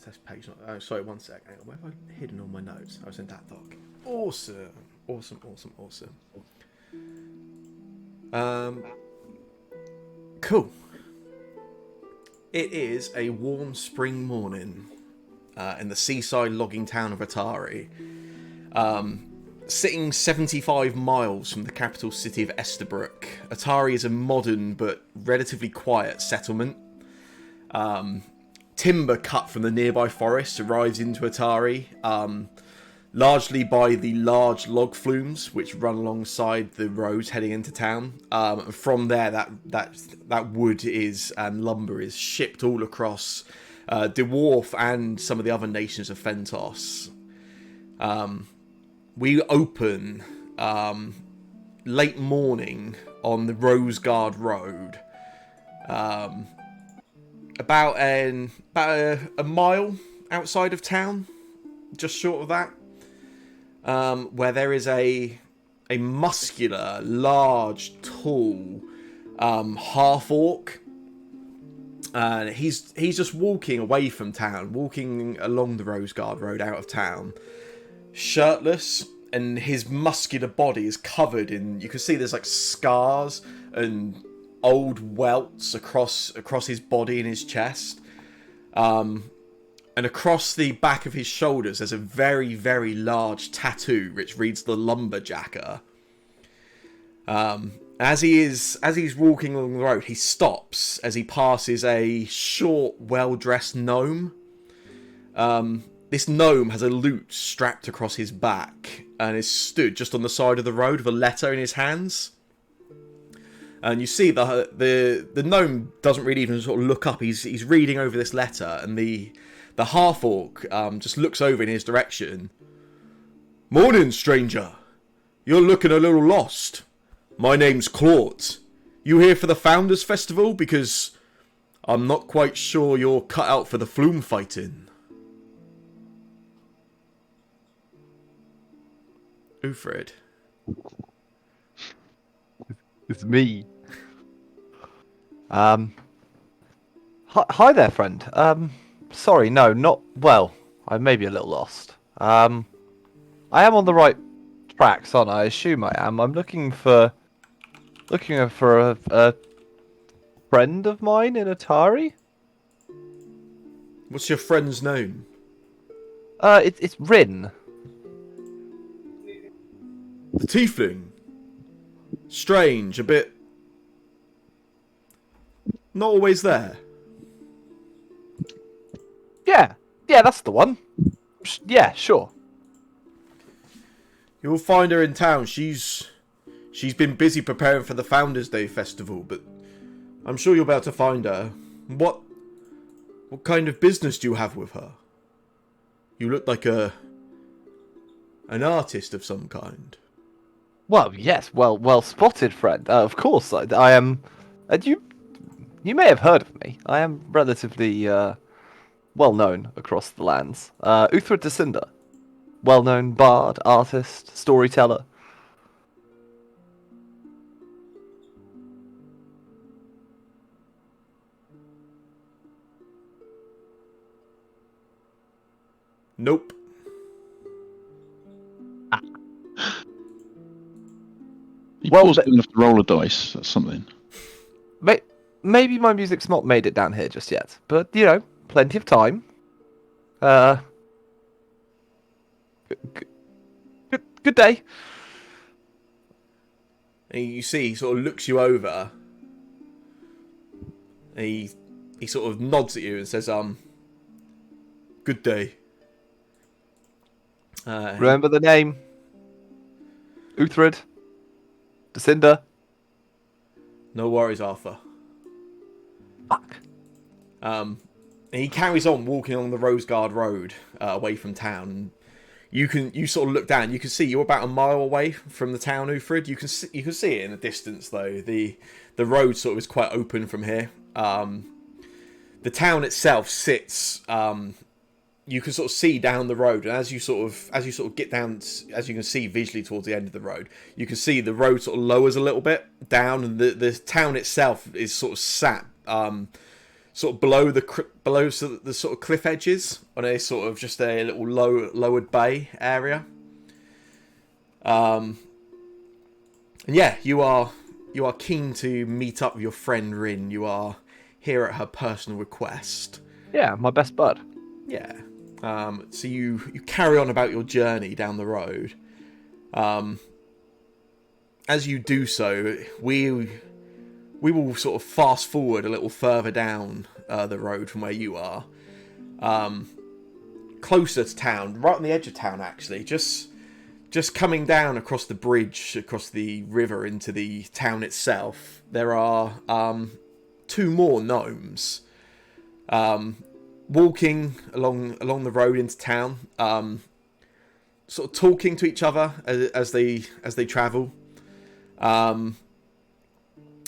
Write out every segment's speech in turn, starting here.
that's page not... Oh, sorry, one sec. Hang on, where have I hidden all my notes? I was in that doc. Awesome. Cool. It is a warm spring morning in the seaside logging town of Atari. Sitting 75 miles from the capital city of Estabrook, Atari is a modern but relatively quiet settlement. Timber cut from the nearby forest arrives into Atari, largely by the large log flumes which run alongside the roads heading into town. From there, that wood is and lumber is shipped all across Dwarf and some of the other nations of Fentos. We open late morning on the Roseguard Road, about a mile outside of town, just short of that, where there is a muscular, large, tall half-orc. He's just walking away from town, walking along the Roseguard Road out of town, shirtless, and his muscular body is covered in... You can see there's like scars and old welts across his body and his chest. And across the back of his shoulders there's a very, very large tattoo which reads the Lumberjacker. As he's walking along the road, he stops as he passes a short, well-dressed gnome. This gnome has a lute strapped across his back and is stood just on the side of the road with a letter in his hands. And you see the gnome doesn't really even sort of look up. He's reading over this letter, and the half-orc just looks over in his direction. "Morning, stranger. You're looking a little lost. My name's Claude. You here for the Founders Festival? Because I'm not quite sure you're cut out for the flume fighting." Ufred. It's me. Hi there, friend. Sorry, no, not... Well, I may be a little lost. I am on the right tracks, aren't I? I assume I am. I'm looking for a friend of mine in Atari. What's your friend's name? It's Rin. The tiefling. Strange, a bit... not always there. Yeah, that's the one. Yeah, sure. You'll find her in town. She's been busy preparing for the Founders Day festival, but I'm sure you'll be able to find her. What kind of business do you have with her? You look like an artist of some kind. Well, yes, well spotted, friend. Of course, I am. You may have heard of me. I am relatively well known across the lands. Uthra Descinder, well known bard, artist, storyteller. Nope. You paused enough to roll a dice. That's something. Maybe my music's not made it down here just yet, but you know, plenty of time. Good day. And you see, he sort of looks you over. And he sort of nods at you and says, "Good day." Remember the name? Uthred? Descinder? No worries, Arthur. Fuck. And he carries on walking along the Roseguard Road away from town. You sort of look down. You can see you're about a mile away from the town, Uthred. You can see it in the distance though. The road sort of is quite open from here. The town itself sits. You can sort of see down the road, and as you sort of get down, as you can see visually towards the end of the road, you can see the road sort of lowers a little bit down, and the town itself is sort of sat sort of below the sort of cliff edges on a sort of just a little lowered bay area. And yeah, you are keen to meet up with your friend Rin. You are here at her personal request. Yeah, my best bud. Yeah. So you carry on about your journey down the road. As you do so, we will sort of fast forward a little further down the road from where you are, closer to town, right on the edge of town actually, just coming down across the bridge, across the river into the town itself. There are 2 more gnomes walking along the road into town, sort of talking to each other as they travel.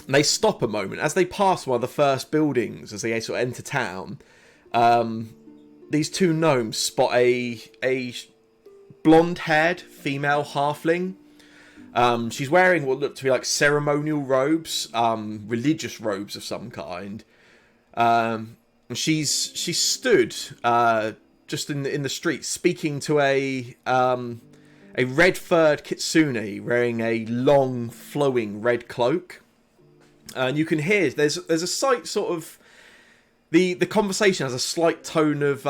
They stop a moment as they pass one of the first buildings as they sort of enter town. These 2 gnomes spot a blonde-haired female halfling. She's wearing what look to be like ceremonial robes, religious robes of some kind. She's stood just in the street speaking to a red-furred kitsune wearing a long flowing red cloak. And you can hear there's a slight sort of the conversation has a slight tone of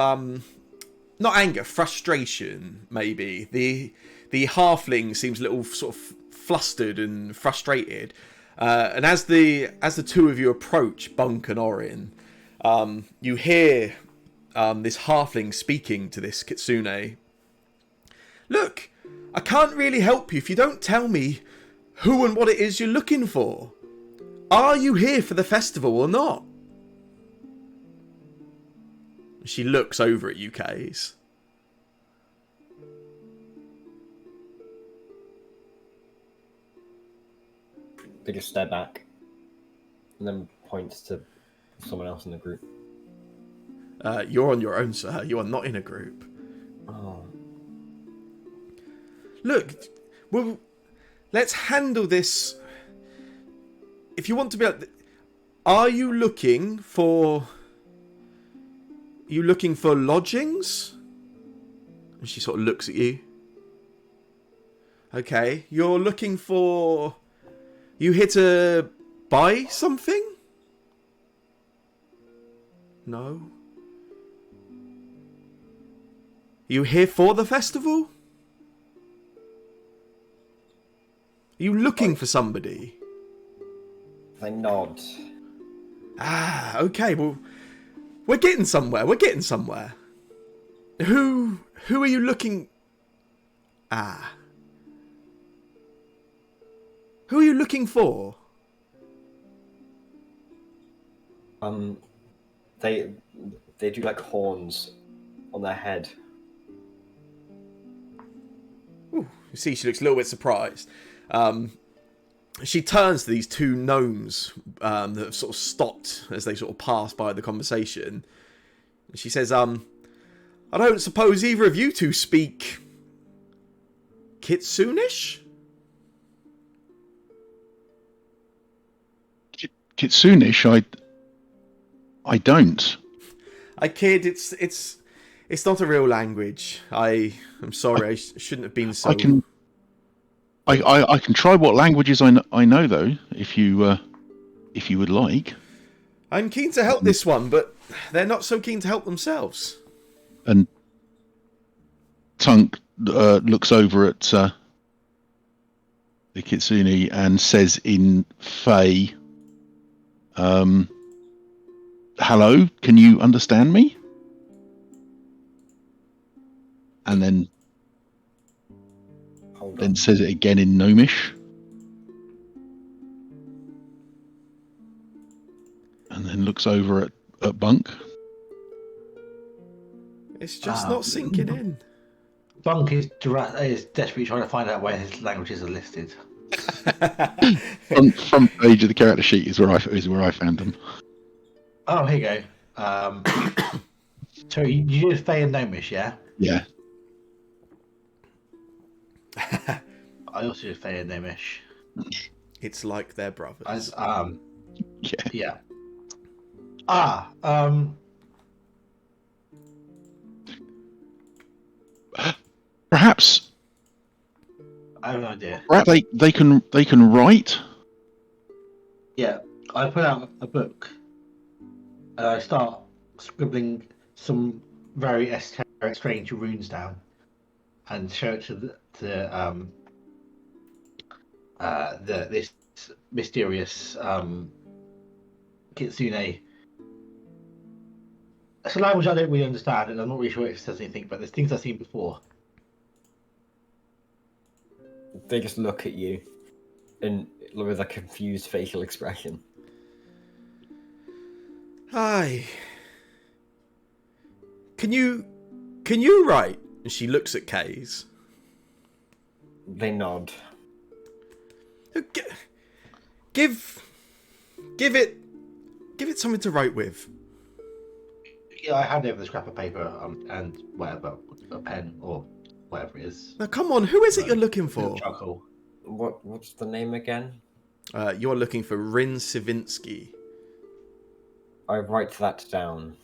not anger, frustration maybe. The halfling seems a little sort of flustered and frustrated. And as the 2 of you approach Bunk and Orin, you hear this halfling speaking to this kitsune. Look, I can't really help you if you don't tell me who and what it is you're looking for. Are you here for the festival or not? She looks over at you, Kaze. They just stare back and then points to someone else in the group. You're on your own, sir. You are not in a group. Oh. Look, well, let's handle this. If you want to be like, are you looking for lodgings? And she sort of looks at you. Okay, you're looking for... You here to buy something? No. You here for the festival? Are you looking for somebody? They nod. Ah, okay, well, we're getting somewhere. Who are you looking... Ah. Who are you looking for? They do like horns on their head. Ooh, you see, she looks a little bit surprised. She turns to these 2 gnomes that have sort of stopped as they sort of pass by the conversation. And she says, I don't suppose either of you 2 speak Kitsune-ish? Kitsune-ish, I don't. I kid, it's not a real language. I'm sorry, I shouldn't have been so... I can try what languages I know though, if you would like. I'm keen to help this one, but they're not so keen to help themselves. And Tunk looks over at the kitsune and says in Fey, hello, can you understand me? And then says it again in Gnomish. And then looks over at Bunk. It's just not sinking in. Bunk is desperately trying to find out where his languages are listed. Front page of the character sheet is where I found them. Oh, here you go. So you did Fey and Gnomish, yeah? Yeah. I also did Fey and Gnomish. It's like they're brothers. Yeah. Yeah. Ah, Perhaps, I have an idea. perhaps they can write. Yeah, I put out a book and I start scribbling some very esoteric, strange runes down and show it to this mysterious kitsune. It's a language I don't really understand, and I'm not really sure if it says anything. But there's things I've seen before. They just look at you and with a confused facial expression. Hi. Can you write? And she looks at Kays. They nod. Give it something to write with. Yeah, I hand over the scrap of paper and whatever, a pen or whatever it is. Now, come on, who is it you're looking for? Charcoal. What's the name again? You're looking for Rin Savinsky. I write that down.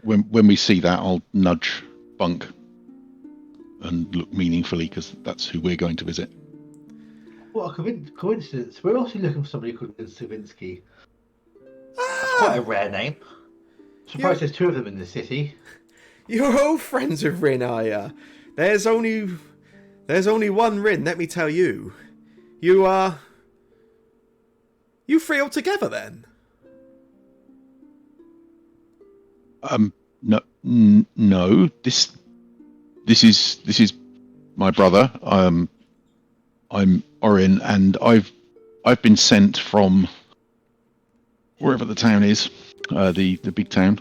When we see that, I'll nudge Bunk and look meaningfully because that's who we're going to visit. What a coincidence. We're also looking for somebody called Savinsky. That's quite a rare name. Surprised there's two of them in the city. You're all friends with Rin, are ya? There's only one Rin, let me tell you. You three all together then? No. This is my brother. I'm Orin, and I've been sent from wherever the town is, the big town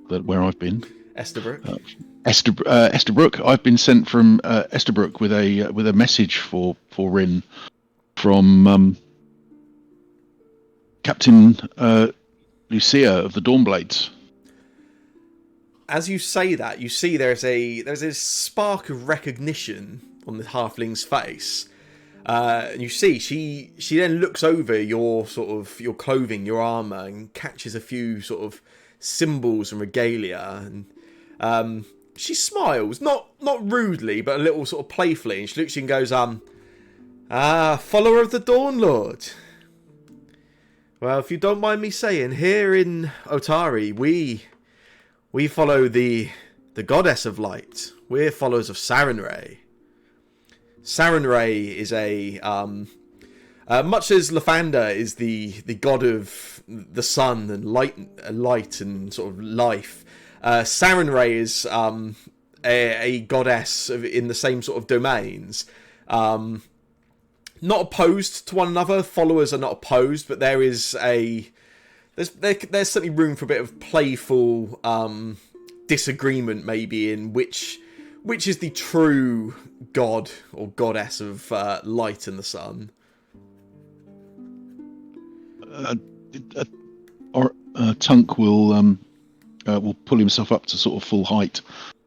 where I've been. Esterbrook. Esterbrook. I've been sent from Esterbrook with a message for Rin from Captain Lucia of the Dawnblades. As you say that, you see there's a spark of recognition on the halfling's face. And you see she then looks over your clothing, your armor, and catches a few sort of symbols and regalia, and she smiles, not rudely, but a little sort of playfully, and she looks at you and goes, follower of the Dawn Lord. Well, if you don't mind me saying, here in Otari, we follow the goddess of light. We're followers of Sarenrae. Sarenrae is a much as Lathander is the god of the sun and light and sort of life. Sarenrae is a goddess in the same sort of domains. Not opposed to one another. Followers are not opposed, but there's certainly room for a bit of playful disagreement, maybe, in which is the true god or goddess of light and the sun. Tunk will pull himself up to sort of full height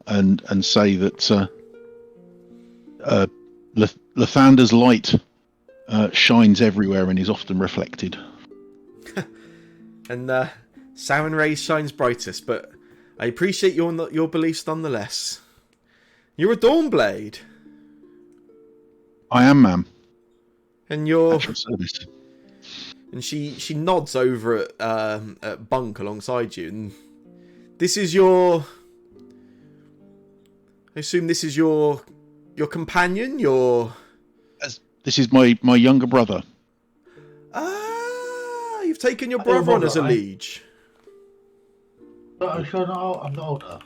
and say that Lathander's light shines everywhere and is often reflected. And Sarenrae shines brightest, but I appreciate your beliefs nonetheless. You're a Dawnblade. I am, ma'am. And you're... At your service. And she nods over at Bunk alongside you, and this is your... I assume this is your companion, This is my younger brother. Ah, you've taken your brother on as a liege. I'm sure I'm not older.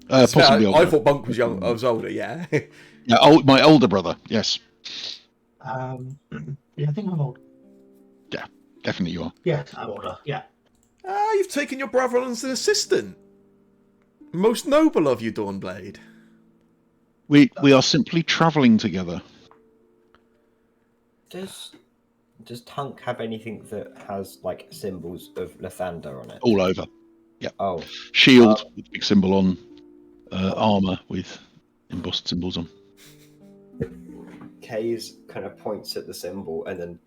Possibly older. I thought Bunk was young. I was older, yeah. Yeah, my older brother. Yes. Yeah, I think I'm older. Yeah, definitely you are. Yes, I'm older. Yeah. Ah, you've taken your brother on as an assistant. Most noble of you, Dawnblade. We are simply travelling together. Does Tunk have anything that has like symbols of Lathander on it? All over. Yeah. Oh. Shield with big symbol on, armour with embossed symbols on. Kays kind of points at the symbol and then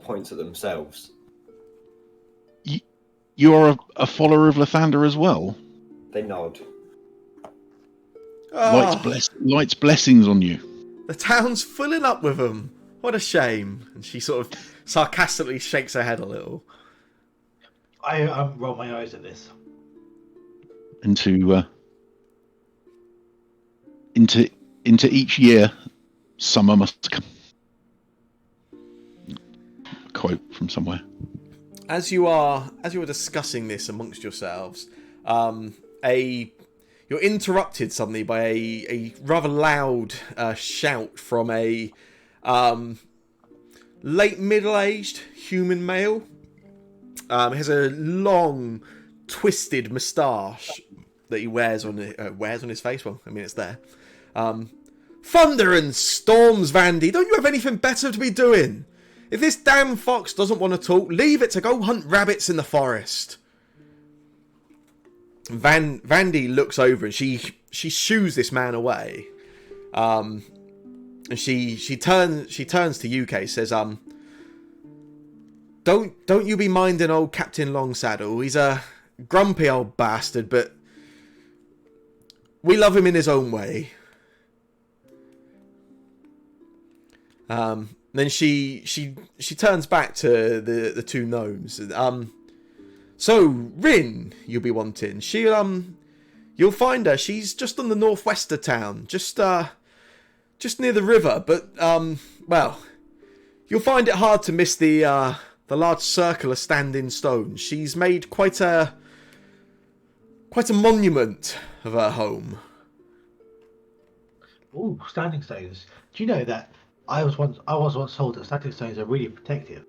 points at themselves. You are a follower of Lathander as well. They nod. Oh, Light's blessings on you. the town's filling up with them. What a shame. And she sort of sarcastically shakes her head a little. I roll my eyes at this. Into each year, summer must come. A quote from somewhere. As you are discussing this amongst yourselves, you're interrupted suddenly by a rather loud shout from a late middle-aged human male. He has a long, twisted moustache that he wears on his face. Well, I mean, it's there. Thunder and storms, Vandy. Don't you have anything better to be doing? If this damn fox doesn't want to talk, leave it to go hunt rabbits in the forest. Vandy looks over and she shoos this man away. And she turns to UK, says, Don't you be minding old Captain Longsaddle. He's a grumpy old bastard, but we love him in his own way. Then she turns back to the two gnomes. So Rin, you'll be wanting. You'll find her. She's just on the northwest of town, just near the river. But well, you'll find it hard to miss the large circle of standing stones. She's made quite a monument of her home. Ooh, standing stones. Do you know that I was once told that standing stones are really protective,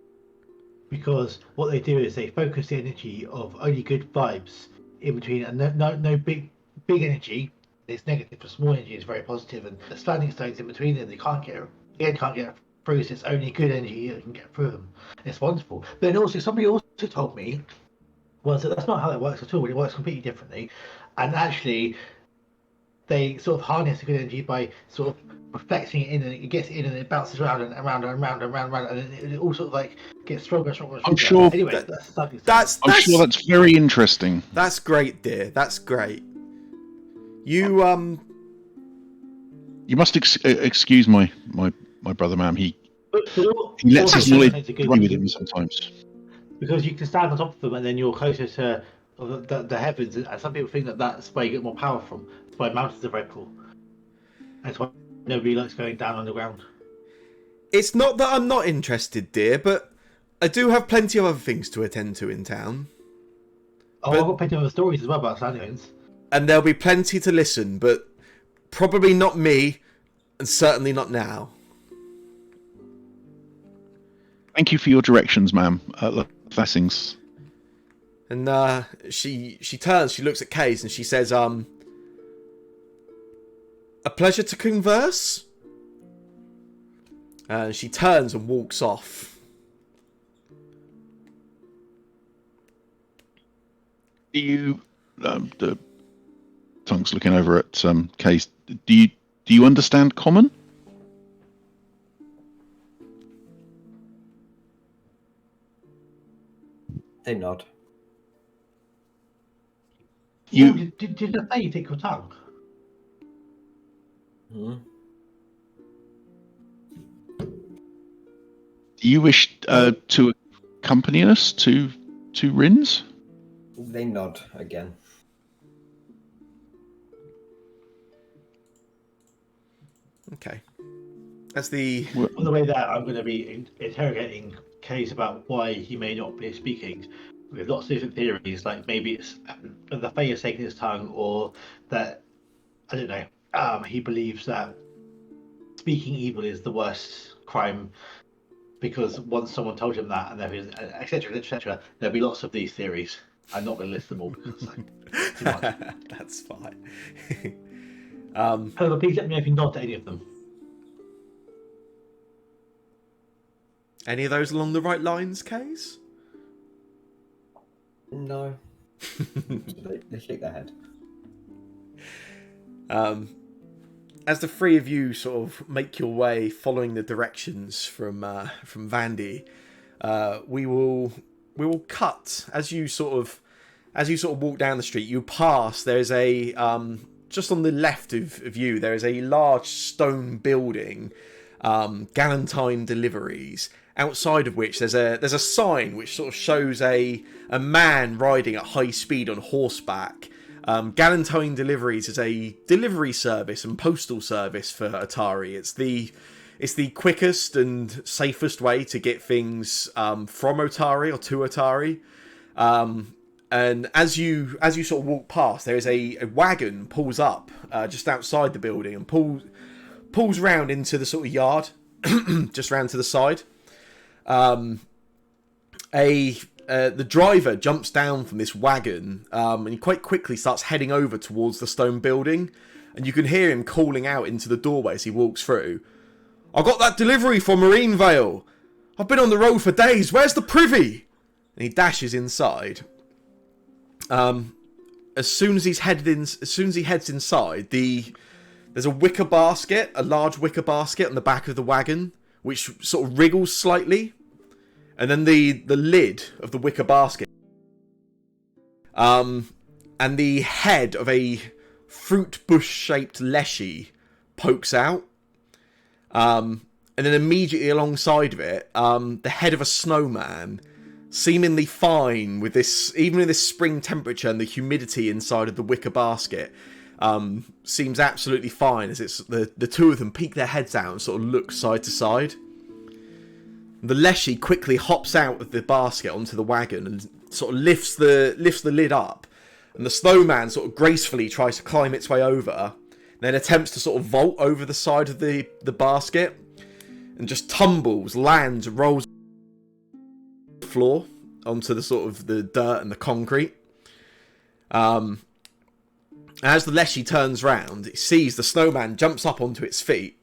because what they do is they focus the energy of only good vibes in between, and no big energy is negative, but small energy is very positive, and the standing stones in between them, they can't get through, so it's only good energy that can get through them. It's wonderful. But then also, somebody also told me was that that's not how it works at all. It works completely differently, and actually they sort of harness the good energy by sort of reflecting it in, and it gets in and it bounces around and around and around and around, and it all sort of like gets stronger and stronger and stronger. I'm sure Anyway, I'm sure that's very interesting. That's great, dear. That's great. You must excuse my brother, ma'am. He lets his knowledge run with him sometimes. because you can stand on top of them and then you're closer to the heavens, and some people think that that's where you get more power from. That's why mountains are very cool. That's why nobody likes going down on the ground. It's not that I'm not interested, dear, but I do have plenty of other things to attend to in town. Oh, I've got plenty of other stories as well about standings. And there'll be plenty to listen, but probably not me, and certainly not now. Thank you for your directions, ma'am. Blessings. And she turns, she looks at Kays, and she says, a pleasure to converse? And she turns and walks off. Do you, the Tongue's looking over at Case. Do you understand Common? They nod. Did you say you take your tongue? Hmm? Do you wish to accompany us to Rins? They nod again. Okay. As the... On the way there, I'm going to be interrogating Case about why he may not be speaking, with lots of different theories, like maybe it's the Fae has taken his tongue, or that, I don't know, he believes that speaking evil is the worst crime, because once someone told him that, and there is, etc., etc., there'll be lots of these theories. I'm not going to list them all because it's too much. That's fine. However, please let me know if you nod to any of them. Any of those along the right lines, Kays? No. they shake their head. As the three of you sort of make your way, following the directions from Vandy, we will will cut as you sort of walk down the street. You pass. There's a just on the left of you. There is a large stone building, Galantine Deliveries. Outside of which there's a sign which sort of shows a man riding at high speed on horseback. Galantine Deliveries is a delivery service and postal service for Atari. It's the quickest and safest way to get things from Atari or to Atari. And as you sort of walk past, there is a wagon pulls up just outside the building and pulls round into the sort of yard, just round to the side. The driver jumps down from this wagon and he quite quickly starts heading over towards the stone building, and you can hear him calling out into the doorway as he walks through. I got that delivery from Marine Vale. I've been on the road for days. Where's the privy? And he dashes inside. As soon as he heads inside, there's a wicker basket, a large wicker basket on the back of the wagon, which sort of wriggles slightly. And then the lid of the wicker basket. And the head of a fruit bush-shaped leshy pokes out. And then immediately alongside of it, the head of a snowman, seemingly fine with this, even in this spring temperature and the humidity inside of the wicker basket, seems absolutely fine as it's the two of them peek their heads out and sort of look side to side. The leshy quickly hops out of the basket onto the wagon and sort of lifts the lid up, and the snowman sort of gracefully tries to climb its way over, then attempts to sort of vault over the side of the basket and just tumbles, lands, rolls the floor onto the sort of the dirt and the concrete. As the leshy turns round, it sees the snowman jumps up onto its feet.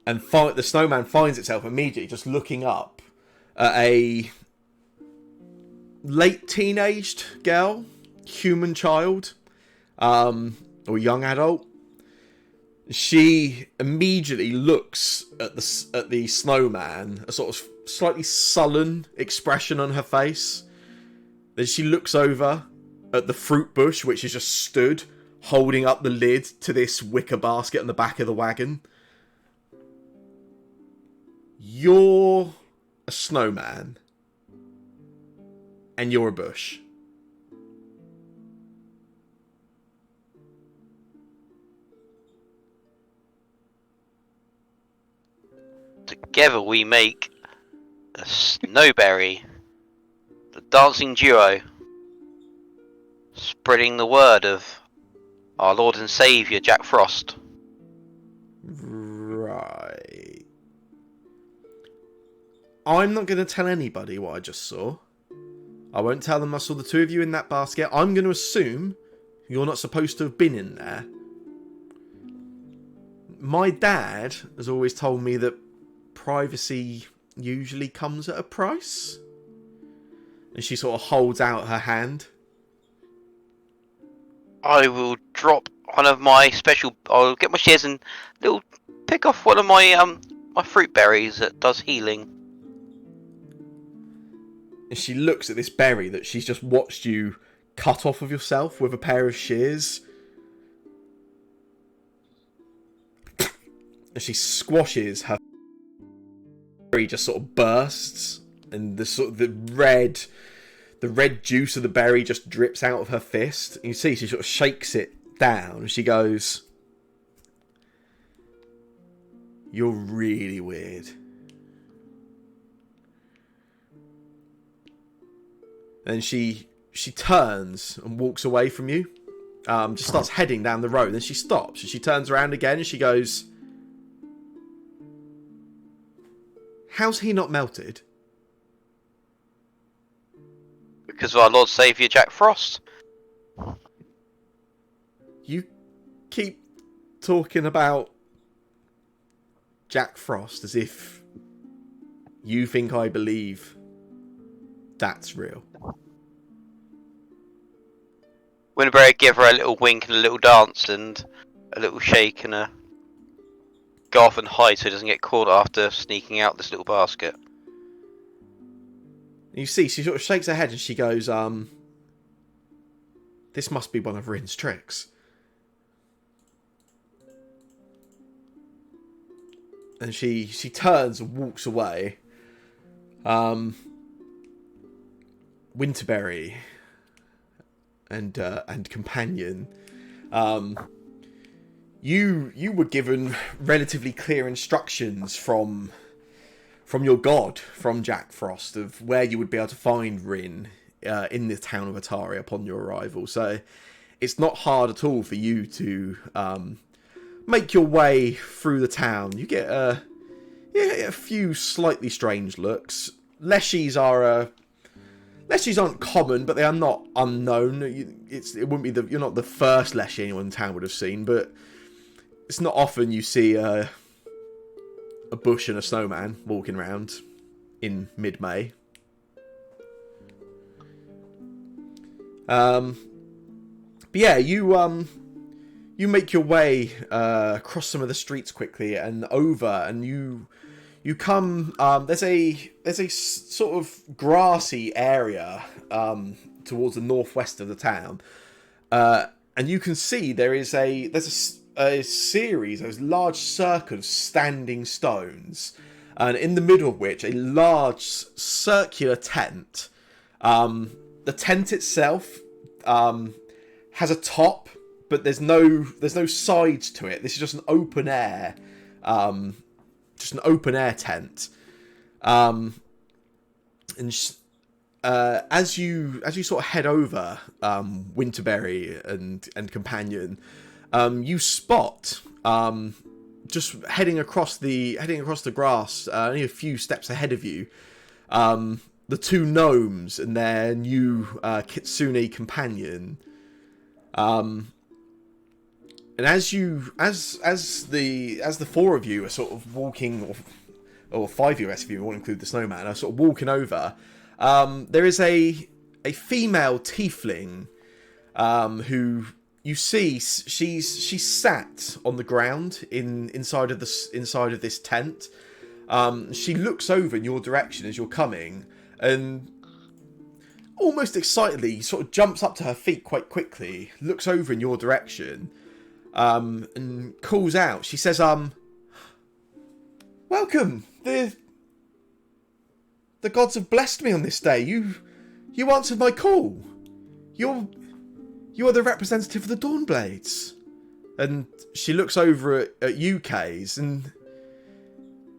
And the snowman finds itself immediately just looking up at a late teenaged girl, human child, or young adult. She immediately looks at the snowman, a sort of slightly sullen expression on her face. Then she looks over at the fruit bush, which is just stood holding up the lid to this wicker basket on the back of the wagon. You're a snowman. And you're a bush. Together we make a snowberry, the dancing duo, spreading the word of our Lord and Saviour Jack Frost. Right. I'm not going to tell anybody what I just saw. I won't tell them I saw the two of you in that basket. I'm going to assume you're not supposed to have been in there. My dad has always told me that privacy usually comes at a price. And she sort of holds out her hand. I will drop one of my special. I'll get my shears and pick off one of my my fruit berries that does healing. And she looks at this berry that she's just watched you cut off of yourself with a pair of shears. And she squashes her berry, just sort of bursts, and the red juice of the berry just drips out of her fist. And you see she sort of shakes it down and she goes, "You're really weird." And she turns and walks away from you. Just starts heading down the road. Then she stops and she turns around again and she goes, "How's he not melted?" Because of our Lord Saviour Jack Frost. You keep talking about Jack Frost as if you think I believe that's real. Winterberry give her a little wink and a little dance and a little shake and a go off and hide so he doesn't get caught after sneaking out this little basket. And you see, she sort of shakes her head and she goes, this must be one of Rin's tricks. And she turns and walks away. Winterberry and companion, you were given relatively clear instructions from your god, from Jack Frost, of where you would be able to find Rin in the town of Atari upon your arrival. So it's not hard at all for you to make your way through the town. You get a few slightly strange looks. Leshies aren't common, but they are not unknown. It wouldn't be you're not the first Leshy anyone in town would have seen, but it's not often you see a bush and a snowman walking around in mid-May. But yeah, you make your way across some of the streets quickly and over, and you come. There's a sort of grassy area towards the northwest of the town, and you can see there's a series, those large circle of standing stones, and in the middle of which a large circular tent. The tent itself has a top, but there's no sides to it. This is just an open air, tent. As you sort of head over, Winterberry and companion, you spot just heading across the grass, only a few steps ahead of you, the two gnomes and their new kitsune companion. And as the four of you are sort of walking, or five of you, if you want to include the snowman, are sort of walking over, there is a female tiefling who you see she's sat on the ground inside of this tent. She looks over in your direction as you're coming, and almost excitedly sort of jumps up to her feet quite quickly, looks over in your direction, and calls out. She says, "Welcome. The gods have blessed me on this day. You answered my call. You are the representative of the Dawnblades." And she looks over at you, Kays, and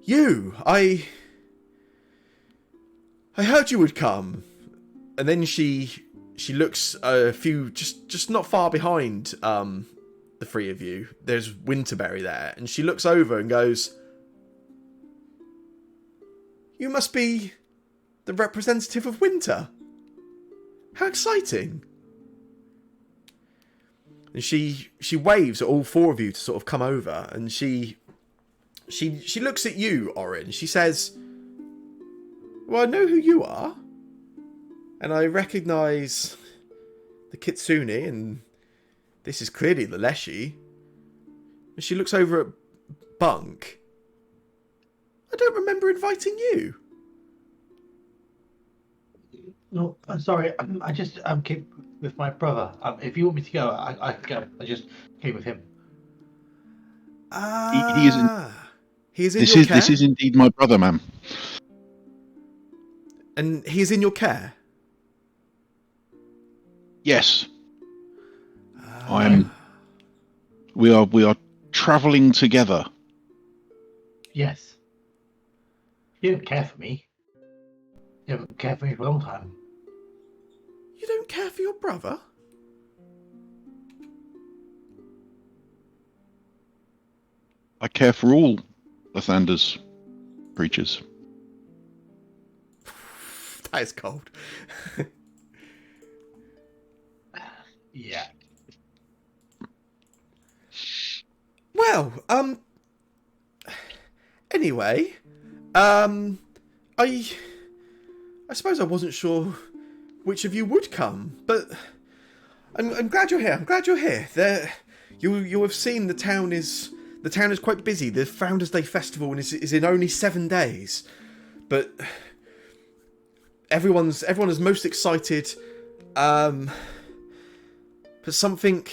I heard you would come. And then she looks a few, just not far behind the three of you. There's Winterberry there, and she looks over and goes, "You must be the representative of Winter. How exciting!" And she waves at all four of you to sort of come over, and she looks at you, Orin. She says, "Well, I know who you are, and I recognise the Kitsune, and this is clearly the Leshy." And she looks over at Bunk. "I don't remember inviting you." No, I'm sorry. I just came with my brother. If you want me to go, I can go. I just came with him. He isn't. He is in your care? This is indeed my brother, ma'am. And he is in your care? Yes. We are travelling together. Yes. You don't care for me. You haven't cared for me for a long time. You don't care for your brother? I care for all Lathander's creatures. That is cold. Yeah. Well, anyway, I suppose I wasn't sure which of you would come, but I'm glad you're here. I'm glad you're here. You have seen the town is quite busy. The Founders' Day festival is in only 7 days, but everyone is most excited, but something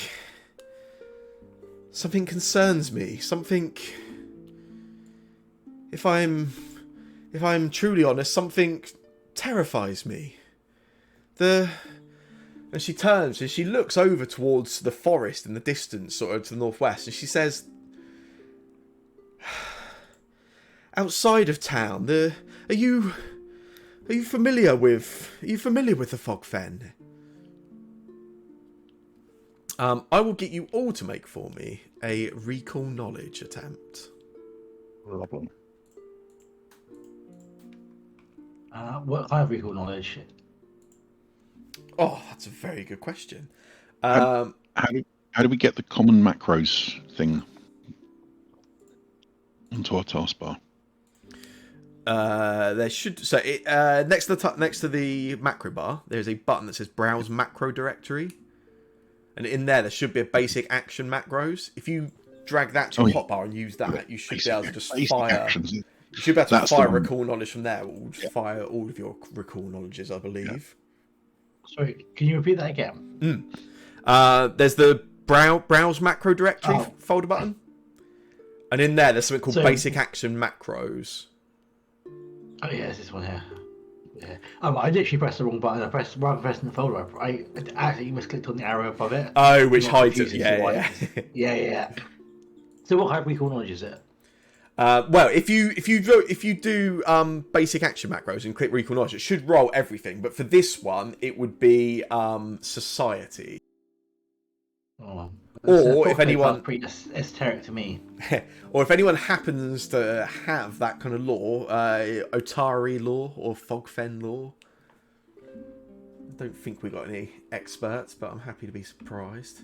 concerns me. Something, if I'm truly honest, something terrifies me. And she turns and she looks over towards the forest in the distance, sort of to the northwest, and she says, outside of town, are you familiar with the fog fen? I will get you all to make for me a recall knowledge attempt. Lovely. What kind of recall knowledge? Oh, that's a very good question. How do we get the common macros thing onto our taskbar? There should next to the macro bar, there's a button that says Browse Macro Directory, and in there should be a basic action macros. If you drag that to your hotbar and use that, you should be able to just fire. Actions. You should be able to That's fire the one. recall knowledge from there. It will just fire all of your recall knowledges, I believe. Sorry, can you repeat that again? There's the Browse Macro Directory folder button, and in there's something called Basic Action Macros. Oh yeah, it's this one here. Yeah. I literally pressed the wrong button. Rather than pressing the folder, I actually misclicked on the arrow above it. Oh, which hides it. Yeah. So what kind of recall knowledge is it? Well, if you do basic action macros and click recall knowledge, it should roll everything. But for this one, it would be society. Oh, Or if anyone pretty esoteric to me. or if anyone happens to have that kind of law, Otari law or Fogfen law. I don't think we got any experts, but I'm happy to be surprised.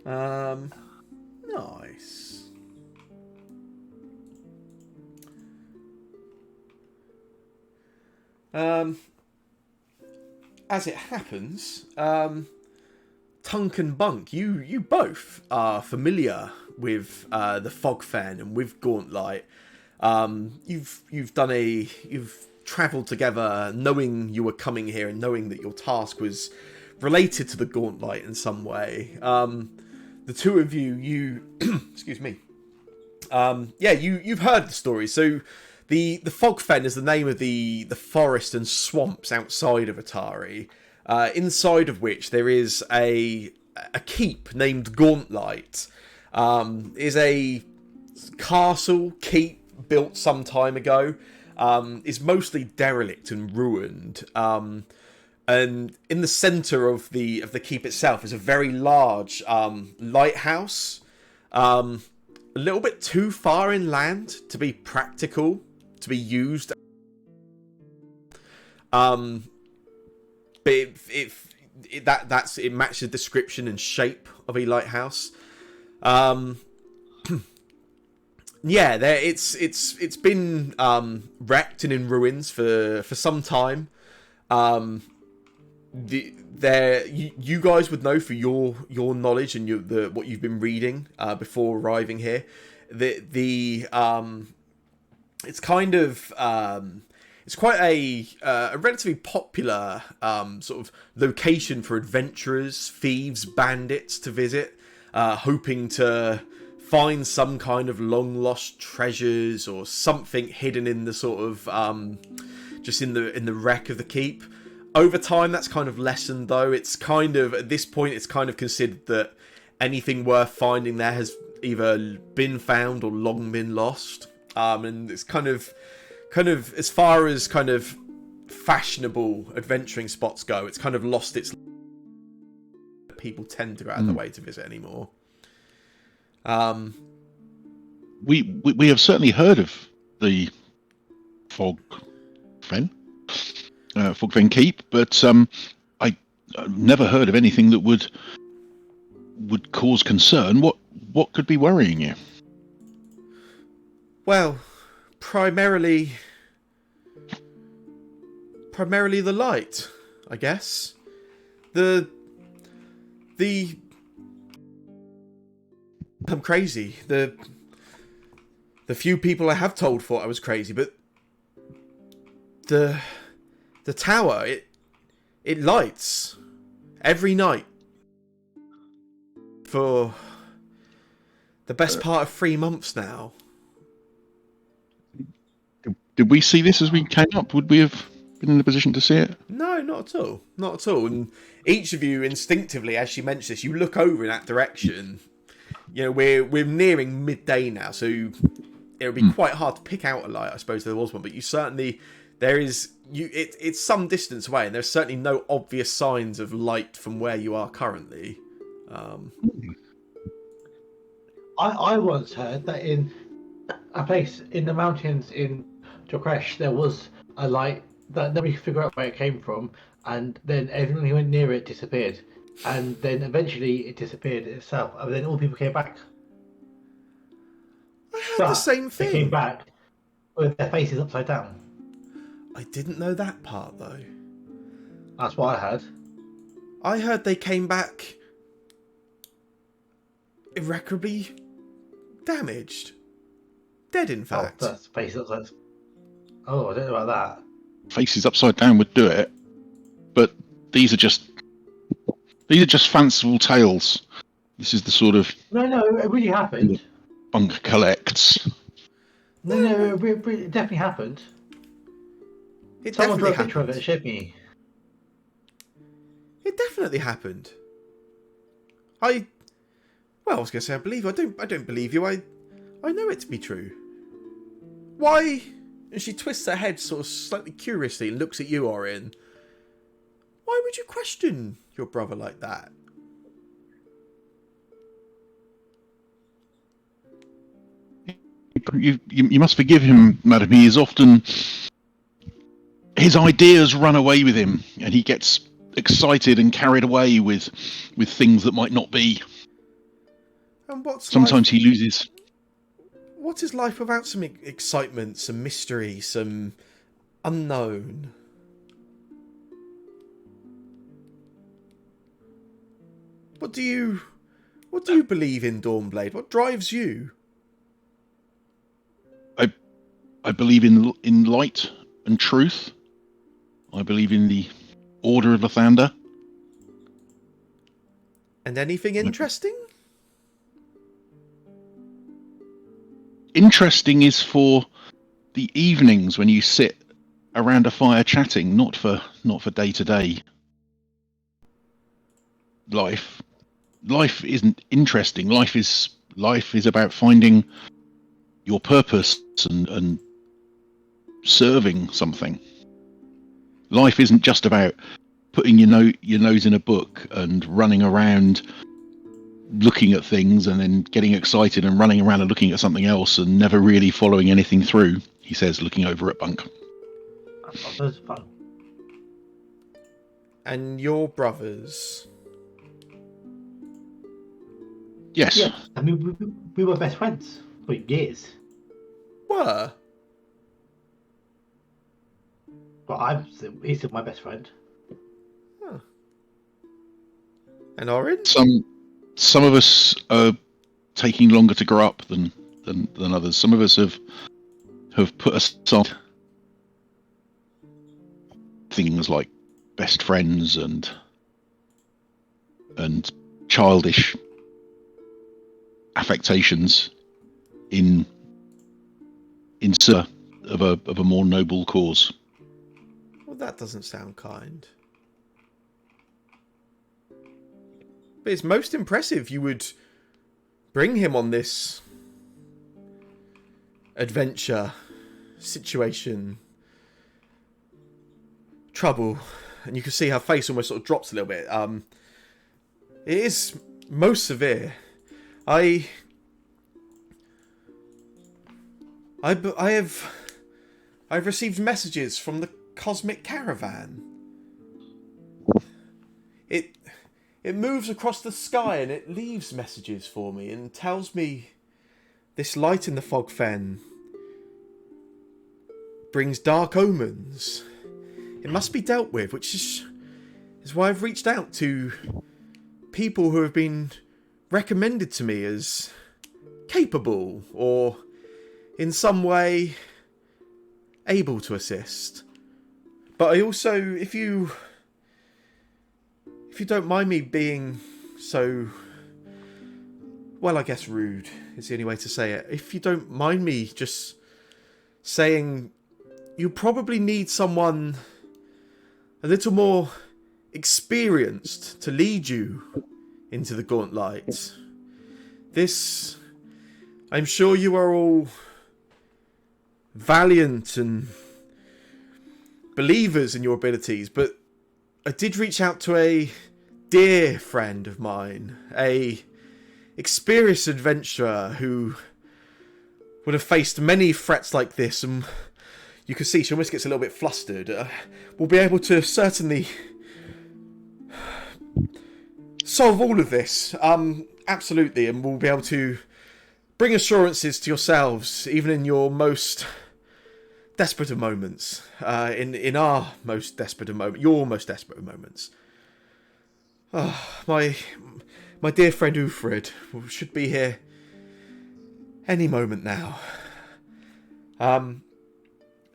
Nice. As it happens, Tunk and Bunk, you both are familiar with the Fogfen and with Gauntlight. You've travelled together, knowing you were coming here and knowing that your task was related to the Gauntlight in some way. The two of you, excuse me. You've heard the story. So the Fogfen is the name of the forest and swamps outside of Atari. Inside of which there is a keep named Gauntlight. Is a castle keep built some time ago. Is mostly derelict and ruined. And in the centre of the keep itself is a very large lighthouse. A little bit too far inland to be practical, to be used. But it matches the description and shape of a lighthouse. It's been wrecked and in ruins for some time. You guys would know for your knowledge and what you've been reading before arriving here. It's kind of it's quite a relatively popular sort of location for adventurers, thieves, bandits to visit, hoping to find some kind of long lost treasures or something hidden in the sort of just in the wreck of the keep. Over time, that's kind of lessened, though. It's kind of, at this point, it's kind of considered that anything worth finding there has either been found or long been lost. And it's kind of as far as kind of fashionable adventuring spots go, it's kind of lost its. People tend to go out of their way to visit anymore. We have certainly heard of the Fogfen Keep, but I never heard of anything that would cause concern. What could be worrying you? Well, primarily the light, I guess. The I'm crazy. The few people I have told thought I was crazy, but The tower, it lights every night for the best part of 3 months now. Did we see this as we came up? Would we have been in a position to see it? No, not at all. Not at all. And each of you instinctively, as she mentions this, you look over in that direction. You know, we're nearing midday now, so it would be quite hard to pick out a light, I suppose, if there was one. But you certainly, it's some distance away, and there's certainly no obvious signs of light from where you are currently. I once heard that in a place in the mountains in Jokresh, there was a light that nobody could figure out where it came from, and then everyone who went near it disappeared. And then eventually it disappeared itself, and then all the people came back. I heard the same They came thing. back with their faces upside down. I didn't know that part, though. That's what I heard. I heard they came back irreparably damaged. Dead, in fact. Oh, that's faces upside. Oh, I don't know about that. Faces upside down would do it, but these are just fanciful tales. This is the sort of No, it really happened. Bunk collects. No, it definitely happened. It Someone drew definitely a picture of it happened. and showed me. It definitely happened. I was going to say I believe you. I don't believe you. I know it to be true. Why? And she twists her head sort of slightly curiously and looks at you, Orin. Why would you question your brother like that? You must forgive him, madam. He is often, his ideas run away with him, and he gets excited and carried away with things that might not be. And Sometimes he loses. What is life without some excitement, some mystery, some unknown? What do you believe in, Dawnblade? What drives you? I believe in light and truth. I believe in the order of Lathander. And anything interesting? Interesting is for the evenings when you sit around a fire chatting, not for day-to-day life. Life isn't interesting. Life is about finding your purpose and serving something. Life isn't just about putting your nose in a book and running around looking at things and then getting excited and running around and looking at something else and never really following anything through, he says, looking over at Bunk. I thought that was fun. And your brothers? Yes. Yeah, I mean, we were best friends for years. Were? But he's still my best friend. And Orin? Some of us are taking longer to grow up than others. Some of us have put aside things like best friends and childish affectations in search of a more noble cause. Well, that doesn't sound kind. But it's most impressive you would bring him on this adventure, situation, trouble, and you can see her face almost sort of drops a little bit. It is most severe. I've received messages from the Cosmic Caravan. It moves across the sky and it leaves messages for me and tells me this light in the fog fen brings dark omens. It must be dealt with, which is why I've reached out to people who have been recommended to me as capable or in some way able to assist. But I also, if you don't mind me being so, well, I guess rude is the only way to say it. If you don't mind me just saying, you probably need someone a little more experienced to lead you into the Gauntlet. This, I'm sure you are all valiant and believers in your abilities, but I did reach out to a dear friend of mine, a experienced adventurer who would have faced many threats like this, and you can see she almost gets a little bit flustered. We'll be able to certainly solve all of this, absolutely, and we'll be able to bring assurances to yourselves, even in your most desperate of moments. In our most desperate of moments, your most desperate of moments. My dear friend Ufrid should be here any moment now. And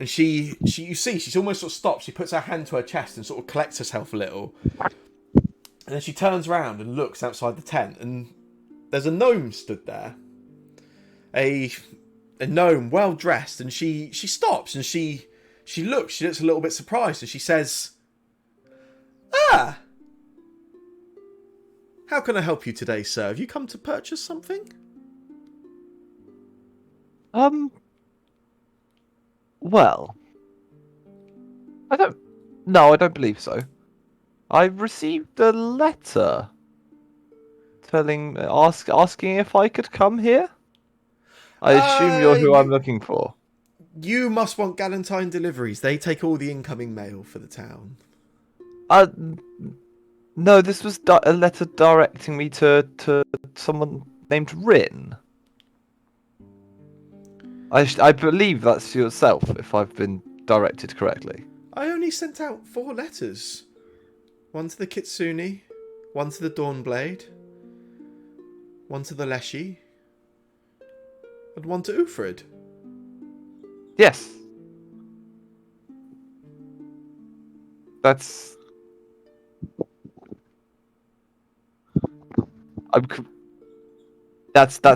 she, you see, she's almost sort of stopped. She puts her hand to her chest and sort of collects herself a little. And then she turns around and looks outside the tent, and there's a gnome stood there. A gnome, well dressed, and she stops and she looks a little bit surprised, and she says, "Ah! How can I help you today, sir? Have you come to purchase something?" Well, I don't. No, I don't believe so. I received a letter asking if I could come here. I assume you're who I'm looking for. You must want Galentine deliveries. They take all the incoming mail for the town. No, this was a letter directing me to someone named Rin. I believe that's yourself, if I've been directed correctly. I only sent out 4 letters. One to the Kitsune, one to the Dawnblade, one to the Leshy, and one to Ufrid. Yes. That's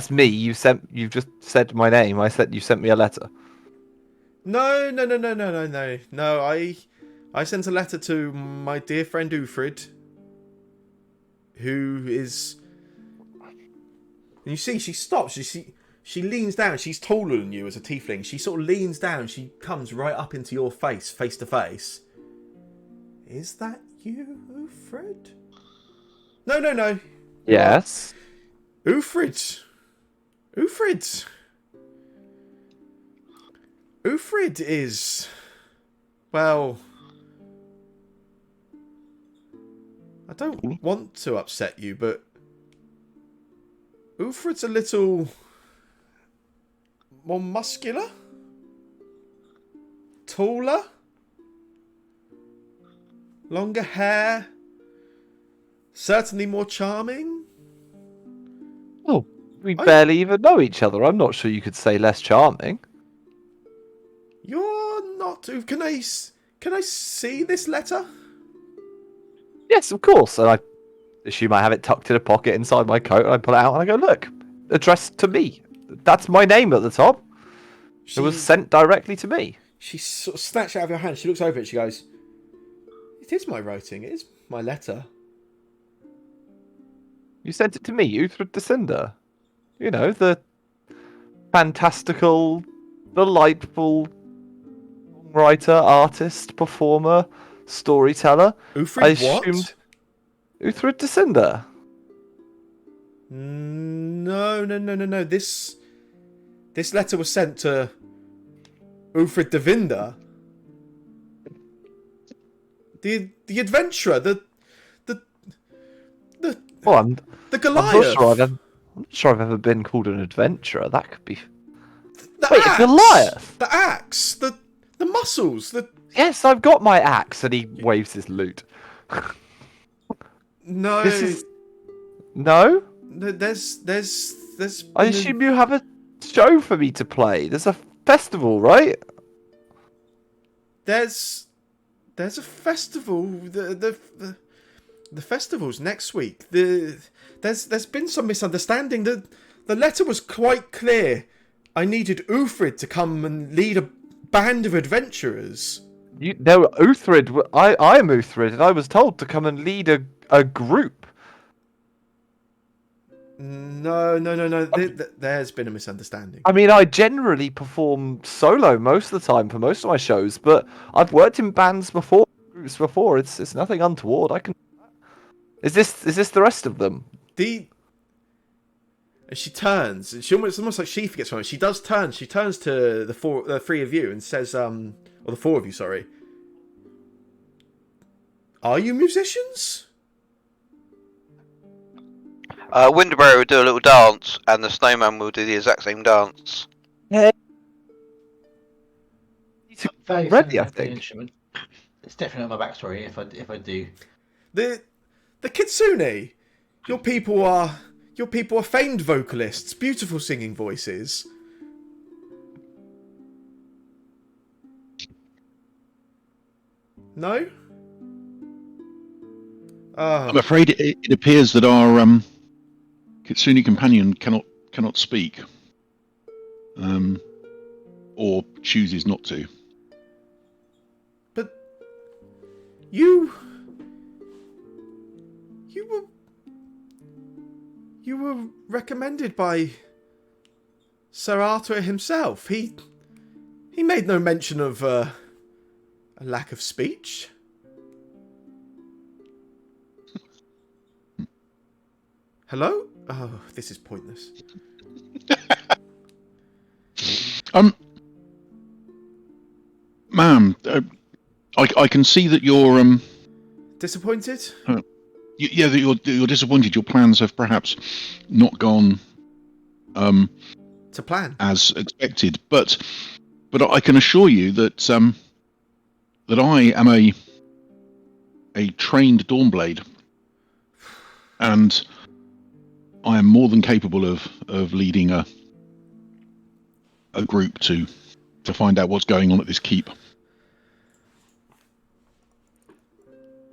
me. You've just said my name. You sent me a letter. No. I sent a letter to my dear friend Ufrid, who is. And you see, she stops. She leans down. She's taller than you as a tiefling. She sort of leans down. She comes right up into your face to face. Is that you, Ufrid? No. Yes. Ufrid. Ufrid is, well, I don't want to upset you, but Ufrid's a little more muscular, taller, longer hair, certainly more charming. Oh, we barely even know each other. I'm not sure you could say less charming. You're not. Can I see this letter? Yes, of course. And I assume I have it tucked in a pocket inside my coat. And I pull it out and I go, look, addressed to me. That's my name at the top. It was sent directly to me. She sort of snatched it out of your hand. She looks over it. She goes, "It is my writing. It is my letter." You sent it to me, Uhtred de Cinder. You know, the fantastical, delightful writer, artist, performer, storyteller. Ufrid, I assumed Uhtred de Cinder. No. This letter was sent to Ufrid de Vinder. The adventurer, the Goliath. I'm not sure I've ever been called an adventurer. That could be. Wait, a Goliath. The axe, the muscles, Yes, I've got my axe, and he waves his lute. No. No. There's. I assume you have a show for me to play. There's a festival, right? There's there's a festival. The festival's next week. There's been some misunderstanding. The letter was quite clear. I needed Uthrid to come and lead a band of adventurers. No, Uthrid. I am Uthrid, and I was told to come and lead a group. No. There's been a misunderstanding. I mean, I generally perform solo most of the time for most of my shows, but I've worked in bands before, groups before. It's nothing untoward. I can. Is this the rest of them? And she turns, and it's almost like she forgets something. She does turn. She turns to the three of you and says, or the four of you, sorry. Are you musicians? Winterberry will do a little dance, and the snowman will do the exact same dance. Hey. Very Ready, similar I to the think. instrument. It's definitely my backstory if I do. The Kitsune. Your people are famed vocalists, beautiful singing voices. No? I'm afraid it appears that our Kitsune companion cannot speak, or chooses not to. But you were recommended by Sir Arthur himself. He made no mention of a lack of speech. Hello? Oh, this is pointless. Ma'am, I can see that you're Disappointed? yeah, that you're disappointed. Your plans have perhaps not gone To plan. as expected, but I can assure you that that I am a trained Dawnblade, and I am more than capable of leading a group to find out what's going on at this keep.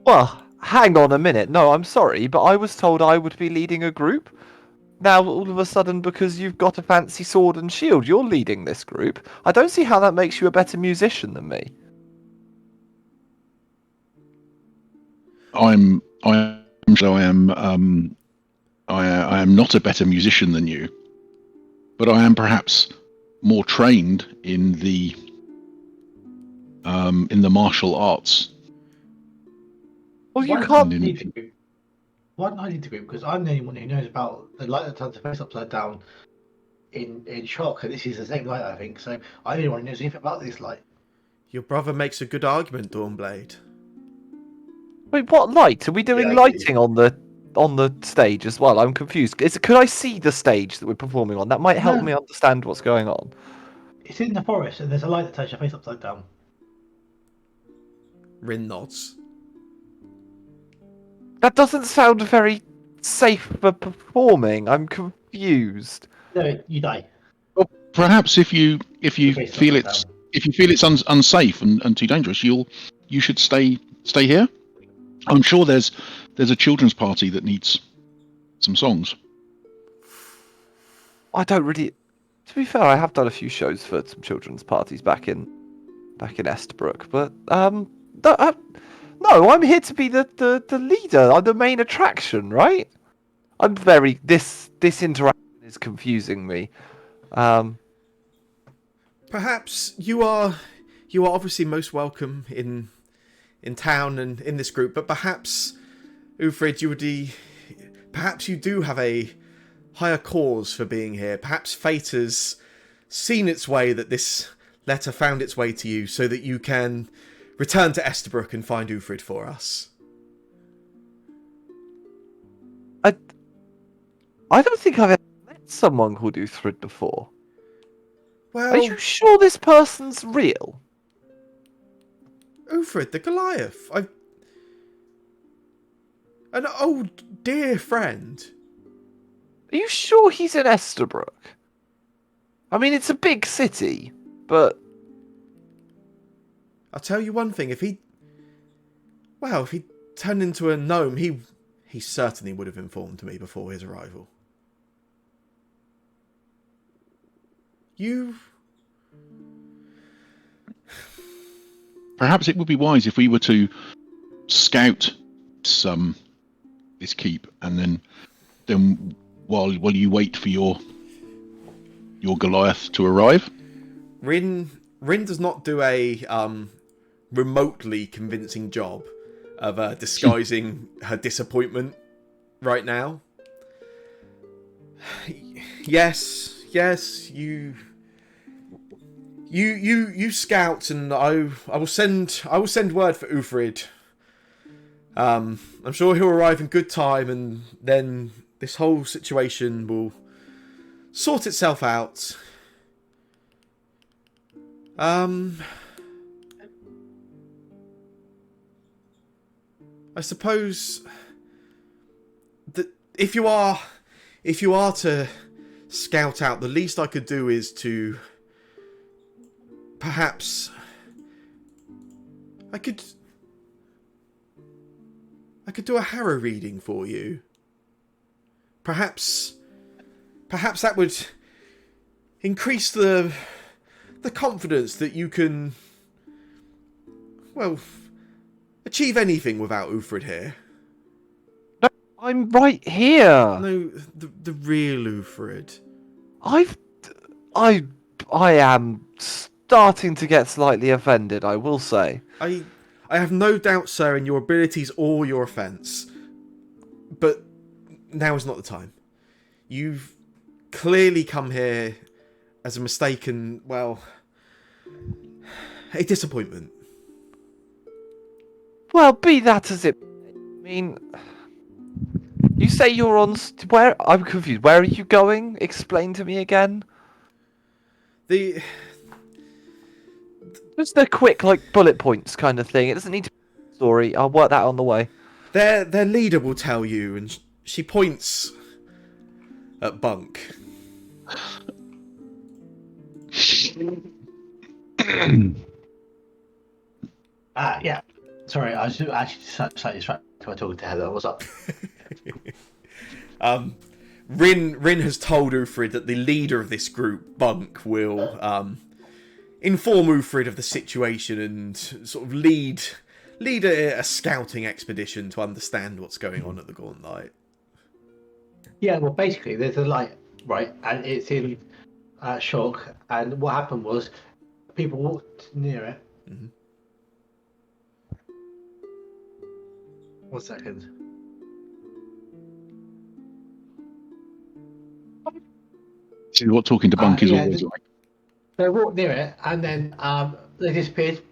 Well, hang on a minute. No, I'm sorry, but I was told I would be leading a group. Now, all of a sudden, because you've got a fancy sword and shield, you're leading this group. I don't see how that makes you a better musician than me. I am not a better musician than you, but I am perhaps more trained in the martial arts. Well, you Why can't. do I need the group? Why don't I need the group? Because I'm the only one who knows about the light that turns the face upside down in shock, and this is the same light, I think. So I'm the only one who knows anything about this light. Your brother makes a good argument, Dawnblade. Wait, what light? Are we doing Yeah, I lighting on the stage as well? I'm confused. Could I see the stage that we're performing on? That might help No. me understand what's going on. It's in the forest, and there's a light that turns your face upside down. Rin nods. That doesn't sound very safe for performing. I'm confused. No, you die. Well, perhaps if you Face feel upside it's unsafe and too dangerous, you should stay here. I'm sure there's a children's party that needs some songs. I don't really. To be fair, I have done a few shows for some children's parties back in Estabrook, but no, I'm here to be the leader. I'm the main attraction, right? I'm very this interaction is confusing me. Perhaps you are obviously most welcome in town and in this group, but perhaps, Uthrid, perhaps you do have a higher cause for being here. Perhaps fate has seen its way that this letter found its way to you so that you can return to Estabrook and find Uthrid for us. I don't think I've ever met someone called Uthrid before. Well, Are you sure this person's real? Uthrid the Goliath. An old dear friend. Are you sure he's in Estabrook? I mean, it's a big city, but I'll tell you one thing, if Well, if he turned into a gnome, he certainly would have informed me before his arrival. You... Perhaps it would be wise if we were to scout this keep, and then while you wait for your Goliath to arrive. Rin does not do a remotely convincing job of disguising her disappointment right now. Yes, you scout, and I will send word for Ufrid. I'm sure he'll arrive in good time, and then this whole situation will sort itself out. I suppose that if you are to scout out, the least I could do is to perhaps I could do a harrow reading for you. Perhaps that would increase the confidence that you can, well, achieve anything without Ufrid here. I'm right here. No, the real Ufrid. I am starting to get slightly offended, I will say. I have no doubt, sir, in your abilities or your offence. But now is not the time. You've clearly come here as a mistaken, well, a disappointment. Well, be that as it... I mean... You say you're on... Where... I'm confused. Where are you going? Explain to me again. The... Just a quick, like, bullet points kind of thing. It doesn't need to be a story. I'll work that on the way. Their leader will tell you, and she points at Bunk. Yeah. Sorry, I was actually slightly distracted when talking to Heather. What's up? Rin has told Ufrid that the leader of this group, Bunk, will inform Ufrid of the situation and sort of lead a scouting expedition to understand what's going on at the Gauntlet. Yeah, well, basically, there's a light, right, and it's in shock. And what happened was, people walked near it. Mm-hmm. 1 second. This is what talking to Bunk is always like. They walked near it, and then they disappeared.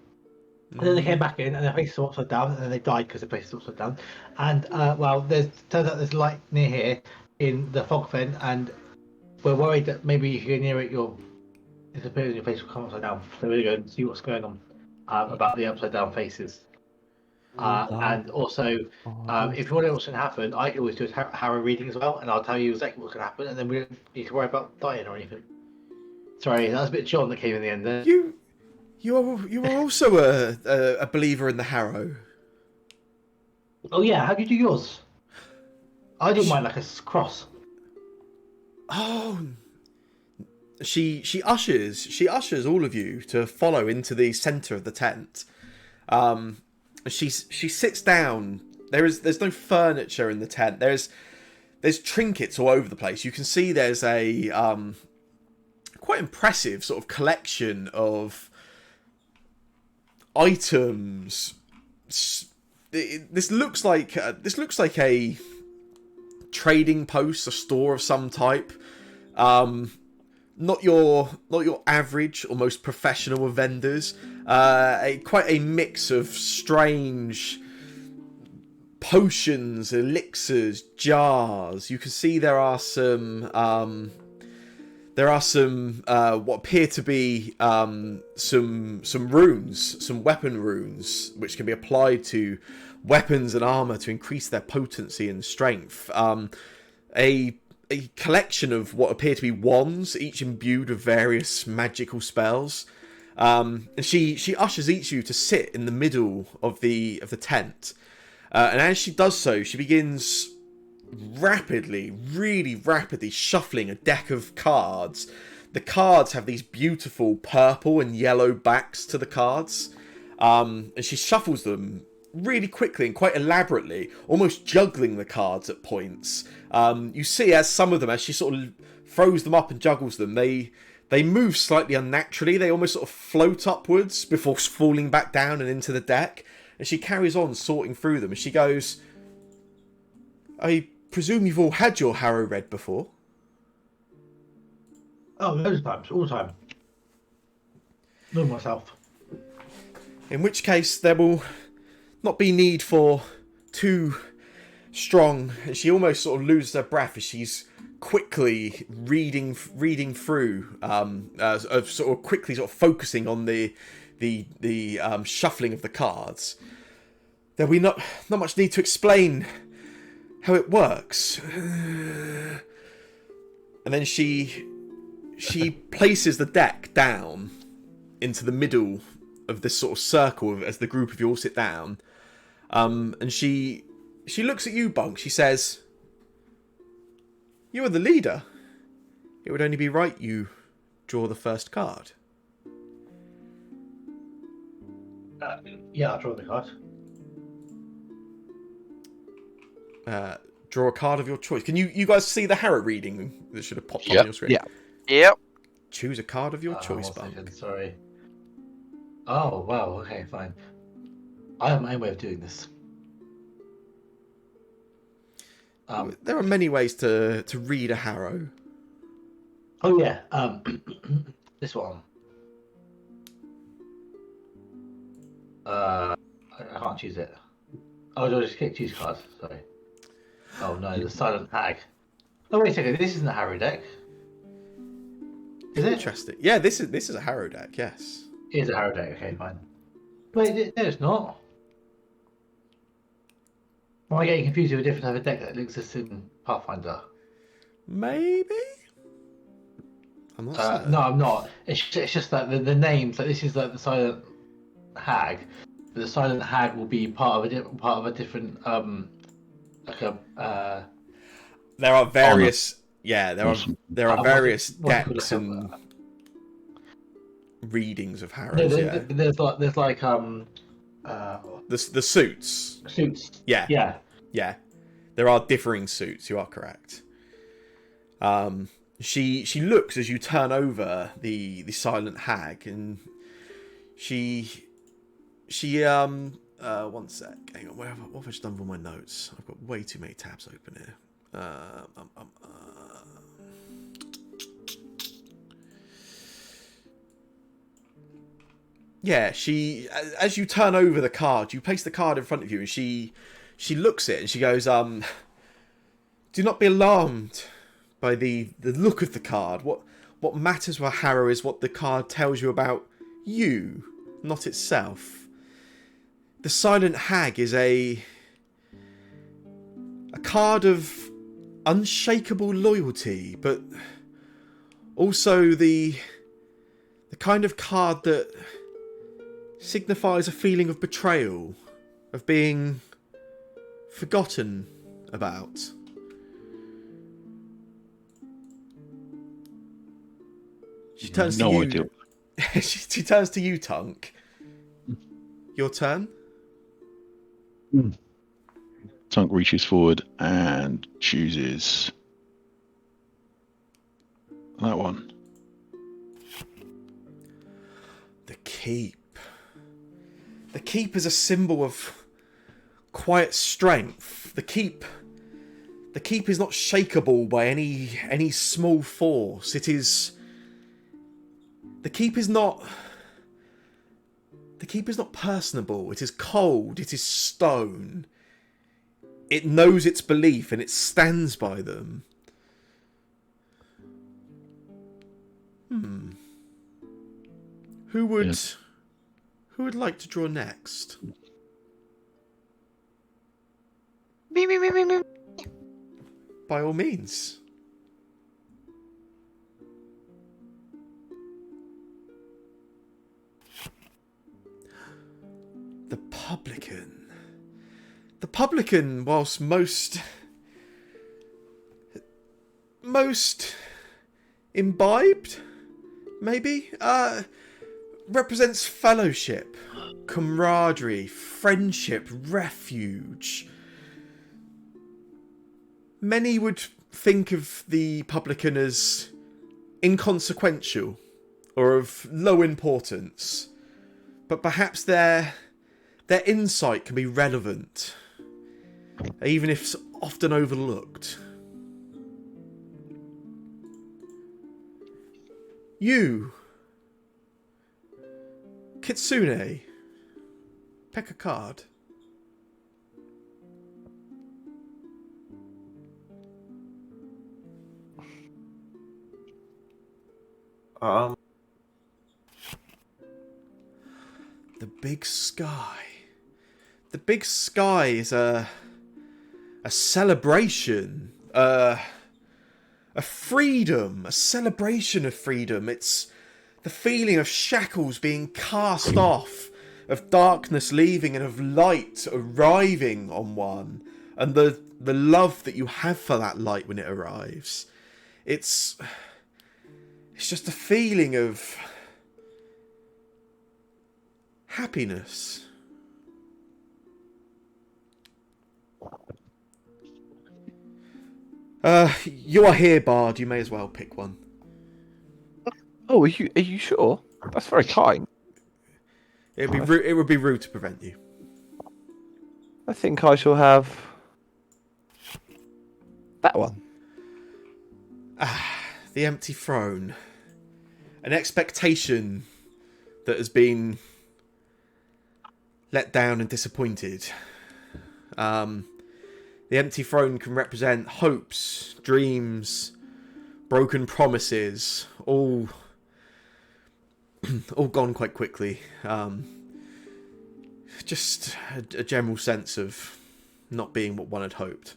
And then they came back in, and their faces were upside down, and then they died because their faces were upside down. And well, turns out there's light near here in the fog fen, and we're worried that maybe if you go near it, you'll disappear and your face will come upside down. So we're going to see what's going on about the upside down faces. And also, if you want to know what's going to happen, I can always do a harrow reading as well, and I'll tell you exactly what's going to happen, and then we don't need to worry about dying or anything. Sorry, that was a bit John that came in the end there. You are also a believer in the harrow. Oh yeah, how do you do yours? I do mine like a cross. Oh, she ushers all of you to follow into the centre of the tent. She sits down. There's no furniture in the tent. There's trinkets all over the place. You can see there's a quite impressive sort of collection of items. This looks like a trading post, a store of some type. Not your average or most professional of vendors. Quite a mix of strange potions, elixirs, jars. You can see there are some what appear to be some runes, some weapon runes, which can be applied to weapons and armor to increase their potency and strength. A collection of what appear to be wands, each imbued with various magical spells. And she ushers each of you to sit in the middle of the tent. And as she does so, she begins really rapidly shuffling a deck of cards. The cards have these beautiful purple and yellow backs to the cards. And she shuffles them really quickly and quite elaborately, almost juggling the cards at points. You see as some of them, as she sort of throws them up and juggles them, they move slightly unnaturally. They almost sort of float upwards before falling back down and into the deck. And she carries on sorting through them. And she goes, I presume you've all had your harrow read before? Oh, loads of times, all the time. Know myself. In which case, there will not be need for too strong. And she almost sort of loses her breath as she's quickly reading through, sort of quickly sort of focusing on the shuffling of the cards. There will be not much need to explain how it works. And then she places the deck down into the middle of this sort of circle as the group of you all sit down. And she looks at you, Bunk. She says, you are the leader. It would only be right you draw the first card. Yeah, I'll draw the card. Draw a card of your choice. Can you guys see the harrow reading that should have popped up on your screen? Yeah. Yep. Choose a card of your choice, 1 Bunk. second, sorry. Oh, wow, okay, fine. I have my own way of doing this. There are many ways to read a harrow. Oh, yeah, this one. I can't choose it. Oh, do I just click choose cards? Sorry. Oh no, the silent hag. Oh wait a second, this isn't a harrow deck. Is it? Interesting. Yeah, this is a harrow deck. Yes. It is a harrow deck. Okay, fine. Wait, no, it's not. Am I getting confused with a different type of deck that exists in Pathfinder? Maybe. I'm not certain. No, I'm not. It's just that the names. Like this is like the silent hag. But the silent hag will be part of a different like a. There are various. Yeah, Awesome. there are various what's it called? decks and readings of No, harrows. Yeah. there's like The suits. suits. Yeah. Yeah. There are differing suits. You are correct. She looks as you turn over the silent hag, and she 1 sec. Hang on. What have I just done with all my notes? I've got way too many tabs open here. Yeah, as you turn over the card, you place the card in front of you, and she looks at it and she goes, do not be alarmed by the look of the card. What matters with harrow is what the card tells you about you, not itself. The silent hag is a card of unshakable loyalty, but also the kind of card that signifies a feeling of betrayal, of being forgotten about. She turns to No you. idea. She turns to you, Tunk. Your turn. Tunk reaches forward and chooses that one. The keep. The keep is a symbol of quiet strength. The keep is not shakeable by any small force. It is. The keep is not personable. It is cold. It is stone. It knows its belief and it stands by them. Who would like to draw next? Me. By all means. publican. The publican, whilst most imbibed, maybe, represents fellowship, camaraderie, friendship, refuge. Many would think of the publican as inconsequential or of low importance, but perhaps their insight can be relevant, even if it's often overlooked. You, Kitsune, pick a card. The big sky. The big sky is a celebration, a freedom, a celebration of freedom. It's the feeling of shackles being cast off, of darkness leaving, and of light arriving on one, and the love that you have for that light when it arrives. It's just a feeling of happiness. You are here, Bard. You may as well pick one. Oh, are you sure? That's very kind. It would be rude to prevent you. I think I shall have that one. The empty throne. An expectation that has been let down and disappointed. The empty throne can represent hopes, dreams, broken promises, all gone quite quickly. Just a general sense of not being what one had hoped,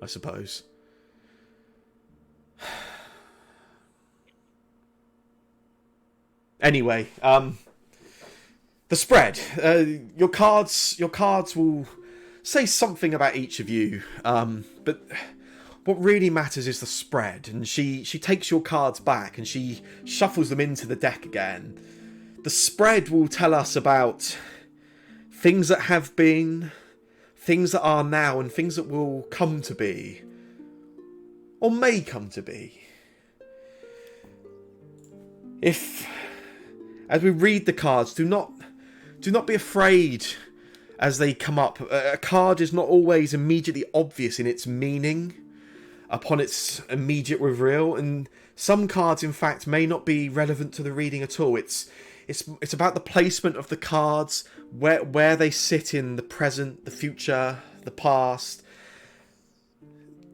I suppose. Anyway, the spread. Your cards will say something about each of you, but what really matters is the spread. And she takes your cards back and she shuffles them into the deck again. The spread will tell us about things that have been, things that are now, and things that will come to be, or may come to be. If, as we read the cards, do not be afraid as they come up. A card is not always immediately obvious in its meaning upon its immediate reveal, and some cards, in fact, may not be relevant to the reading at all. It's about the placement of the cards, where they sit in the present, the future, the past.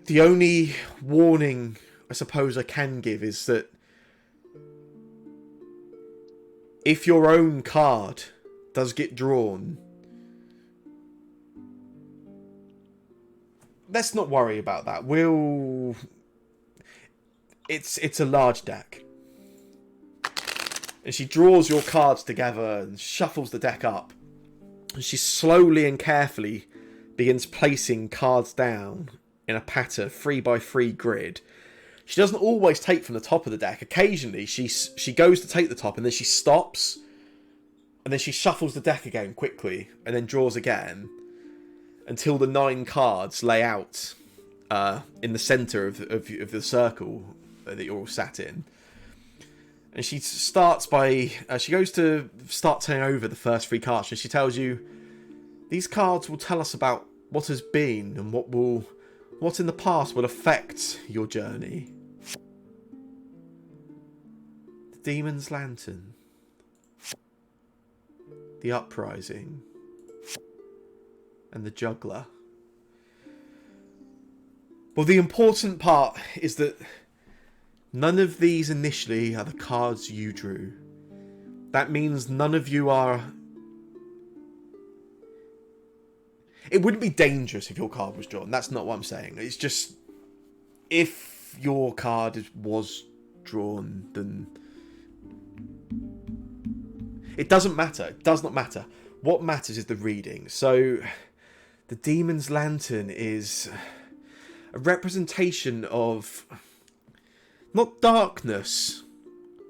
The only warning I suppose I can give is that if your own card does get drawn, let's not worry about that. It's a large deck. And she draws your cards together and shuffles the deck up. And she slowly and carefully begins placing cards down in a pattern, 3x3 grid. She doesn't always take from the top of the deck. Occasionally, she goes to take the top and then she stops. And then she shuffles the deck again quickly and then draws again until the 9 cards lay out in the centre of the circle that you're all sat in. And she starts by... she goes to start turning over the first 3 cards, and she tells you, these cards will tell us about what has been and what in the past will affect your journey. The Demon's Lantern. The Uprising. And the Juggler. Well, the important part is that none of these initially are the cards you drew. That means none of you are... It wouldn't be dangerous if your card was drawn. That's not what I'm saying. It's just... if your card was drawn, then... it doesn't matter. It does not matter. what matters is the reading. So, the Demon's Lantern is a representation of not darkness,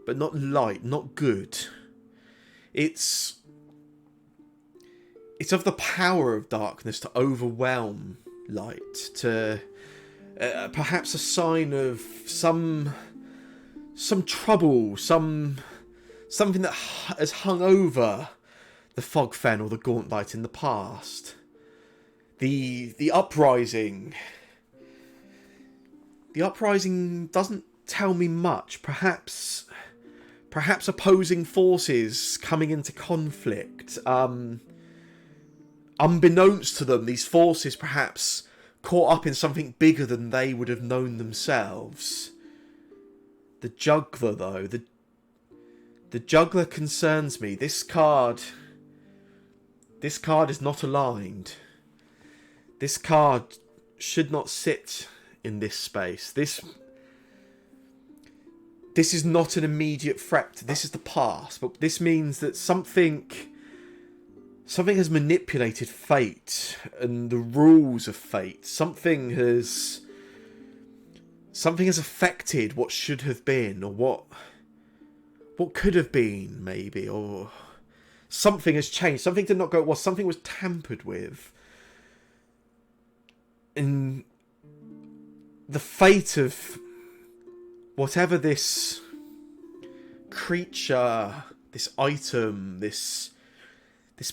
but not light, not good. It's of the power of darkness to overwhelm light, to perhaps a sign of some trouble, something that has hung over the Fog Fen or the Gauntlet in the past. The uprising. The uprising doesn't tell me much. Perhaps opposing forces coming into conflict. Unbeknownst to them, these forces perhaps caught up in something bigger than they would have known themselves. The Juggler, though, the Juggler concerns me. This card is not aligned. This card should not sit in this space. This is not an immediate threat. This is the past, but this means that something has manipulated fate and the rules of fate. Something has affected what should have been, or what could have been, maybe, or something has changed. Something did not go well. Something was tampered with. And the fate of whatever this creature, this item, this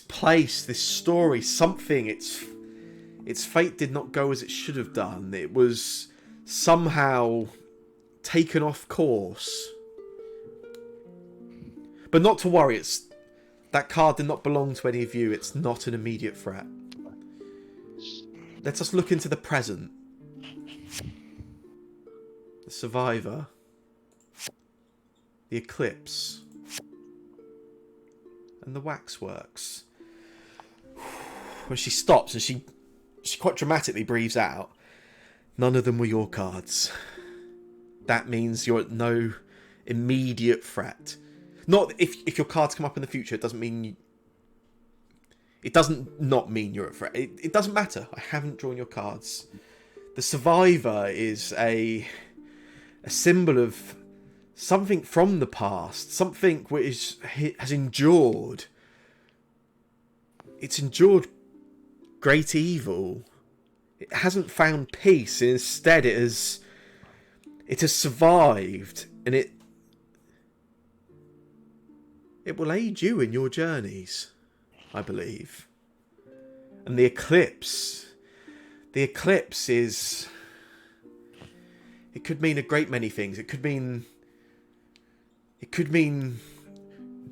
place, this story, something, its fate did not go as it should have done. It was somehow taken off course. But not to worry, that card did not belong to any of you. It's not an immediate threat. Let us look into the present. The Survivor. The Eclipse. And the Waxworks. When she stops and she quite dramatically breathes out, none of them were your cards. That means you're at no immediate threat. Not if your cards come up in the future, it doesn't mean it doesn't not mean you're at threat. It doesn't matter. I haven't drawn your cards. The Survivor is a symbol of something from the past, something which has endured. It's endured great evil. It hasn't found peace. Instead, it has survived, and it will aid you in your journeys, I believe. And the eclipse is, it could mean a great many things. It could mean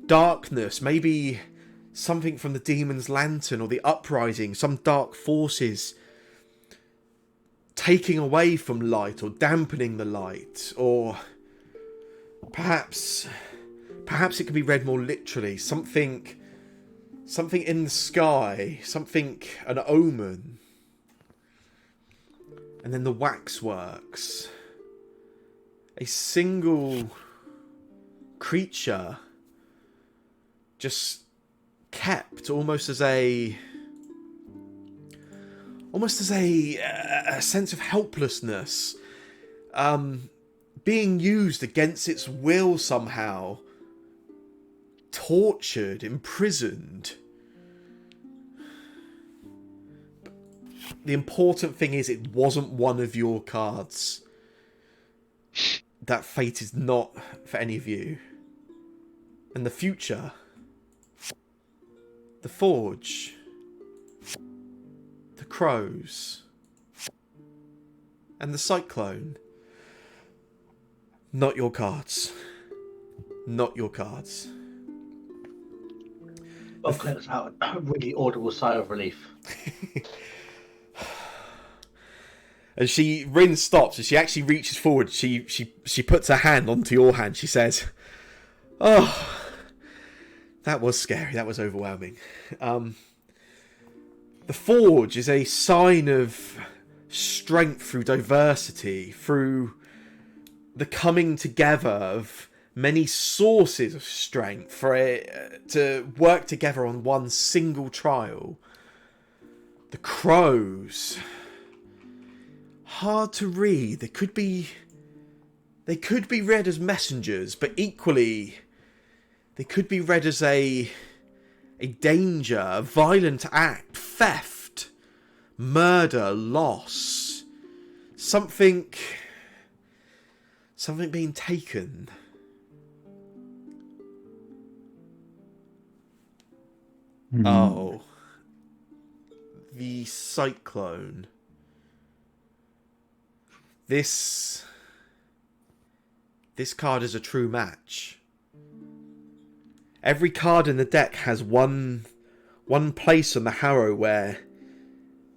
darkness, maybe something from the Demon's Lantern or the Uprising, some dark forces taking away from light or dampening the light, or perhaps it could be read more literally, something in the sky, an omen. And then the Waxworks, a single creature just kept almost as a sense of helplessness, being used against its will somehow, tortured, imprisoned. The important thing is it wasn't one of your cards. That fate is not for any of you. And the future, the Forge, the Crows, and the Cyclone. Not your cards. Not your cards. Bob lets out a really audible sigh of relief. And Rin stops, and she actually reaches forward. She puts her hand onto your hand. She says, "Oh, that was scary. That was overwhelming." The Forge is a sign of strength through diversity, through the coming together of many sources of strength for it to work together on one single trial. The crows. Hard to read. They could be read as messengers, but equally they could be read as a danger, a violent act, theft, murder, loss. Something being taken. Oh. The cyclone. This card is a true match. Every card in the deck has one place on the Harrow where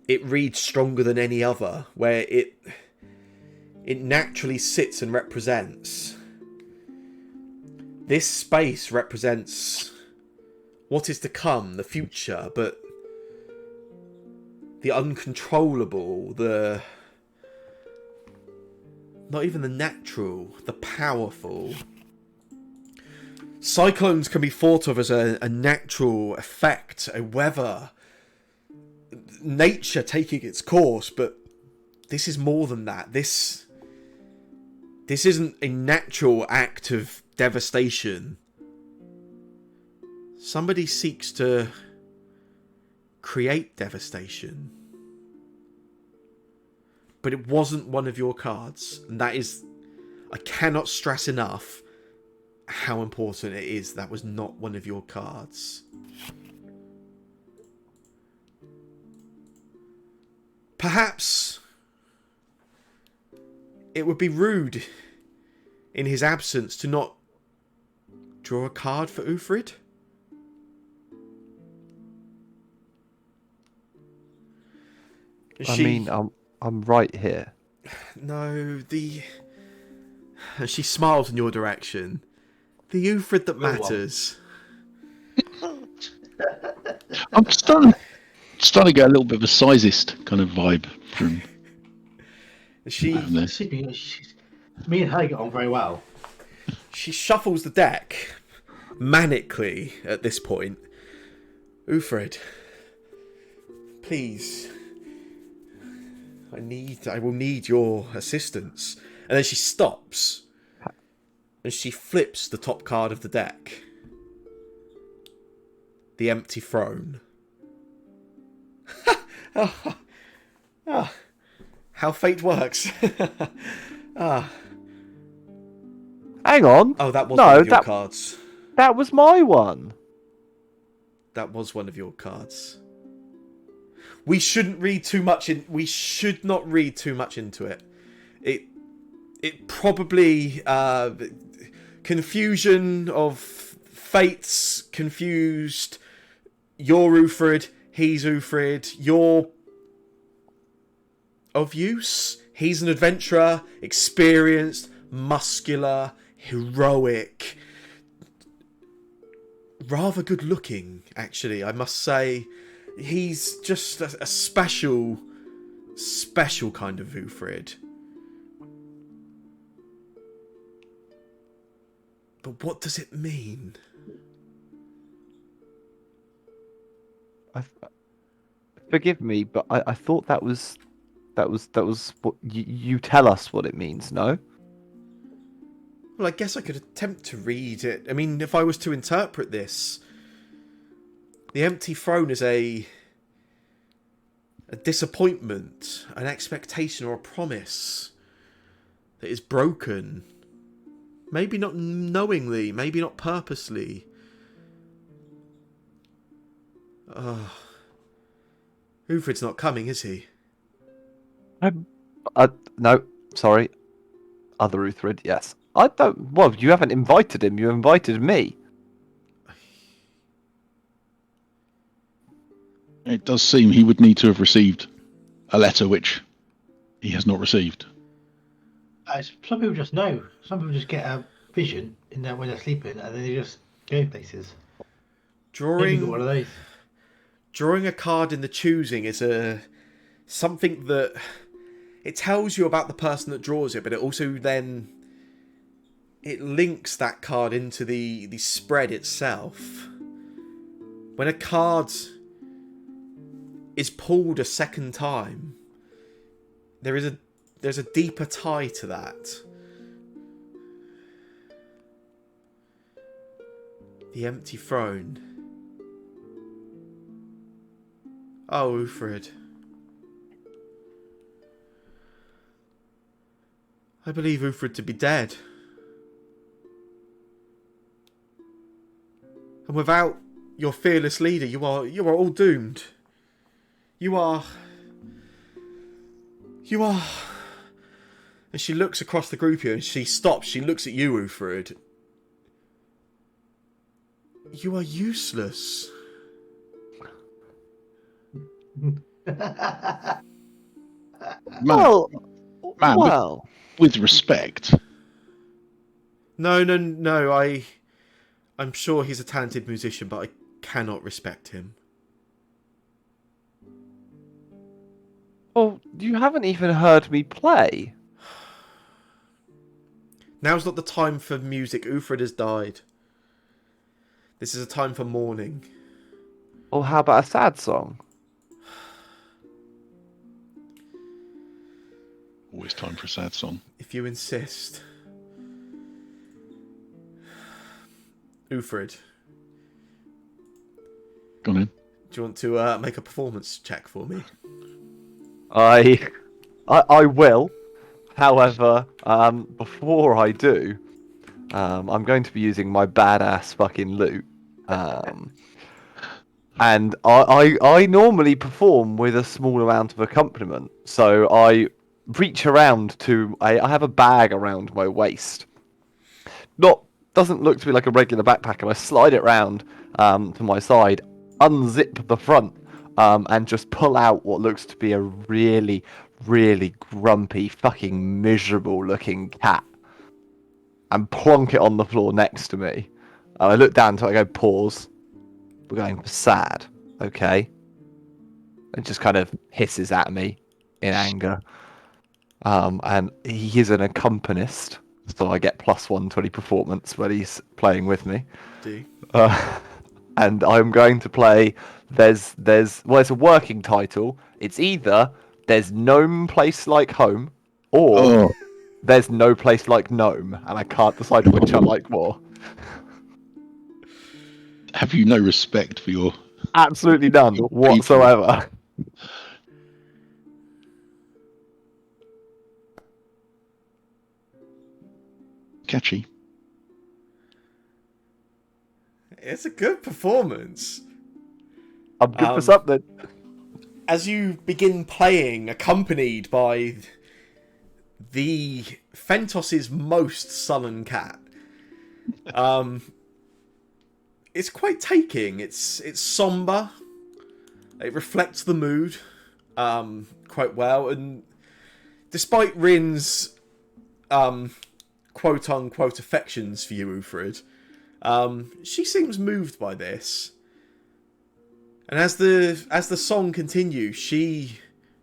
it reads stronger than any other, where it naturally sits and represents. This space represents what is to come, the future, but the uncontrollable, not even the natural, the powerful. Cyclones can be thought of as a natural effect, a weather, nature taking its course, but this is more than that. This isn't a natural act of devastation. Somebody seeks to create devastation. But it wasn't one of your cards. And that is... I cannot stress enough how important it is that was not one of your cards. Perhaps it would be rude in his absence to not draw a card for Ufrid. I mean, I'm right here. No, she smiles in your direction. The Ufrid that matters. I'm starting to get a little bit of a sizist kind of vibe from. Me and her get on very well. She shuffles the deck manically at this point. Ufrid, please. I will need your assistance. And then she stops. And she flips the top card of the deck. The empty throne. How fate works. Hang on. Oh, that was one of your cards. That was my one. That was one of your cards. We shouldn't read too much in. We should not read too much into it. It probably confusion of fates confused. You're Ufrid. He's Ufrid. You're of use. He's an adventurer, experienced, muscular, heroic, rather good looking. Actually, I must say. He's just a special kind of Ufrid. But what does it mean? Forgive me, but I thought that was what you tell us what it means. No. Well, I guess I could attempt to read it. I mean, if I was to interpret this. The empty throne is a disappointment, an expectation or a promise that is broken. Maybe not knowingly, maybe not purposely. Ufrid's not coming, is he? No, sorry. Other Uthrid, yes. I don't... Well, you haven't invited him, you invited me. It does seem he would need to have received a letter which he has not received. Some people just know. Some people just get a vision in there when they're sleeping, and then they just go places. Maybe you got one of those. Drawing a card in the choosing is something that it tells you about the person that draws it, but it also then it links that card into the spread itself. When a card is pulled a second time, there's a deeper tie to that. The empty throne. Oh, Ufrid. I believe Ufrid to be dead. And without your fearless leader, you are all doomed. You are. And she looks across the group here and she stops. She looks at you, Ufrid. You are useless. Man, Well, man, well. with respect, No. I'm sure he's a talented musician, but I cannot respect him. Well, you haven't even heard me play. Now's not the time for music. Ufrid has died. This is a time for mourning. Or how about a sad song? always time for a sad song. If you insist. Ufrid, Go on in. do you want to make a performance check for me? I will. However, before I do, I'm going to be using my badass fucking loot. And I normally perform with a small amount of accompaniment. So I reach around to I have a bag around my waist. Doesn't look to be like a regular backpack, and I slide it round to my side, unzip the front, and just pull out what looks to be a really, really grumpy, fucking miserable looking cat, and plonk it on the floor next to me. And I look down until I go, pause. We're going for sad, okay? And just kind of hisses at me in anger. And he is an accompanist, so I get plus 120 performance when he's playing with me. Do. And I'm going to play. It's a working title. It's either There's No Place Like Home, or Oh, There's No Place Like Gnome, and I can't decide which I like more. have you no respect for your? Absolutely none whatsoever. Catchy. It's a good performance. I'm good for something. As you begin playing, accompanied by the Fentos's most sullen cat, it's quite taking. It's somber. It reflects the mood quite well, and despite Rin's quote unquote affections for you, Ufrid, she seems moved by this. And as the song continues, she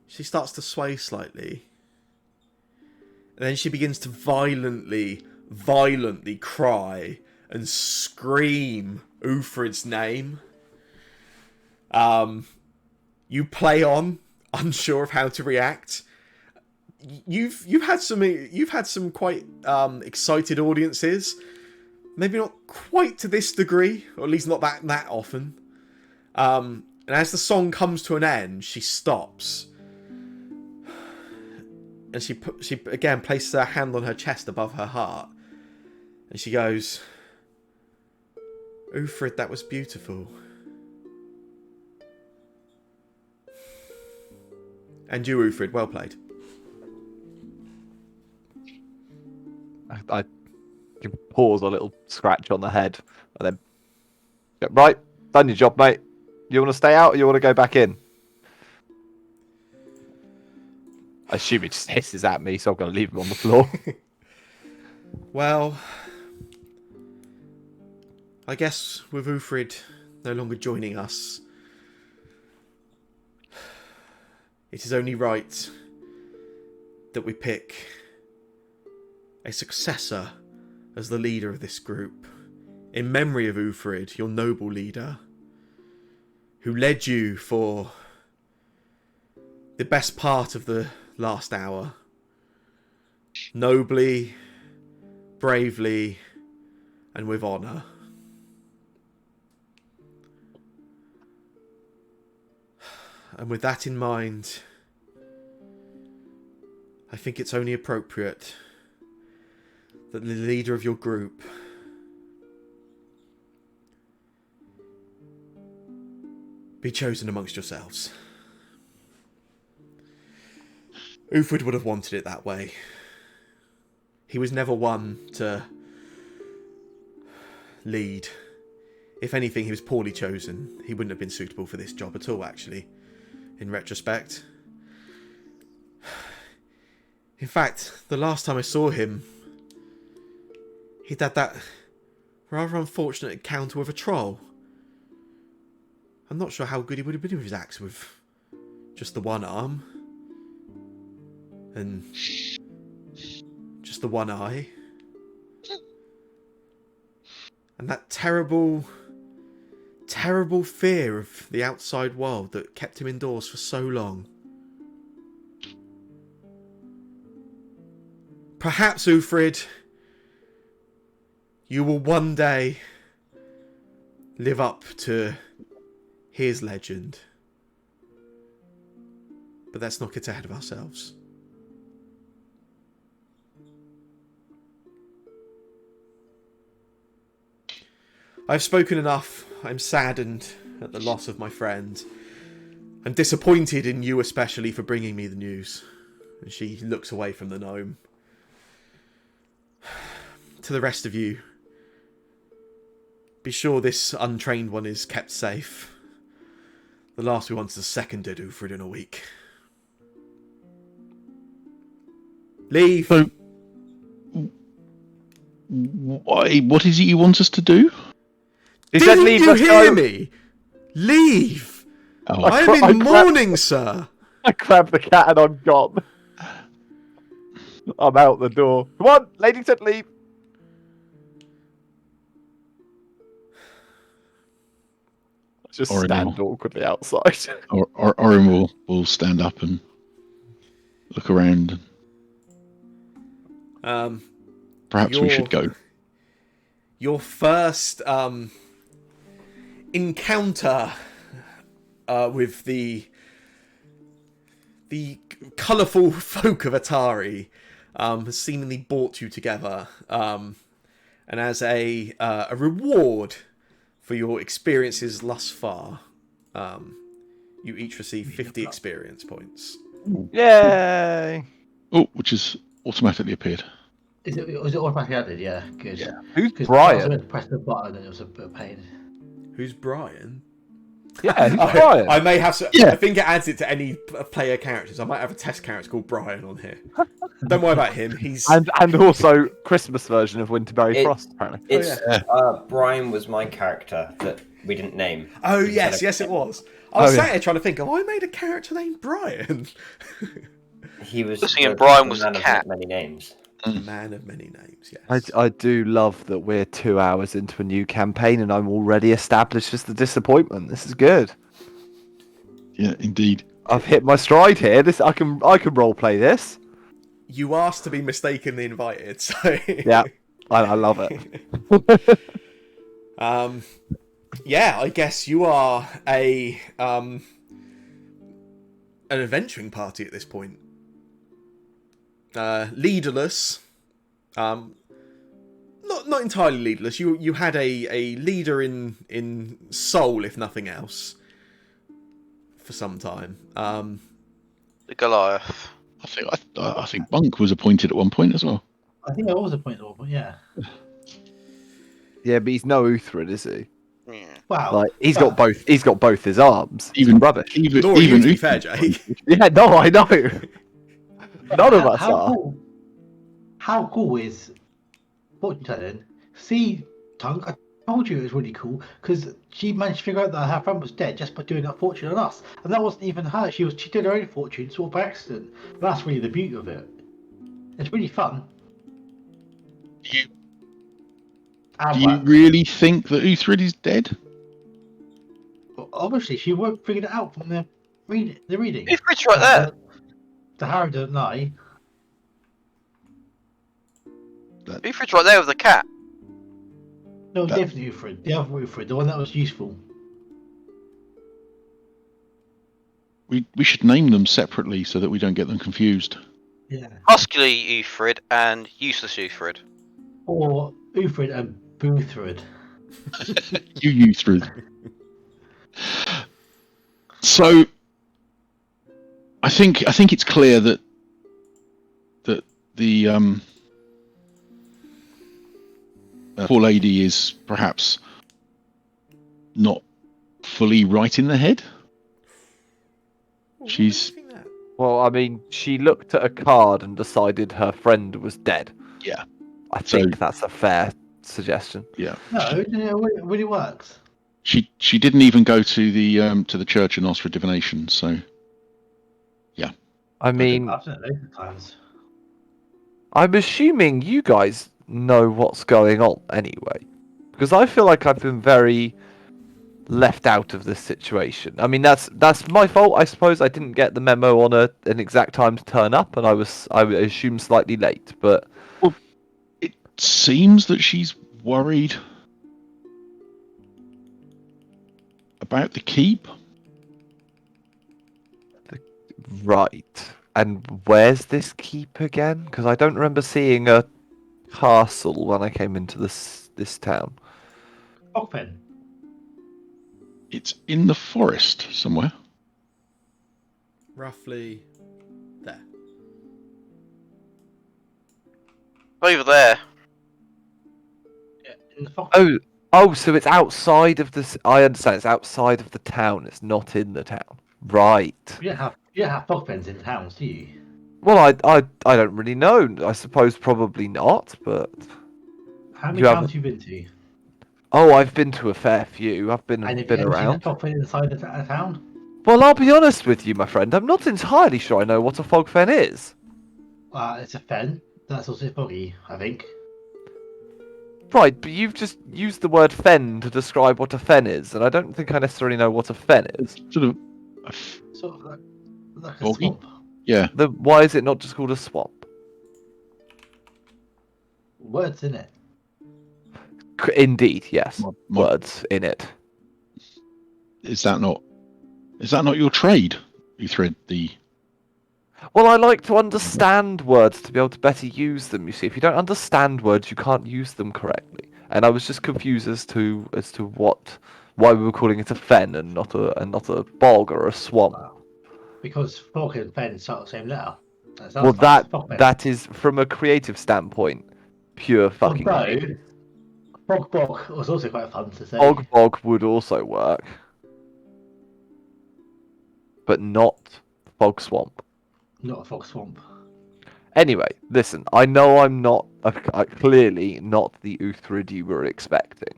starts to sway slightly. And then she begins to violently cry and scream Ufrid's name. You play on, unsure of how to react. You've had some quite excited audiences. Maybe not quite to this degree, or at least not that often. And as the song comes to an end, she stops. And she again places her hand on her chest above her heart. And she goes, Ufrid, that was beautiful. And you, Ufrid, well played. I can pause a little scratch on the head, and then go, right, done your job, mate. You want to stay out, or you want to go back in? I assume it just hisses at me, so I'm going to leave him on the floor. Well, I guess with Ufrid no longer joining us, it is only right that we pick a successor as the leader of this group, in memory of Ufrid, your noble leader, who led you for the best part of the last hour, nobly, bravely, and with honour. And with that in mind, I think it's only appropriate that the leader of your group be chosen amongst yourselves. Ufrid would have wanted it that way. He was never one to lead. If anything, he was poorly chosen. He wouldn't have been suitable for this job at all, actually, in retrospect. In fact, the last time I saw him, he'd had that rather unfortunate encounter with a troll. I'm not sure how good he would have been with his axe with just the one arm. And just the one eye. And that terrible, terrible fear of the outside world that kept him indoors for so long. Perhaps, Ufrid, you will one day live up to his legend. But let's not get ahead of ourselves. I've spoken enough. I'm saddened at the loss of my friend. I'm disappointed in you especially for bringing me the news. And she looks away from the gnome. To the rest of you, be sure this untrained one is kept safe. The last we want is a second dead Ufrid in a week. Leave! So, why? What is it you want us to do? Didn't you hear me? Leave! Oh, I'm in mourning, sir! I grab the cat and I'm gone. I'm out the door. Come on, lady said leave. Just Orin stand will. awkwardly outside. Orin will stand up and look around. Perhaps we should go. Your first encounter with the colourful folk of Atari has seemingly brought you together, and as a reward for your experiences thus far, you each receive 50 experience points. Yay! Oh, which has automatically appeared. Was it automatically added? Yeah, good. Yeah. Who's 'Cause I was Brian? meant to press the button and it was a bit of pain. Who's Brian? Yeah, who's Brian? I may have. Yeah. I think it adds it to any player characters. I might have a test character called Brian on here. Don't worry about him. He's And also Christmas version of Winterberry It- Frost, apparently. It's Brian was my character that we didn't name. Oh Instead yes, of- yes it was. I was Oh, sat yeah. here trying to think. Have I made a character named Brian? He was. Just thinking the Brian was a man of cat. Many names. Man of many names. Yes. I do love that we're 2 hours into a new campaign and I'm already established as the disappointment. This is good. Yeah, indeed. I've hit my stride here. I can roleplay this. You asked to be mistakenly invited, so Yeah, I love it. yeah, I guess you are an adventuring party at this point. Leaderless, not entirely leaderless. You had a leader in soul, if nothing else, for some time. The Goliath. I think Bunk was appointed at one point as well. I think I was appointed, but yeah. Yeah, but he's no Uthred, is he? Yeah. Wow. Like he's got both. He's got both his arms. Even rubbish. Even Nor you, to be Uthred- fair, Jay. Yeah, no, I know. None of us are. How cool is fortune telling? See, Tunk, I told you it was really cool because she managed to figure out that her friend was dead just by doing that fortune on us, and that wasn't even her. She did her own fortune sort of by accident. That's really the beauty of it. It's really fun. And Do you works. really think that Uthred is dead? Well, obviously, she won't figure it out from the reading. Uthred's right there. The Harry don't lie. Uthred's right there with the cat. No, That- definitely Ufrid. The other Ufrid, the one that was useful. We should name them separately so that we don't get them confused. Yeah. Huskily Uthred and useless Uthred. Or Ufrid and Boothrid. You Uthred. So, I think it's clear that the poor lady is perhaps not fully right in the head. Well, why She's- do you think that? Well, I mean, she looked at a card and decided her friend was dead. Yeah. I So- think that's a fair suggestion. Yeah. No, it really works. She didn't even go to the church and ask for divination. So I mean, I've done it loads of times. I'm assuming you guys know what's going on anyway. Because I feel like I've been very left out of this situation. I mean, that's my fault, I suppose. I didn't get the memo on an exact time to turn up, and I assume slightly late. But it seems that she's worried about the keep. right, and where's this keep again? Because I don't remember seeing a castle when I came into this town. Cockpen. It's in the forest somewhere. Roughly there. Over there. Yeah, in the Fox. Oh, so it's outside of this. I understand. It's outside of the town. It's not in the town. Right. You don't have Foxpens in towns, do you? Well, I don't really know. I suppose probably not, but How many You haven't- towns have you been to? oh, I've been to a fair few. I've been And have you been ever seen a around. Foxpen inside a town? Well, I'll be honest with you, my friend. I'm not entirely sure I know what a fog fen is. It's a fen. That's also foggy, I think. Right, but you've just used the word fen to describe what a fen is, and I don't think I necessarily know what a fen is. Sort of. Sort of like a Foggy? swamp. Yeah. Why is it not just called a swamp? Words in it. Indeed, yes. My- Words in it. Is that not your trade, Uthred? Well, I like to understand words to be able to better use them. You see, if you don't understand words, you can't use them correctly. And I was just confused as to why we were calling it a fen and not a bog or a swamp. Because fog and fen start the same letter. That sounds Well, nice. Fogpen. that is from a creative standpoint, pure fucking. Although, genius. Fog Bog was also quite fun to say. Bog would also work, but not fog swamp. Not a fog swamp. Anyway, listen. I know I'm not clearly not the Uthrid you were expecting.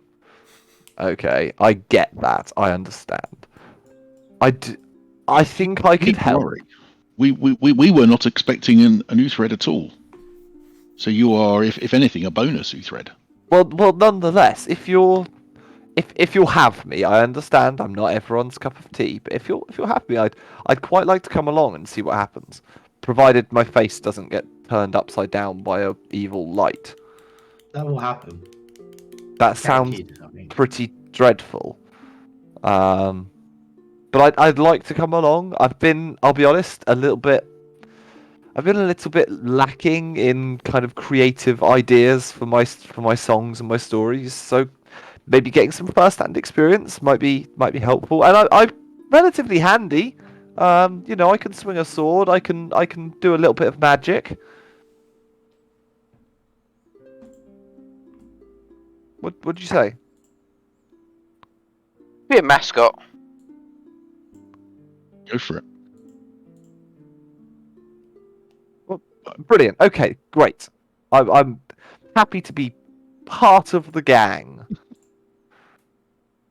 Okay, I get that. I understand. I think I could Needn't help. worry. We were not expecting an Uthred at all. So you are, if anything, a bonus Uthred. Well, nonetheless, if you'll have me, I understand I'm not everyone's cup of tea, but if you'll have me, I'd quite like to come along and see what happens, provided my face doesn't get turned upside down by a evil light. That will happen. That sounds Guaranteed, I think. pretty dreadful. But I'd like to come along. I'll be honest, I've been a little bit lacking in kind of creative ideas for my songs and my stories. So maybe getting some first-hand experience might be helpful. And I'm relatively handy. I can swing a sword. I can do a little bit of magic. What'd you say? Be a mascot. Go for it. Brilliant. Okay, great. I'm happy to be part of the gang.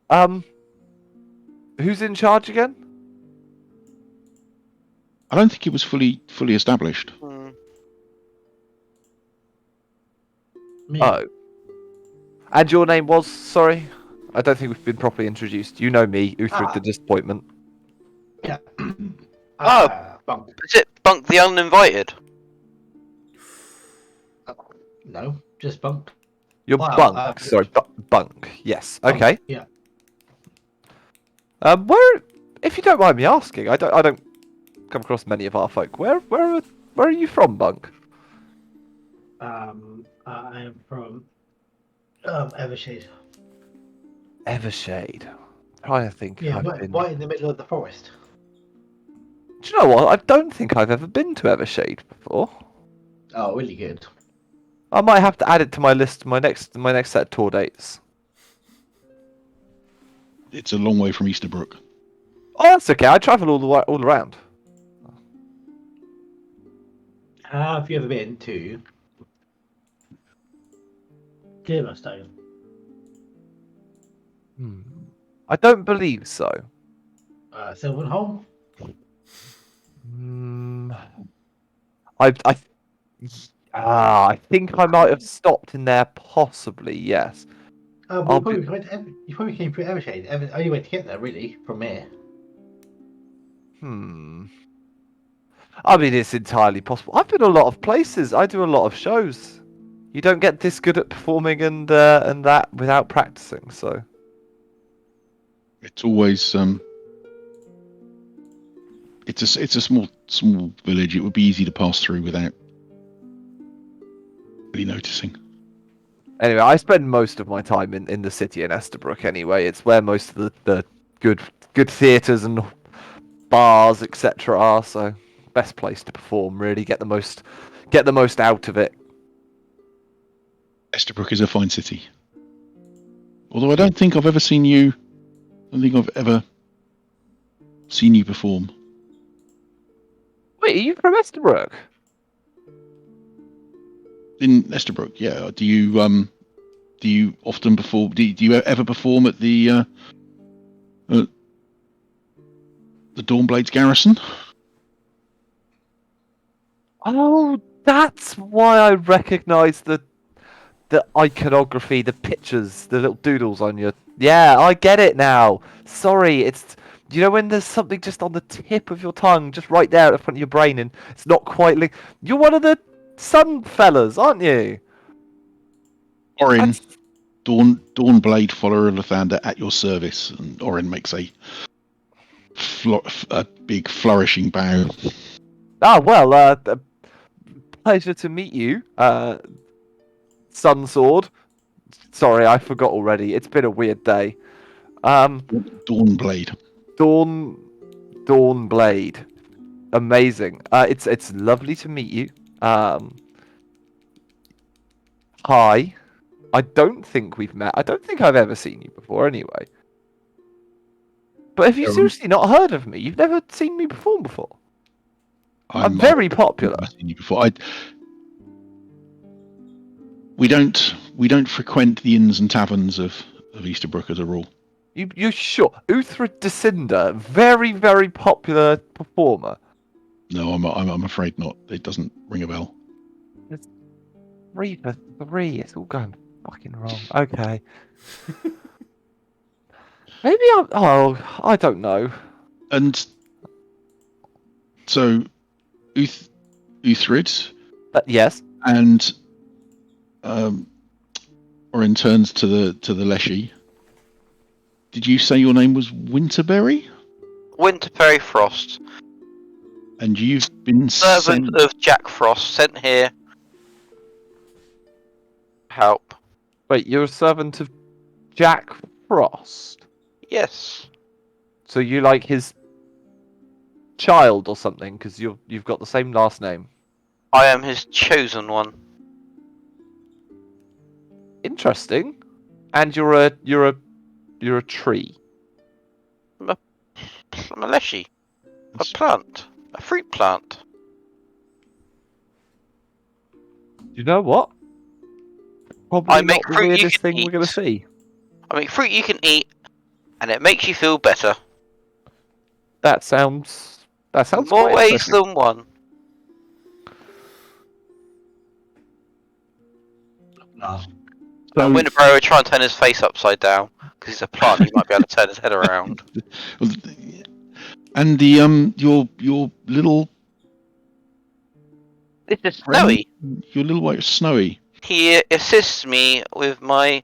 Who's in charge again? I don't think it was fully established. Hmm. Me. Oh. And your name was? Sorry, I don't think we've been properly introduced. You know me, Uthrid the Disappointment. Yeah. Oh. Bunk. Is it Bunk the Uninvited? No, just Bunk. You're Wow, Bunk. Sorry, Bunk. Yes. Bunk, Okay. Yeah. Where, if you don't mind me asking, I don't come across many of our folk. Where are you from, Bunk? I am from Evershade. Evershade. Trying to think. Yeah, I've been. right in the middle of the forest. Do you know what? I don't think I've ever been to Evershade before. Oh, really good. I might have to add it to my list. My next set of tour dates. It's a long way from Easterbrook. Oh, that's okay. I travel all around. Have you ever been to Deerstone? I don't believe so. Silverholm? I think I might have stopped in there, possibly. Yes. Well, you probably came through Evershade. Only way to get there, really, from here. I mean, it's entirely possible. I've been a lot of places. I do a lot of shows. You don't get this good at performing and that without practicing. So It's always it's a small village. It would be easy to pass through without really noticing. anyway, I spend most of my time in the city in Estabrook. Anyway, it's where most of the good theatres and bars, etc. are. So best place to perform. Really get the most out of it. Estabrook is a fine city. Although I don't think I've ever seen you. I don't think I've ever seen you perform. Wait, are you from Estabrook? In Estabrook, yeah. Do you often perform? Do you ever perform at the Dawnblades Garrison? Oh, that's why I recognise the iconography, the pictures, the little doodles on your. Yeah, I get it now. Sorry, it's. You know when there's something just on the tip of your tongue, just right there at the front of your brain, and it's not quite linked. You're one of the sun fellas, aren't you? Orin, That's- Dawnblade, follower of Lathander, at your service. And Orin makes a big flourishing bow. Ah, well, pleasure to meet you, Sun Sword. Sorry, I forgot already. It's been a weird day. Dawnblade. Dawnblade. Amazing. It's lovely to meet you. Hi. I don't think we've met. I don't think I've ever seen you before anyway. But have you seriously not heard of me? You've never seen me perform before? I'm very popular. I've seen you before. We don't frequent the inns and taverns of Easterbrook as a rule. You sure? Uthrid Descinder, very, very popular performer. No, I'm afraid not. It doesn't ring a bell. 3 for 3. It's all going fucking wrong. Okay. Maybe I'm. Oh, I don't know. And so, Uthrid Yes. and Orin turns to the Leshy. Did you say your name was Winterberry? Winterberry Frost, And you've been servant sent... of Jack Frost, sent here. Help. Wait, you're a servant of Jack Frost. Yes. So you like his child or something? Because you've got the same last name. I am his chosen one. Interesting. And you're a tree. I'm a leshy. A plant. A fruit plant. You know what? Probably I make not the fruit you weirdest can thing we're gonna eat. see. I make fruit you can eat, and it makes you feel better. That sounds More quite ways interesting. than one. No. So, And Winterboro would try and turn his face upside down because he's a plant. He might be able to turn his head around. and the your little This is friend, Snowy. your little white Snowy. He assists me with my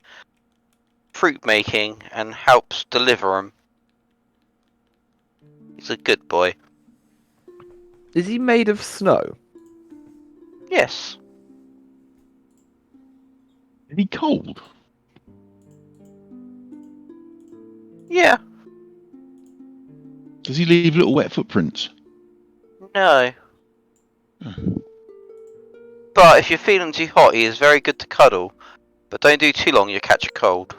fruit making and helps deliver them. He's a good boy. Is he made of snow? Yes. Is he cold? Yeah. Does he leave little wet footprints? No. Oh. But if you're feeling too hot, he is very good to cuddle. But don't do too long, you'll catch a cold.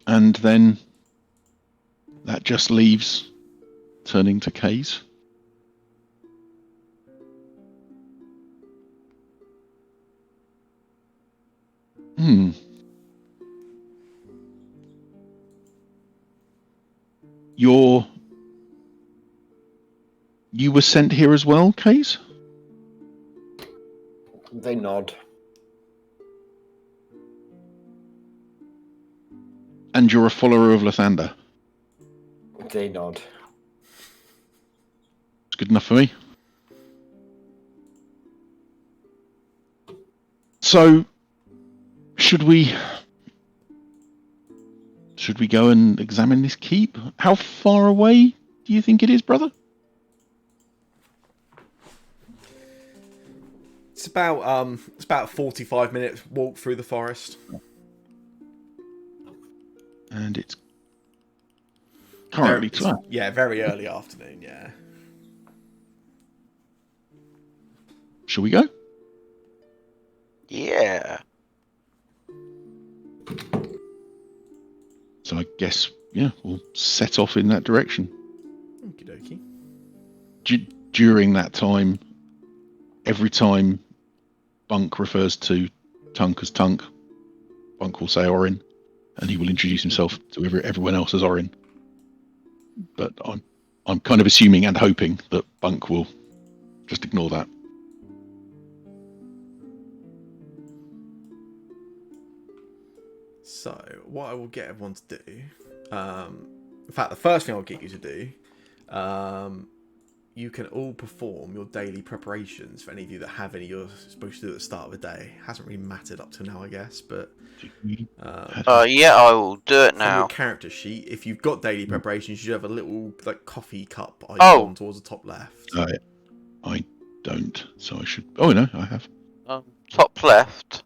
And then that just leaves turning to Kay's. Hmm. You were sent here as well, Kays? They nod. And you're a follower of Lathander. They nod. It's good enough for me. So, should we go and examine this keep? How far away do you think it is, brother? It's about a 45-minute walk through the forest. And it's currently 12. Yeah, very early afternoon. Yeah. Shall we go? Yeah. So I guess, yeah, we'll set off in that direction. Okie dokie. During that time, every time Bunk refers to Tunk as Tunk, Bunk will say Orin, and he will introduce himself to everyone else as Orin. But I'm kind of assuming and hoping that Bunk will just ignore that. So, what I will get everyone to do, in fact, the first thing I'll get you to do, you can all perform your daily preparations for any of you that have any you're supposed to do at the start of the day. Hasn't really mattered up to now, I guess, but Yeah, I will do it from your now. character sheet, if you've got daily preparations, you have a little like coffee cup icon Oh. towards the top left. I don't, so I should. Oh no, I have. Top left.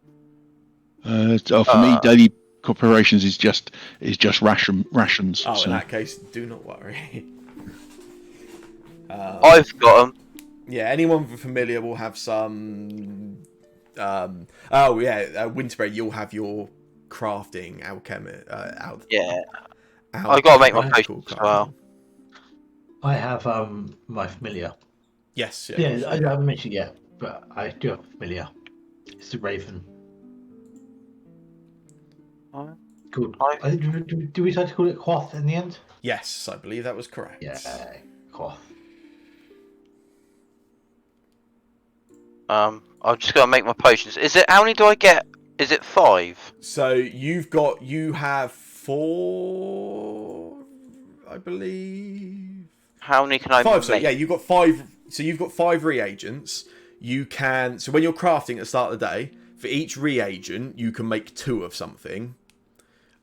For me, daily preparations is just rations. Oh, so. in that case, do not worry. I've got them. Yeah, anyone familiar will have some. Winterberry, you'll have your crafting alchemy. Yeah. I've got to make my alchemical potions as well. I have my familiar. Yes. Yeah, of course, I haven't mentioned it yet, but I do have a familiar. It's the Raven. Good. Do we decide to call it Quoth in the end? Yes, I believe that was correct. Yeah, Quoth. I've just got to make my potions. Is it, how many do I get? Is it 5? So you have 4, I believe. How many can I 5. make? So yeah, you've got 5. So you've got 5 reagents. You can. So when you're crafting at the start of the day, for each reagent, you can make 2 of something.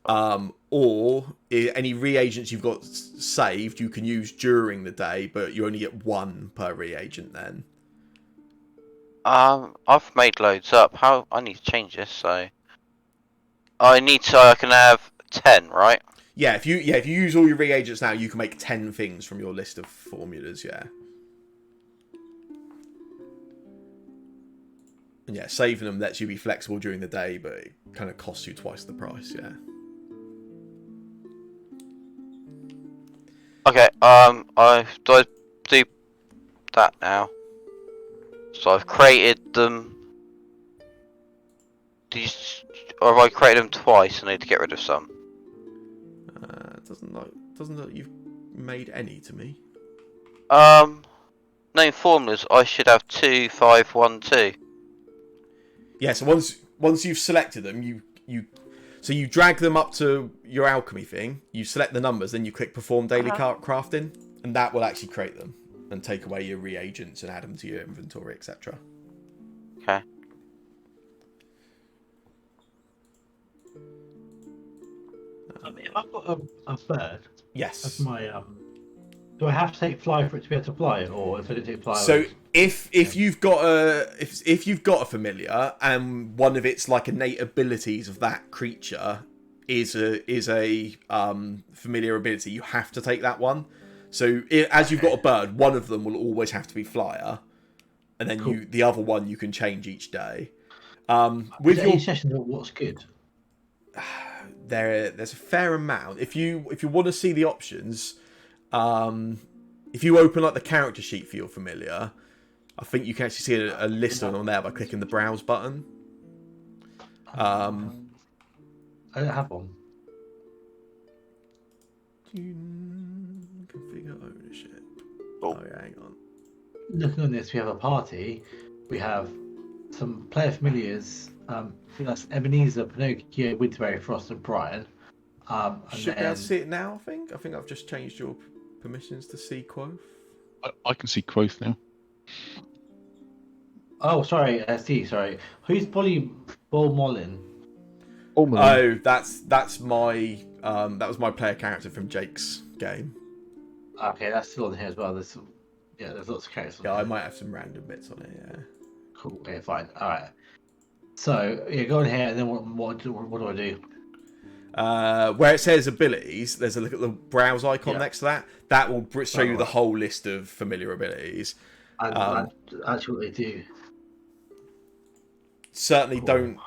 Or any reagents you've got saved, you can use during the day, but you only get 1 per reagent then. I've made loads up. How I need to change this, so I can have 10, right? Yeah, if you use all your reagents now, you can make 10 things from your list of formulas, yeah. And yeah, saving them lets you be flexible during the day, but it kind of costs you twice the price, yeah. Okay, do I do that now? So I've created them. Or have I created them twice? I need to get rid of some. Doesn't look you've made any to me. known formulas, I should have 2, 5, 1, 2. Yeah, so once you've selected them, you drag them up to your alchemy thing, you select the numbers, then you click perform daily crafting, and that will actually create them and take away your reagents and add them to your inventory, etc. Okay. I mean, if I've got a bird as Yes. my do I have to take fly for it to be able to fly, or if I don't take fly? So if you've got a familiar and one of its like innate abilities of that creature is a familiar ability, you have to take that one. So as you've got a bird, one of them will always have to be flyer, and then the other one you can change each day. With your sessions, what's good? There's a fair amount. If you want to see the options, if you open like the character sheet for your familiar, I think you can actually see a list of them on there by clicking the browse button. I don't have one. Configure ownership. Oh. Oh yeah, hang on. Looking on this, we have a party. We have some player familiars. I think that's Ebenezer, Pinocchio, Winterberry, Frost, and Brian. And Should be able to see it now. I think I've just changed your permissions to see Quoth. I can see Quoth now. Oh, sorry, Steve. Sorry, who's Bolly Molin? Oh, that's my that was my player character from Jake's game. Okay, that's still on here as well. There's lots of characters. Yeah, I might have some random bits on it. Yeah. Cool. Okay, fine. All right. So yeah, go on here, and then what do I do? Where it says abilities, there's a look at the browse icon next to that. That will show you the whole list of familiar abilities. And actually, what they do. Certainly don't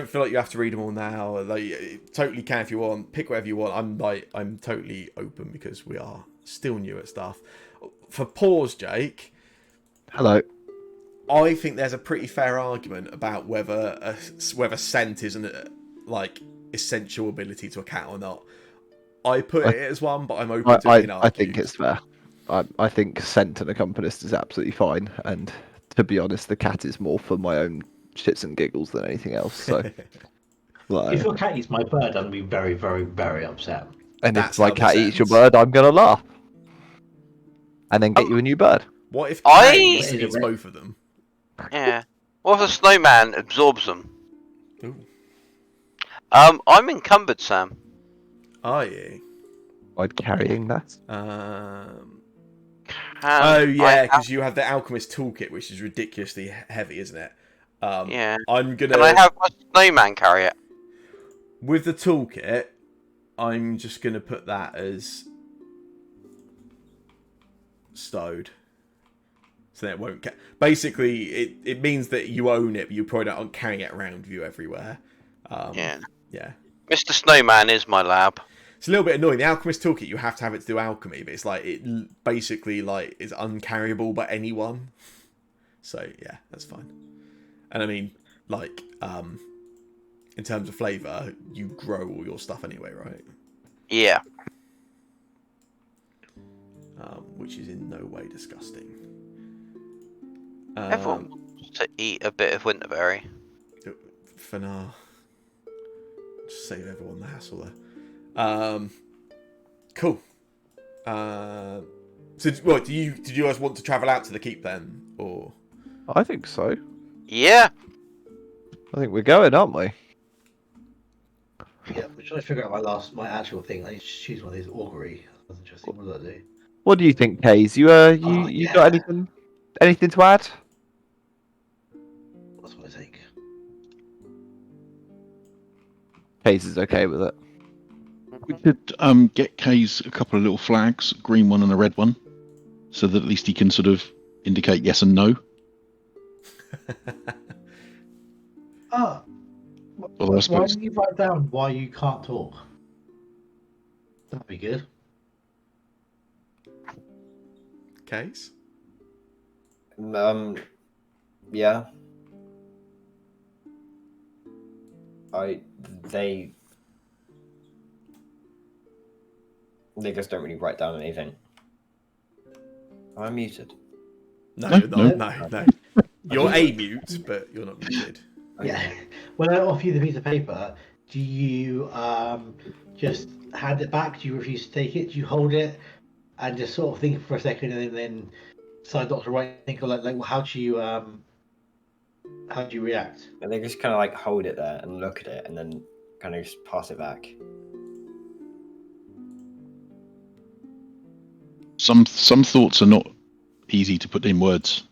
feel like you have to read them all now. Like, totally can if you want. Pick whatever you want. I'm totally open because we are still new at stuff. For pause, Jake. Hello. I think there's a pretty fair argument about whether scent is an like essential ability to a cat or not. I put it as one, but I'm open to being argued. I think it's fair. I think scent and accompanist is absolutely fine, and to be honest, the cat is more for my own shits and giggles than anything else. So, if your cat eats my bird, I'd be very, very, very upset. And That's if my how the cat eats your scents- bird, I'm gonna laugh, and then get you a new bird. What if I- Case eats both of them? Yeah. What if a snowman absorbs them? Ooh. I'm encumbered, Sam. Are you? By carrying that. Oh yeah, because you have the alchemist toolkit, which is ridiculously heavy, isn't it? Yeah. I'm gonna. Can I have my snowman carry it? With the toolkit, I'm just gonna put that as stowed, so that it won't. Basically, it means that you own it, but you probably don't carrying it around with you everywhere. Yeah. Yeah. Mr. Snowman is my lab. It's a little bit annoying. The alchemist toolkit, you have to have it to do alchemy, but it's like it basically like is uncarryable by anyone. So yeah, that's fine. And I mean, like, in terms of flavour, you grow all your stuff anyway, right? Yeah. Which is in no way disgusting. Everyone wants to eat a bit of winterberry. For now, just save everyone the hassle there. Cool. So, what did you guys want to travel out to the keep then, or? I think so. Yeah. I think we're going, aren't we? Yeah, we're trying to figure out my actual thing. I need to choose one of these augury. That's interesting. What does that do? What do you think, Kays? You got anything to add? That's what I think. Kays is okay with it. We could get Kay's a couple of little flags, a green one and a red one, so that at least he can sort of indicate yes and no. Ah, Well, I why suppose don't you write down why you can't talk? That'd be good. Case? Yeah. They just don't really write down anything. Am I muted? No, No, you're not. no. No. You're a mute, but you're not muted. Yeah. When I offer you the piece of paper, do you just hand it back? Do you refuse to take it? Do you hold it and just sort of think for a second and then decide not to write? Think of like how do you react? And they just kind of like hold it there and look at it, and then kind of just pass it back. Some thoughts are not easy to put in words.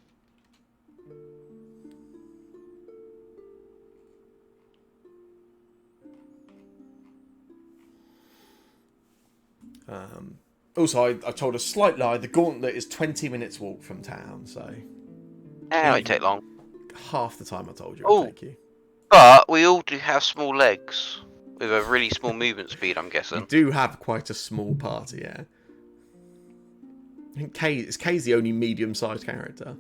Also, I told a slight lie. The gauntlet is 20 minutes walk from town, so It won't take long. half the time I told you Oh. it'd take you. But we all do have small legs with a really small movement speed, I'm You guessing. do have quite a small party, yeah. I think Kay's the only medium-sized character.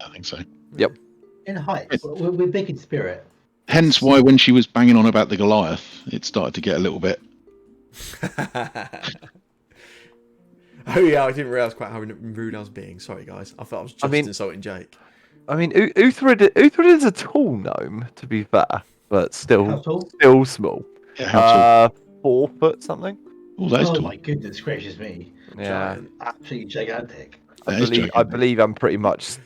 I think so. Yep. In height, we're big in spirit. Hence why when she was banging on about the Goliath, it started to get a little bit. Oh yeah, I didn't realise quite how rude I was being. Sorry, guys. I thought I was just insulting Jake. I mean, Uthred is a tall gnome, to be fair, but How tall? still small. Yeah, how tall? 4 foot something. Oh, that is Oh tall. my goodness gracious me! Yeah, Giant. Absolutely gigantic. That is I gigantic. believe I'm pretty much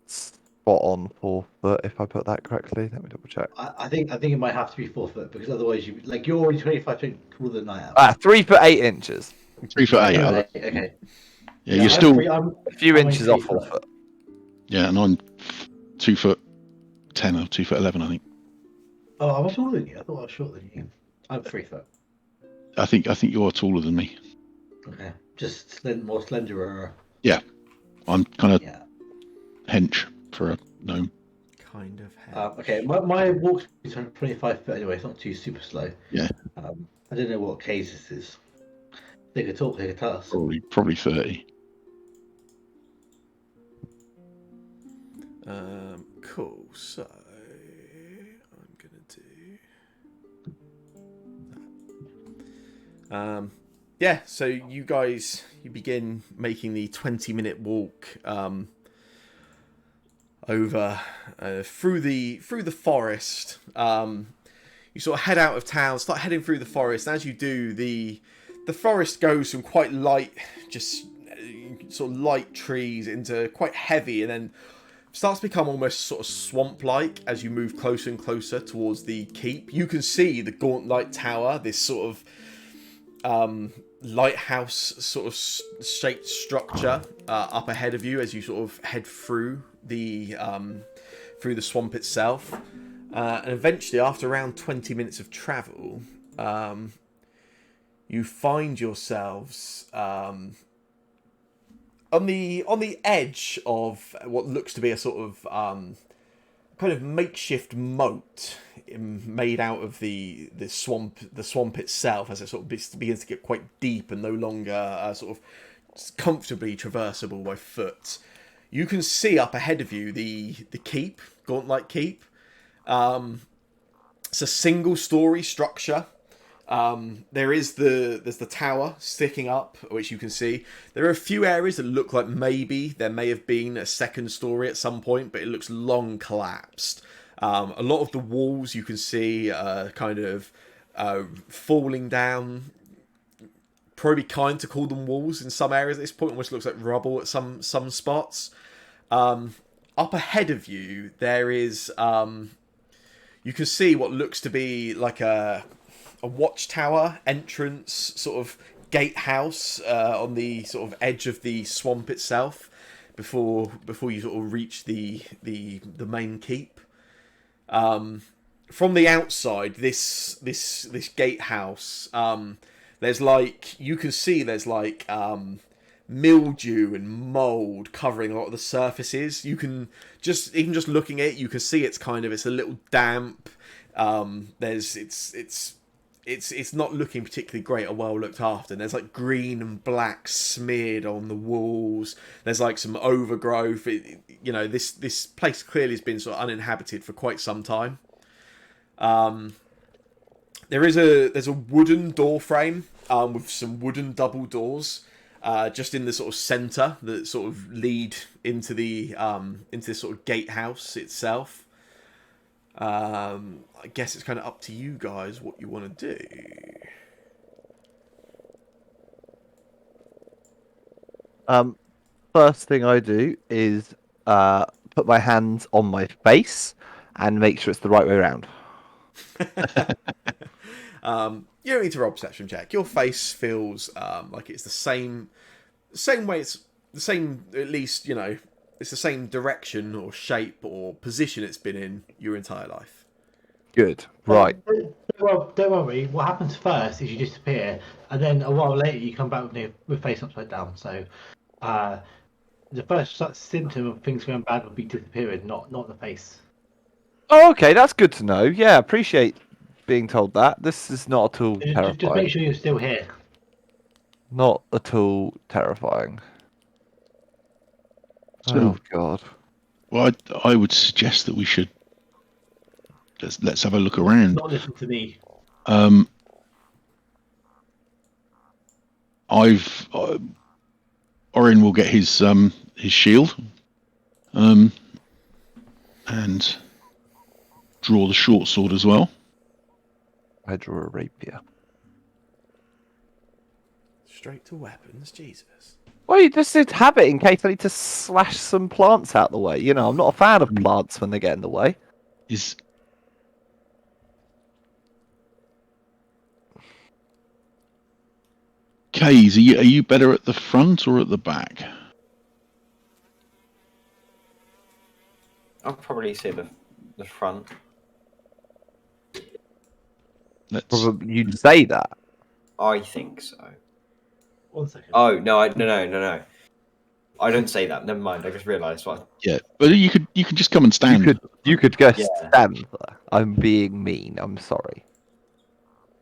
spot on 4 foot, if I put that correctly. Let me double check. I think it might have to be 4 foot because otherwise you're already 25% taller than I am. 3 foot 8 inches. 3'8". Okay. Yeah, you're still. I'm A few I'm inches only off 3 4 foot. Yeah, and I'm 2'10" or 2'11", I think. Oh, I was taller than you. I thought I was shorter than you. I'm 3 foot. I think you're taller than me. Okay. Just more slenderer. I'm kind of Yeah. hench for a gnome. Kind of head. Okay. My walk speed is 25 foot anyway. It's not too super slow. Yeah. I don't know what case this is. They could talk. They could tell us. Probably 30. Cool. So I'm gonna do. Yeah. So you guys, you begin making the 20-minute walk over through the forest. You sort of head out of town, start heading through the forest. And as you do, the forest goes from quite light, just sort of light trees into quite heavy, and then starts to become almost sort of swamp-like as you move closer and closer towards the keep. You can see the Gauntlet Tower, this sort of lighthouse sort of shaped structure up ahead of you as you sort of head through the swamp itself. And eventually, after around 20 minutes of travel, you find yourselves on the edge of what looks to be a sort of kind of makeshift moat made out of the swamp itself, as it sort of begins to get quite deep and no longer sort of comfortably traversable by foot. You can see up ahead of you the keep, Gauntlet Keep. It's a single-story structure. There's the tower sticking up, which you can see. There are a few areas that look like maybe there may have been a second story at some point, but it looks long collapsed. A lot of the walls you can see kind of falling down. Probably kind to call them walls in some areas at this point. Almost looks like rubble at some spots. Up ahead of you, there is you can see what looks to be like a watchtower entrance, sort of gatehouse on the sort of edge of the swamp itself, before you sort of reach the main keep. From the outside, this gatehouse, there's like you can see there's like mildew and mold covering a lot of the surfaces. You can just looking at it, you can see it's a little damp. It's not looking particularly great or well looked after. And there's like green and black smeared on the walls. There's like some overgrowth. This place clearly has been sort of uninhabited for quite some time. There's a wooden door frame with some wooden double doors. just in the sort of centre that sort of lead into the into this sort of gatehouse itself. I guess it's kind of up to you guys what you want to do. First thing I do is put my hands on my face and make sure it's the right way around. You don't need to roll a perception check. Your face feels like it's the same way. It's the same, at least it's the same direction or shape or position it's been in your entire life. Good. Right. Well, don't worry. What happens first is you disappear, and then a while later you come back with face upside down. So, the first symptom of things going bad would be disappearing, not the face. Oh, okay, that's good to know. Yeah, appreciate being told that. This is not at all Just terrifying. make sure you're still here. Not at all terrifying. So, Oh God. well, I would suggest that we should let's have a look around. Not listen to me. Orin will get his shield, and draw the short sword as well. I draw a rapier. Straight to weapons, Jesus. Well, you just did have it in case I need to slash some plants out the way. I'm not a fan of plants when they get in the way. Is Kays, are you better at the front or at the back? I'll probably say the front. Let's. Probably you'd say that. I think so. 1 second. Oh no! No. I don't say that. Never mind. I just realised what. Yeah, but you could just come and stand. You could go Yeah. stand there. I'm being mean. I'm sorry.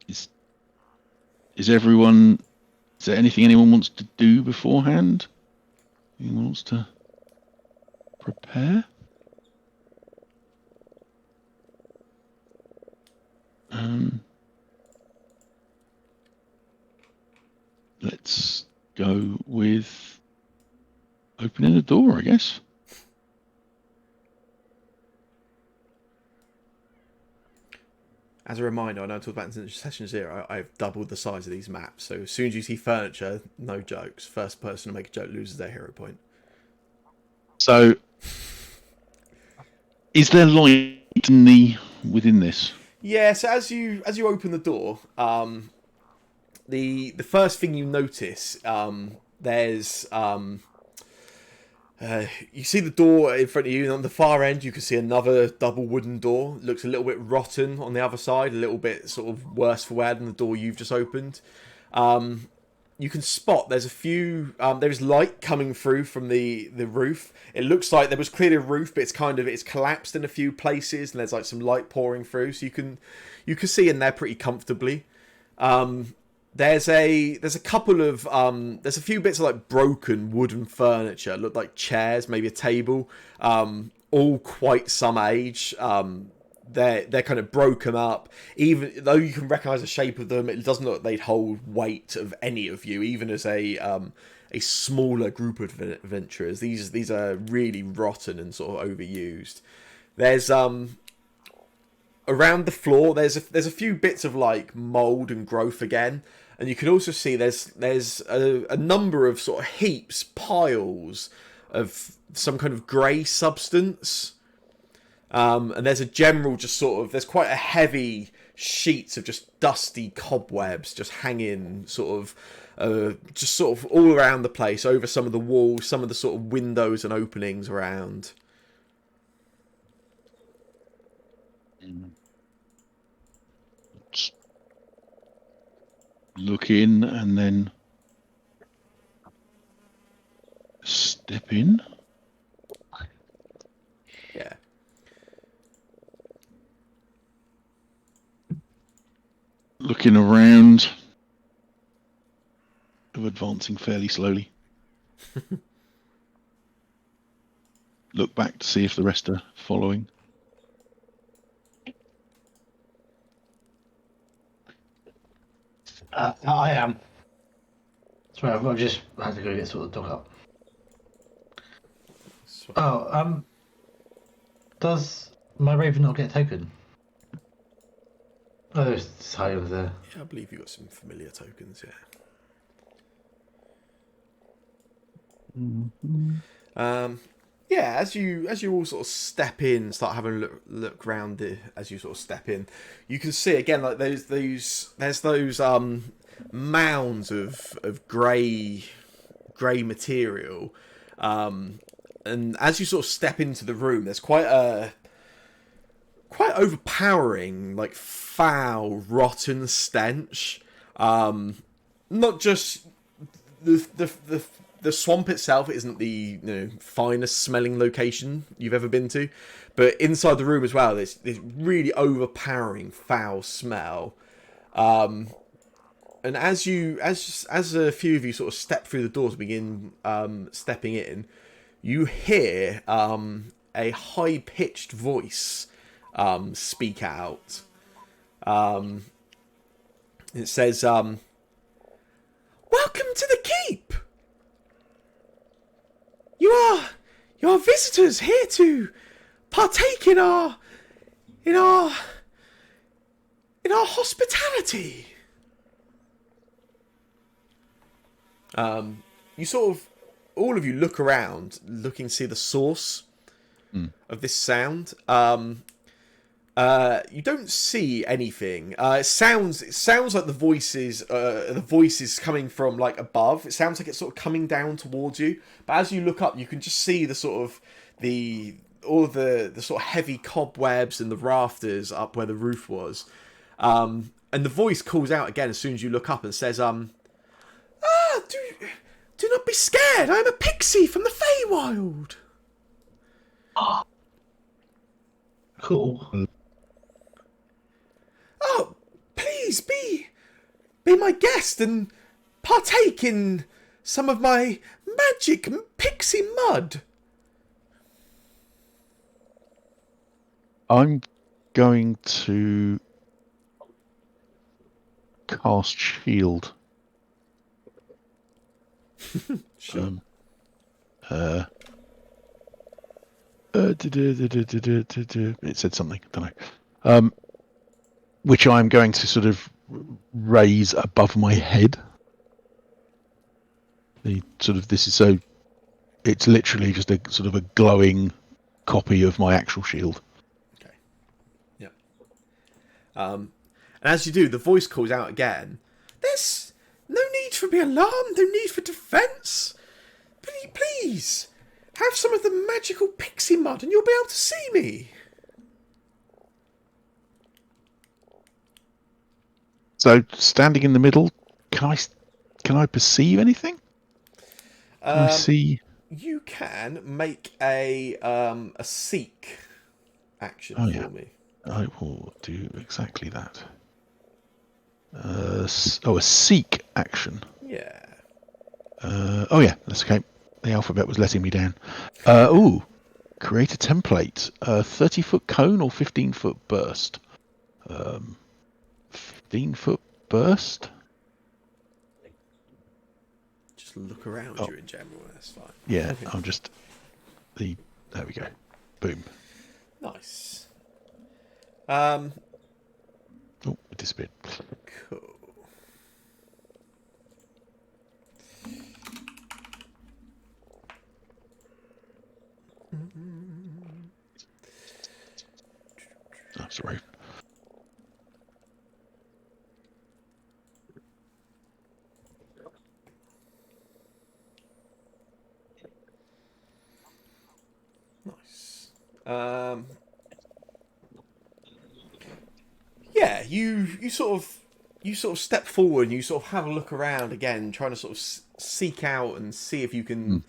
Is everyone? Is there anything anyone wants to do beforehand? Anyone wants to prepare? Let's go with opening the door, I guess. As a reminder, I know I talked about in session 0, I've doubled the size of these maps. So as soon as you see furniture, no jokes. First person to make a joke loses their hero point. So, is there light within this? Yeah. So as you open the door, the first thing you notice, there's you see the door in front of you, and on the far end you can see another double wooden door. It looks a little bit rotten on the other side, a little bit sort of worse for wear than the door you've just opened. You can spot there's a few there's light coming through from the roof. It looks like there was clearly a roof, but it's collapsed in a few places, and there's like some light pouring through, so you can see in there pretty comfortably. There's a couple of there's a few bits of like broken wooden furniture, look like chairs, maybe a table, all quite some age. They're kind of broken up. Even though you can recognise the shape of them, it doesn't look like they'd hold weight of any of you, even as a smaller group of adventurers. These are really rotten and sort of overused. There's around the floor there's a few bits of like mold and growth again, and you can also see there's a number of sort of heaps, piles of some kind of grey substance. And there's a general there's quite a heavy sheets of just dusty cobwebs just hanging sort of all around the place, over some of the walls, some of the sort of windows and openings around. Look in and then step in. Yeah. Looking around, advancing fairly slowly. Look back to see if the rest are following. I am. Sorry, I've just had to go get sort of dog up. So- Oh, does my raven not get a token? Oh, it's high over there. Yeah, I believe you got some familiar tokens. Yeah. Yeah, as you all sort of step in, start having a look around it. As you sort of step in, you can see again like there's those mounds of grey material, and as you sort of step into the room, there's quite overpowering, like foul, rotten stench. Not just the swamp itself isn't the finest smelling location you've ever been to, but inside the room as well, there's this really overpowering foul smell. And as a few of you sort of step through the doors, begin stepping in, you hear a high pitched voice speak out. It says, "Welcome to the keep. You are visitors here to partake in our hospitality." You sort of, all of you look around, looking to see the source of this sound. You don't see anything. It sounds like the voices coming from like above. It sounds like it's sort of coming down towards you. But as you look up, you can just see the sort of all of the sort of heavy cobwebs and the rafters up where the roof was. And the voice calls out again as soon as you look up and says, do not be scared. I am a pixie from the Feywild." Cool. "Oh, please be my guest and partake in some of my magic pixie mud." I'm going to cast shield. Sure. It said something. I don't know. Which I'm going to sort of raise above my head. It's literally just a sort of a glowing copy of my actual shield. Okay. Yep. And as you do, the voice calls out again. "There's no need for be alarmed. No need for defence. Please, have some of the magical pixie mud, and you'll be able to see me." So, standing in the middle, can I perceive anything? Can I see? You can make a seek action Oh, for yeah. me. I will do exactly that. A seek action. Yeah. Oh yeah, that's okay. The alphabet was letting me down. Create a template. 30-foot cone or 15-foot burst. 15-foot burst. Just look around you in general. That's fine. Yeah, I'm just there we go. Boom. Nice. Oh, it disappeared. Cool. Oh, sorry. Nice. Yeah, you sort of step forward and you sort of have a look around again, trying to sort of seek out and see if you can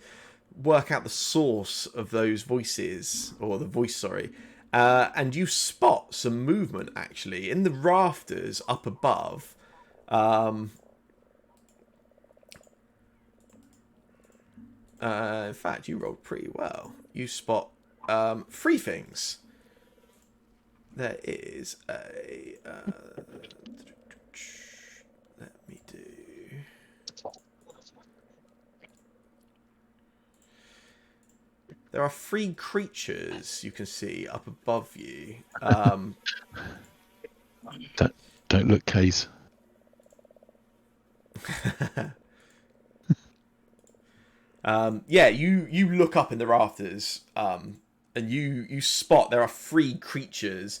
work out the source of those voices, or the voice, sorry. And you spot some movement actually in the rafters up above. In fact, you rolled pretty well. You spot three things. There is a. Let me do. there are 3 creatures you can see up above you. Don't look, Kays. Yeah, you look up in the rafters, and you spot there are 3 creatures.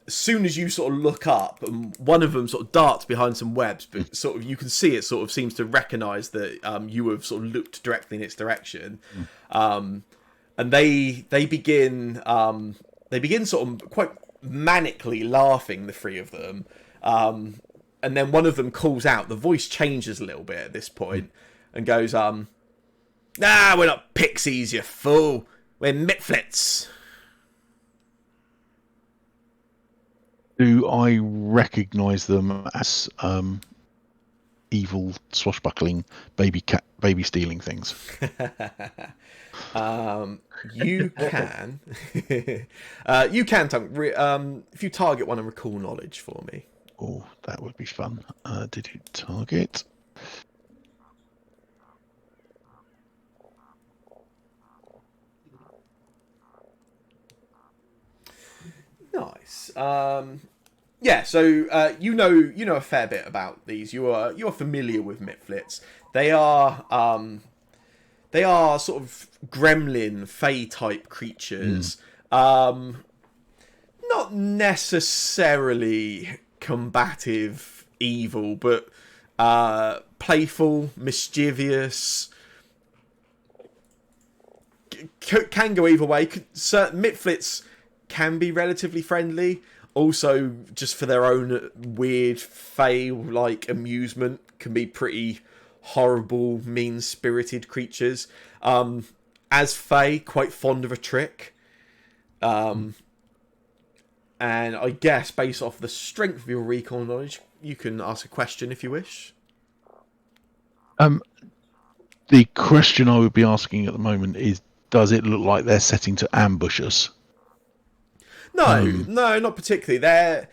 As soon as you sort of look up, one of them sort of darts behind some webs, but sort of you can see it sort of seems to recognise that you have sort of looked directly in its direction, and they begin sort of quite manically laughing, the 3 of them, and then one of them calls out. The voice changes a little bit at this point, and goes, "Nah, we're not pixies, you fool. We're mitflits." Do I recognise them as evil, swashbuckling, baby stealing things? You can, you can, Tunk. If you target one and recall knowledge for me. Oh, that would be fun. Did you target? Nice. Yeah. So you know a fair bit about these. You are familiar with mitflits. They are sort of gremlin, fey type creatures. Not necessarily combative, evil, but playful, mischievous. Can go either way. Certain mitflits can be relatively friendly. Also, just for their own weird fey-like amusement, can be pretty horrible, mean-spirited creatures. As fey, quite fond of a trick. And I guess, based off the strength of your recall knowledge, you can ask a question if you wish. The question I would be asking at the moment is, does it look like they're setting to ambush us? No, not particularly. They're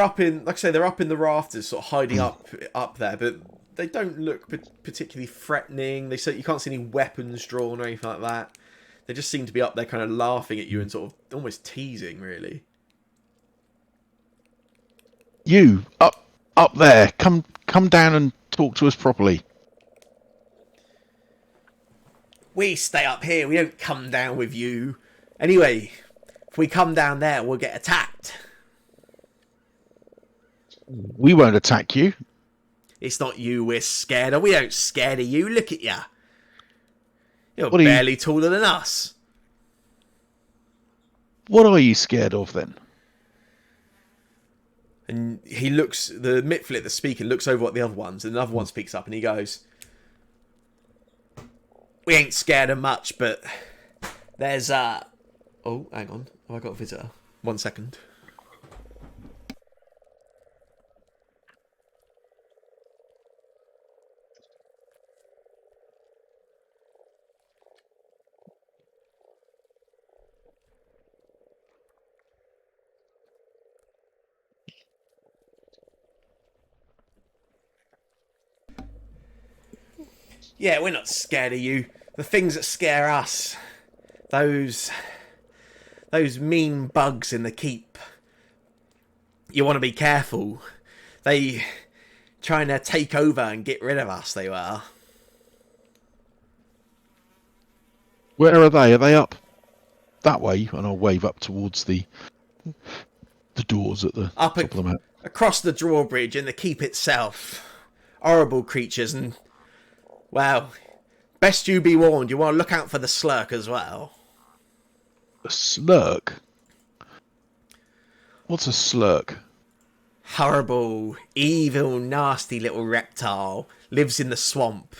up in, like I say, they're up in the rafters, sort of hiding up there, but they don't look particularly threatening. You can't see any weapons drawn or anything like that. They just seem to be up there, kind of laughing at you and sort of almost teasing, really. You up there, come down and talk to us properly. We stay up here. We don't come down with you. Anyway, if we come down there, we'll get attacked. We won't attack you. It's not you we're scared of. We ain't scared of you. Look at you. You're What are barely taller than us. What are you scared of then? And he looks, the mitflit, the speaker, looks over at the other ones, and another one speaks up and he goes, "We ain't scared of much, but there's oh, hang on. Have I got a visitor? 1 second." Yeah, we're not scared of you. The things that scare us, those mean bugs in the keep. You want to be careful. They trying to take over and get rid of us, they were. Where are they? Are they up that way? And I'll wave up towards the doors at the top of the map. Across the drawbridge in the keep itself. Horrible creatures, and well, best you be warned. You want to look out for the slurk as well. A slurk? What's a slurk? Horrible, evil, nasty little reptile. Lives in the swamp.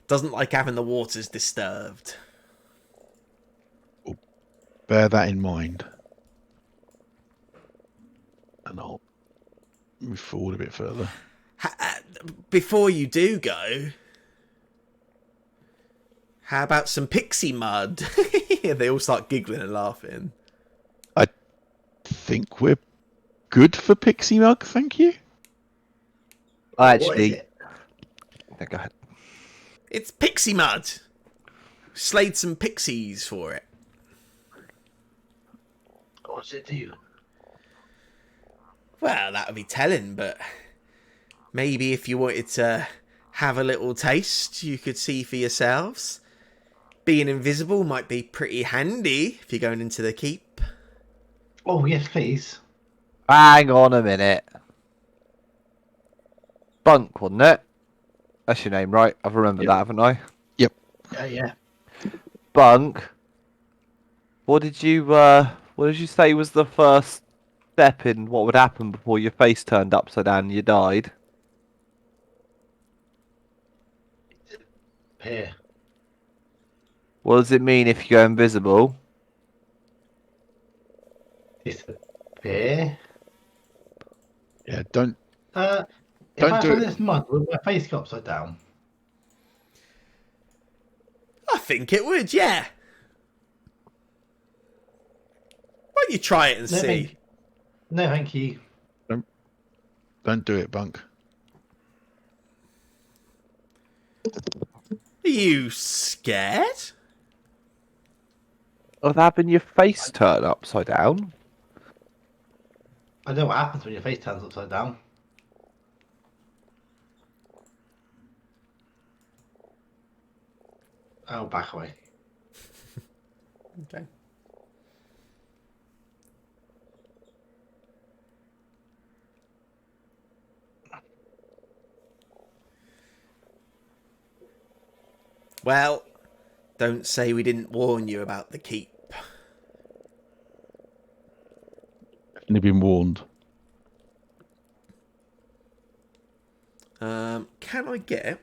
Doesn't like having the waters disturbed. Well, bear that in mind. And I'll move forward a bit further. Before you do go, how about some pixie mud? They all start giggling and laughing. I think we're good for pixie mug, thank you. I What is actually. it? Yeah, go ahead. It's pixie mud. slayed some pixies for it. What does it do? Well, that would be telling, but maybe if you wanted to have a little taste, you could see for yourselves. Being invisible might be pretty handy if you're going into the keep. Oh, yes, please. Hang on a minute. Bunk, wasn't it? That's your name, right? I've remembered Yep. that, haven't I? Yeah. Bunk. What did you say was the first step in what would happen before your face turned upside down and you died? Here. What does it mean if you go invisible? Disappear. Yeah, don't If Don't I do find it. this mud, will my face go upside down? I think it would, yeah. Why don't you try it and No, see? No, thank you. don't do it, Bunk. Are you scared? Of having your face turn upside down? I know what happens when your face turns upside down. Oh, back away. Okay. Well, don't say we didn't warn you about the keep. Definitely been warned. Can I get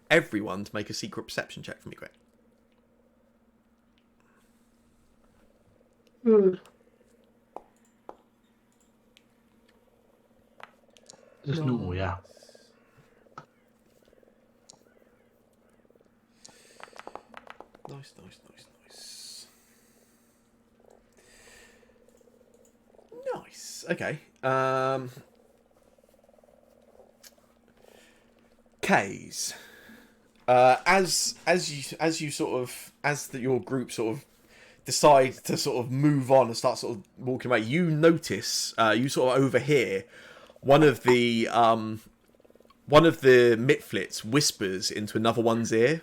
everyone to make a secret perception check for me, quick? Just normal, yeah. Nice. Nice. Okay. K's. Your group sort of decide to sort of move on and start sort of walking away, you notice, you sort of overhear one of the Mitflits whispers into another one's ear,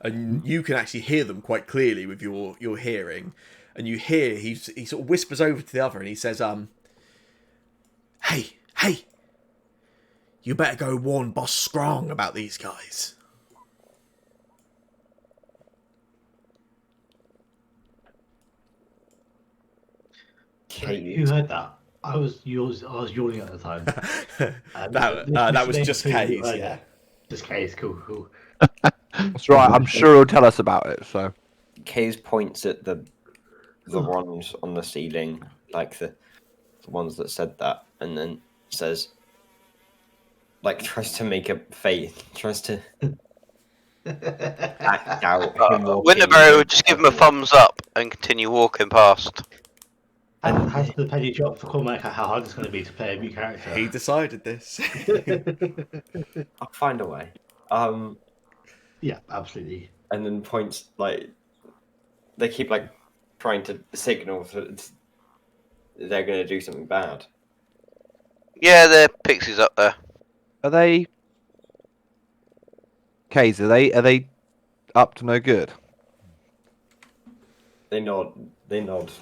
and you can actually hear them quite clearly with your hearing, and you hear he sort of whispers over to the other and he says, hey, you better go warn Boss Strong about these guys. Who heard that? I was yawning at the time. That was just K's, yeah. Just K's, cool. That's right, I'm sure he'll tell us about it, so. Kays points at the ones on the ceiling, like the ones that said that, and then says, like, tries to make a face, tries to act out. Winterberry would just give him a thumbs up and continue walking past. Has the penny dropped for Cormac how hard it's going to be to play a new character? He decided this. I'll find a way. Yeah, absolutely. And then points, like, they keep, like, trying to signal that they're going to do something bad. Yeah, there are pixies up there. Are they... Kays, are they up to no good? They nod,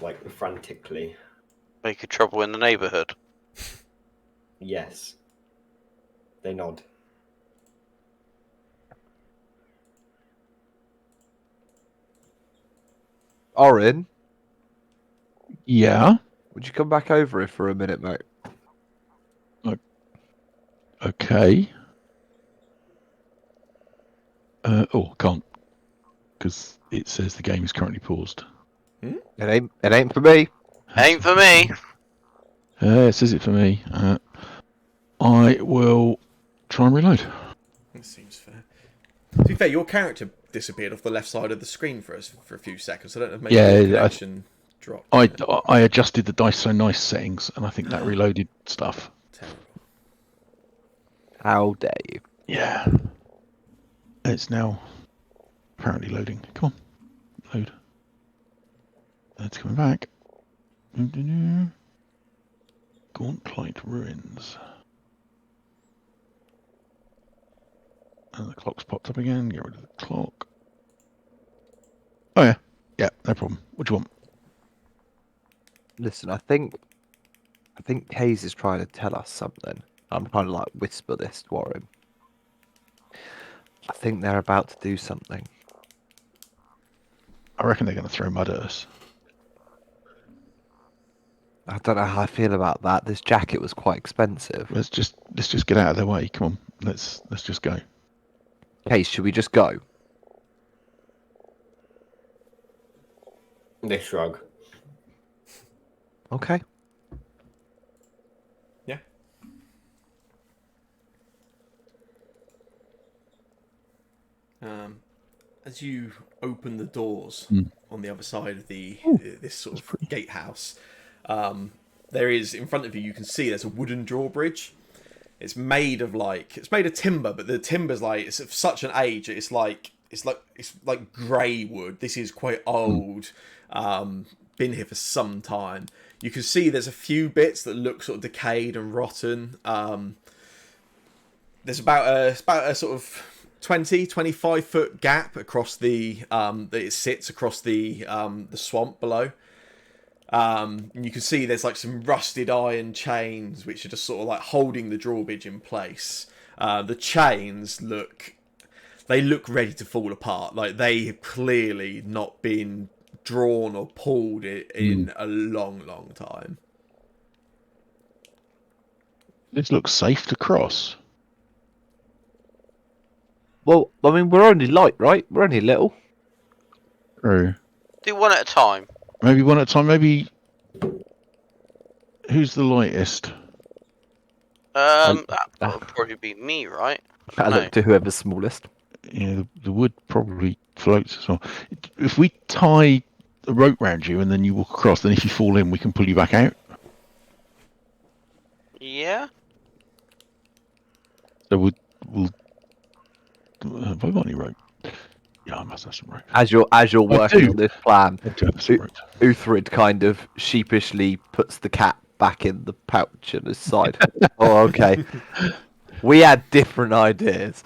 like, frantically. Making trouble in the neighbourhood. Yes. They nod. Orin, Yeah. would you come back over here for a minute, mate? Okay. Can't, because it says the game is currently paused. It ain't for me. Ain't for me. It says it for me. I will try and reload. That seems fair. To be fair, your character disappeared off the left side of the screen for us for a few seconds. I don't know if maybe Yeah, the connection dropped. I adjusted the dice so nice settings, and I think that reloaded stuff. Terrible. How dare you? Yeah. It's now apparently loading. Come on, load. It's coming back. Gauntlet ruins. And the clock's popped up again. Get rid of the clock. Oh yeah, yeah, no problem. What do you want? Listen, I think Hayes is trying to tell us something. I'm trying to like whisper this to Warren. I think they're about to do something. I reckon they're going to throw mud at us. I don't know how I feel about that. This jacket was quite expensive. Let's just get out of their way. Come on, let's just go. Hayes, should we just go? They shrug. Okay. Yeah. As you open the doors on the other side of this sort of gatehouse, there is in front of you. You can see there's a wooden drawbridge. It's made of timber, but the timber's like it's of such an age. It's like grey wood. This is quite old. Been here for some time. You can see there's a few bits that look sort of decayed and rotten. There's about a sort of 25 foot gap across that it sits across the swamp below. And you can see there's like some rusted iron chains which are just sort of like holding the drawbridge in place. The chains look ready to fall apart. Like they've clearly not been drawn or pulled in a long time. This looks safe to cross. Well, I mean, we're only light, right? We're only little. True. Do one at a time. Maybe one at a time. Maybe. Who's the lightest? That would probably be me, right? Better No. look to whoever's smallest. Yeah, the wood probably floats as well. If we tie a rope round you and then you walk across, then if you fall in, we can pull you back out. Yeah. So we'll have I got any rope? Yeah, I must have some rope. As you're working do. on this plan, I do have some rope. Uthrid kind of sheepishly puts the cat back in the pouch on his side. Oh, okay. We had different ideas.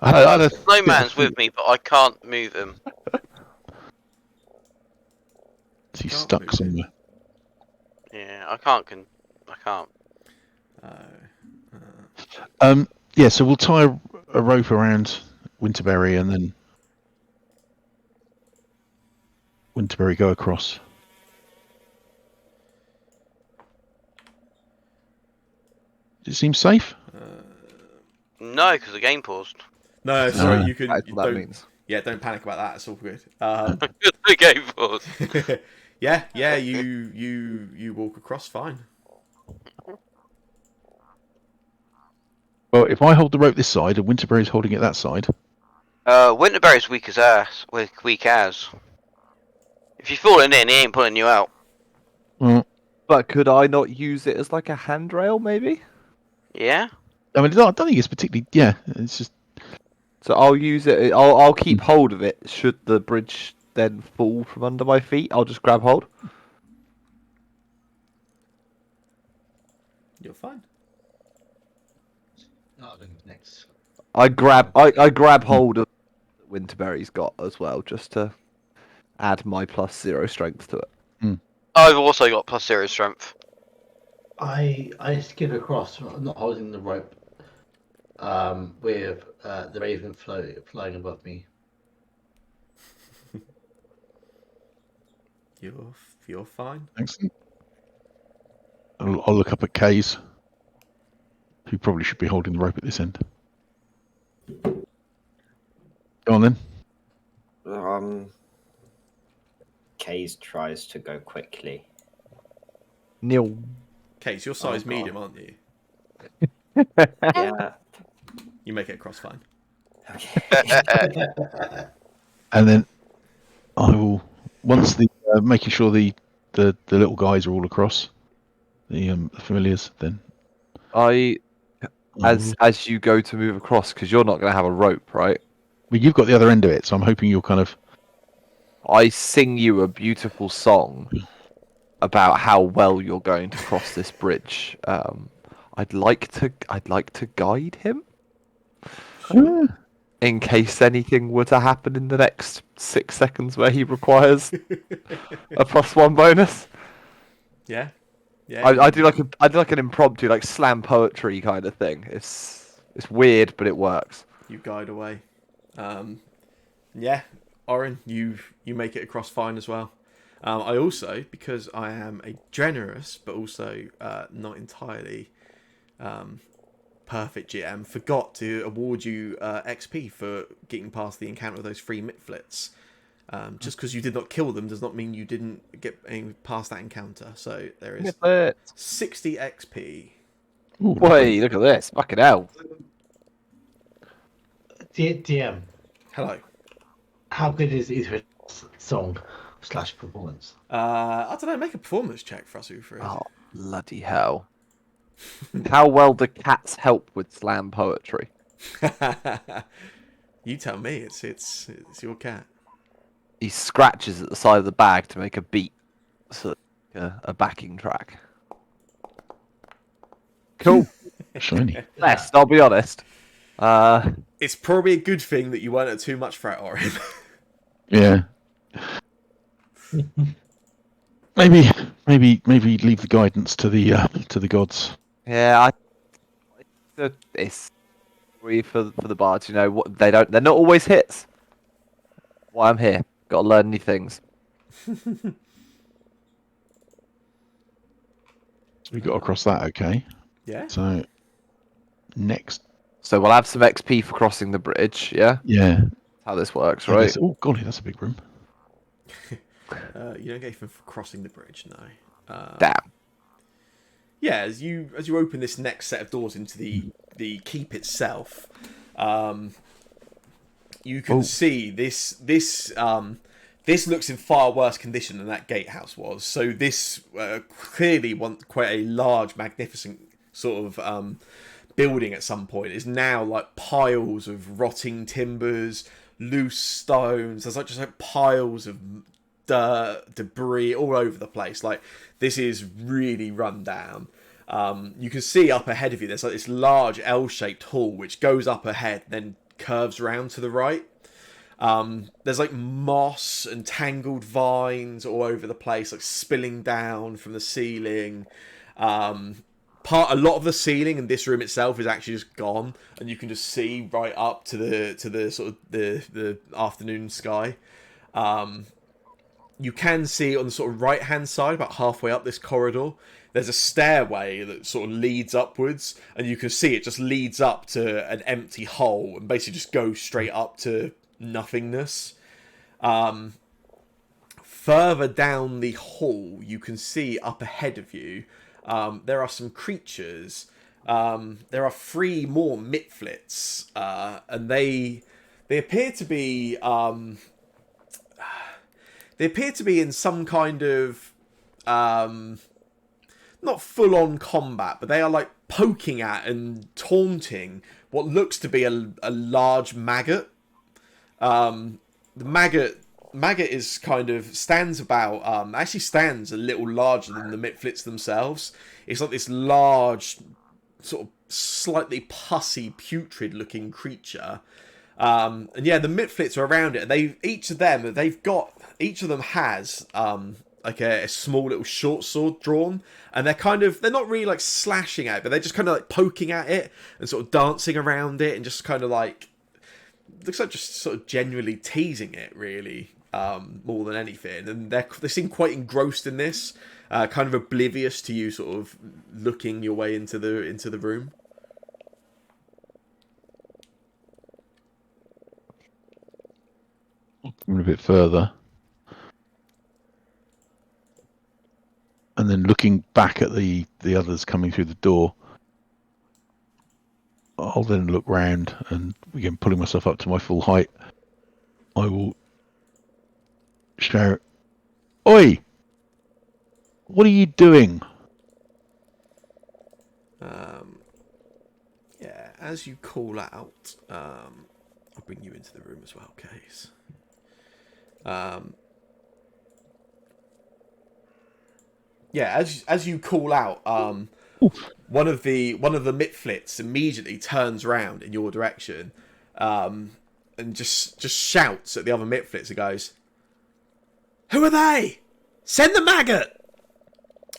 Snowman's with me, but I can't move him. He's Can't stuck move it. somewhere. Yeah, I can't. I can't. Yeah, so we'll tie a rope around Winterberry and then Winterberry go across. Does it seem safe? No, because the game paused. No, sorry, No. you can. That's You what that don't. means. Yeah, don't panic about that. It's all good. The game paused. Yeah. You walk across fine. Well, if I hold the rope this side and Winterberry's holding it that side, Winterberry's weak as ass. Weak as. If you're falling in, he ain't pulling you out. well, But could I not use it as like a handrail, maybe? Yeah. I mean, I don't think it's particularly. Yeah, it's just. So I'll use it. I'll keep hold of it. Should the bridge then fall from under my feet, I'll just grab hold. You're fine. Oh, then next. I grab hold of what Winterberry's got as well, just to add my +0 strength to it. I've also got +0 strength. I skid across, not holding the rope, with the raven flying above me. You're fine. Excellent. I'll look up at Kay's, who probably should be holding the rope at this end. Go on then. Kaze tries to go quickly. Neil. Case, you're size God. medium, aren't you? Yeah. You make it across fine. Okay. And then I will, once the making sure the little guys are all across, the familiars, then As you go to move across, because you're not going to have a rope, right? Well, you've got the other end of it, so I'm hoping you'll kind of. I sing you a beautiful song about how well you're going to cross this bridge. I'd like to guide him Sure. in case anything were to happen in the next 6 seconds where he requires a +1 bonus. Yeah. Yeah. I do like an impromptu like slam poetry kind of thing. It's weird, but it works. You guide away. Yeah, Oren, you make it across fine as well. I also, because I am a generous but also not entirely perfect GM, forgot to award you XP for getting past the encounter of those 3 mitflits. Just because you did not kill them does not mean you didn't get past that encounter. So there is 60 XP. Ooh, Wait, look at this! Fucking hell! DM, Hello. how good is his song / performance? I don't know. Make a performance check for us, Ufrid. Oh bloody hell! How well do cats help with slam poetry? You tell me. It's your cat. He scratches at the side of the bag to make a beat, so a backing track. Cool. shiny. Best, I'll be honest. It's probably a good thing that you weren't at too much threat, Oren. Yeah. maybe leave the guidance to the gods. Yeah, it's free for the bards. You know what? They're not always hits. Why I'm here. Got to learn new things. We got across that, okay. Yeah. So next, So we'll have some XP for crossing the bridge. Yeah, yeah. how this works, So right? this- oh golly, that's a big room. You don't get anything for crossing the bridge, no. Damn. Yeah, as you open this next set of doors into the keep itself, you can see this looks in far worse condition than that gatehouse was. So this clearly quite a large, magnificent sort of building at some point is now like piles of rotting timbers, loose stones. There's just like piles of dirt, debris all over the place. Like this is really run down. You can see up ahead of you there's like this large L-shaped hall which goes up ahead then curves around to the right. There's like moss and tangled vines all over the place, like spilling down from the ceiling. A lot of the ceiling in this room itself is actually just gone, and you can just see right up to the sort of the afternoon sky. You can see on the sort of right hand side, about halfway up this corridor, there's a stairway that sort of leads upwards, and you can see it just leads up to an empty hole and basically just goes straight up to nothingness. Further down the hall, you can see up ahead of you, there are some creatures. There are 3 more mitflits, and they appear to be in some kind of not full-on combat, but they are like poking at and taunting what looks to be a large maggot. The maggot is kind of stands about actually stands a little larger than the mitflits themselves. It's like this large, sort of slightly pussy, putrid looking creature. And yeah, the mitflits are around it. Each of them has like a small little short sword drawn, and they're not really like slashing at it, but they're just kind of like poking at it and sort of dancing around it and just kind of like looks like just sort of genuinely teasing it, really, more than anything. And they seem quite engrossed in this, kind of oblivious to you, sort of looking your way into the room. Coming a bit further, and then looking back at the others coming through the door. I'll then look round and again pulling myself up to my full height. I will shout, "Oi! What are you doing?" Yeah, as you call out, I'll bring you into the room as well, Case. Yeah, as you call out, one of the Mitflits immediately turns around in your direction, and just shouts at the other Mitflits and goes, "Who are they? Send the maggot!"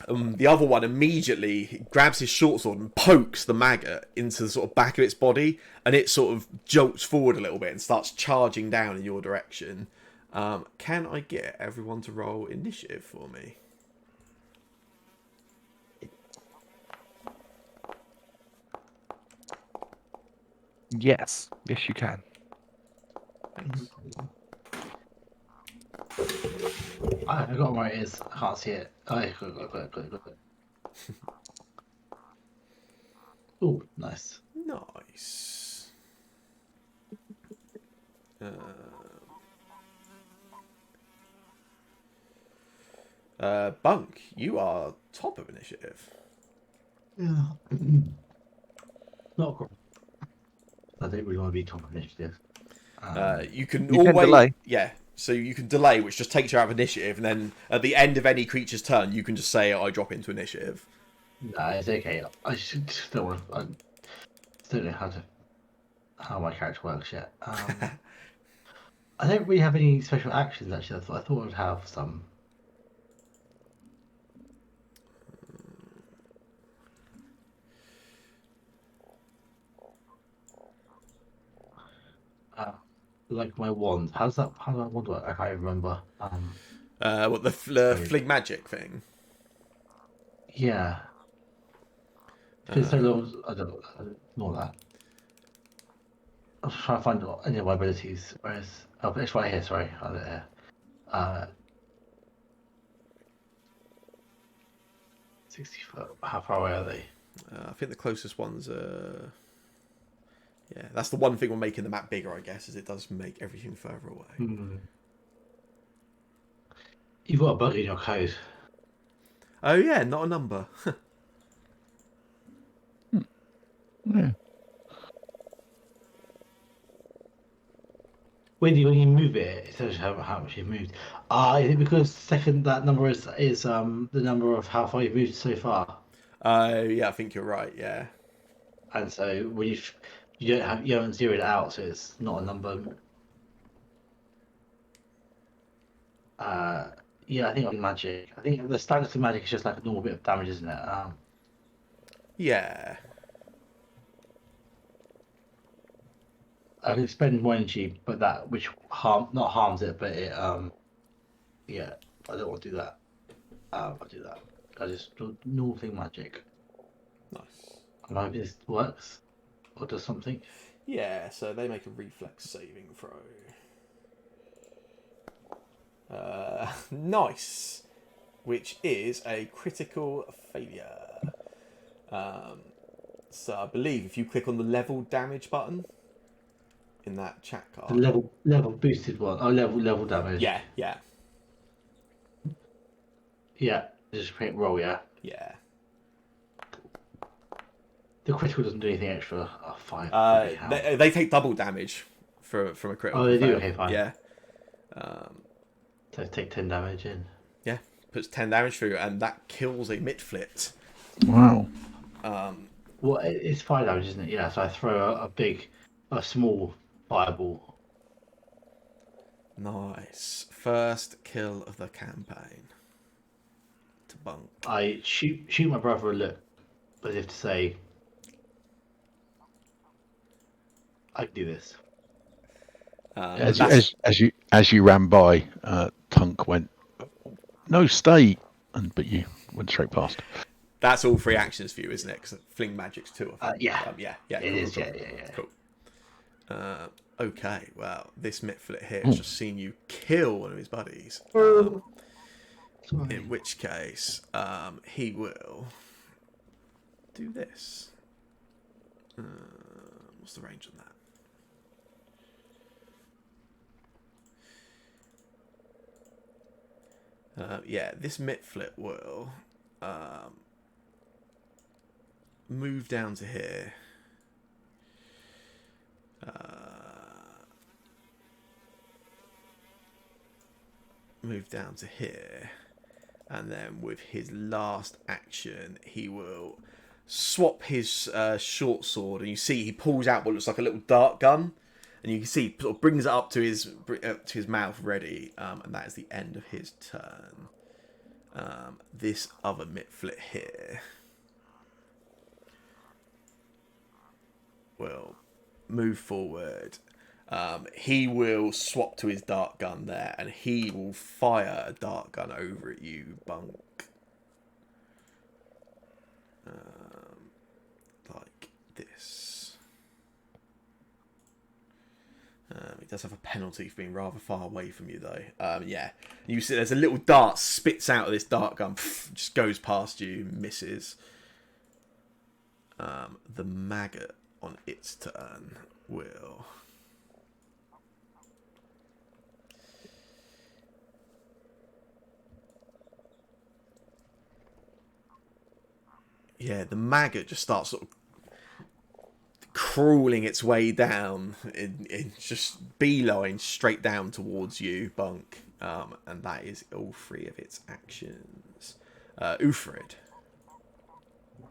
The other one immediately grabs his short sword and pokes the maggot into the sort of back of its body, and it sort of jolts forward a little bit and starts charging down in your direction. Can I get everyone to roll initiative for me? Yes, you can. I got where it is. I can't see it. Oh, yeah, got it. Oh, nice. Nice. Bunk, you are top of initiative. Yeah. Not great. I don't really want to be top of initiative. You can You can always delay. Yeah, so you can delay, which just takes you out of initiative, and then at the end of any creature's turn, you can just say, "I drop into initiative." No, it's okay. I just don't want to. I don't know how my character works yet. I don't really have any special actions actually. I thought I'd have some. Like my wand. How does my wand work? I can't even remember. What the fling magic thing? Yeah. It's been so long. I don't ignore that. I was trying to find any of my abilities. Whereas, oh, it's right here. Sorry, oh, there. 60 foot. How far away are they? I think the closest ones are... Yeah, that's the one thing we're making the map bigger, I guess, is it does make everything further away. You've got a bug in your code. Oh yeah, not a number. Yeah. When you move it, it tells you how much you've moved. Is it because second that number is the number of how far you've moved so far? Yeah, I think you're right. Yeah. And so when you haven't zeroed it out, so it's not a number. Yeah, I think on magic. I think the standard for magic is just like a normal bit of damage, isn't it? Yeah. I can spend more energy, but that which not harms it, but it yeah, I don't want to do that. I'll do that. I just do normal thing magic. Nice. I hope this works or does something. Yeah, so they make a reflex saving throw. Nice. Which is a critical failure. So I believe if you click on the level damage button in that chat The card. level boosted one. Oh, level damage. Yeah, yeah, Yeah. Just roll. Yeah. yeah. The critical doesn't do anything extra. Oh, fine. They take double damage from a critical. Oh, they do? fail. Okay, fine. Yeah. So take 10 damage in. Yeah, puts 10 damage through, and that kills a Mitflit. Wow. Well, it's 5 damage, isn't it? Yeah. So I throw a small fireball. Nice. First kill of the campaign. To Bunk. I shoot my brother a look, as if to say, I can do this. As you ran by, Tunk went, "No, stay," but you went straight past. That's all 3 actions for you, isn't it? Because Fling Magic's 2. I think. Yeah. Yeah. It is. Yeah. Cool. Okay, well, this Mitflit here has just seen you kill one of his buddies. In which case, he will do this. What's the range on that? Yeah, this Mitflit will move down to here. move down to here. And then with his last action, he will swap his short sword. And you see he pulls out what looks like a little dart gun. And you can see he sort of brings it up to his mouth ready. And that is the end of his turn. This other Mitflit here will move forward. He will swap to his dart gun there, and he will fire a dart gun over at you, Bunk. Like this. He does have a penalty for being rather far away from you, though. Yeah, you see, there's a little dart spits out of this dart gun, just goes past you, misses. The maggot on its turn will. Yeah, the maggot just starts sort of crawling its way down, in just beeline straight down towards you, Bunk. And that is all three of its actions. Ufrid.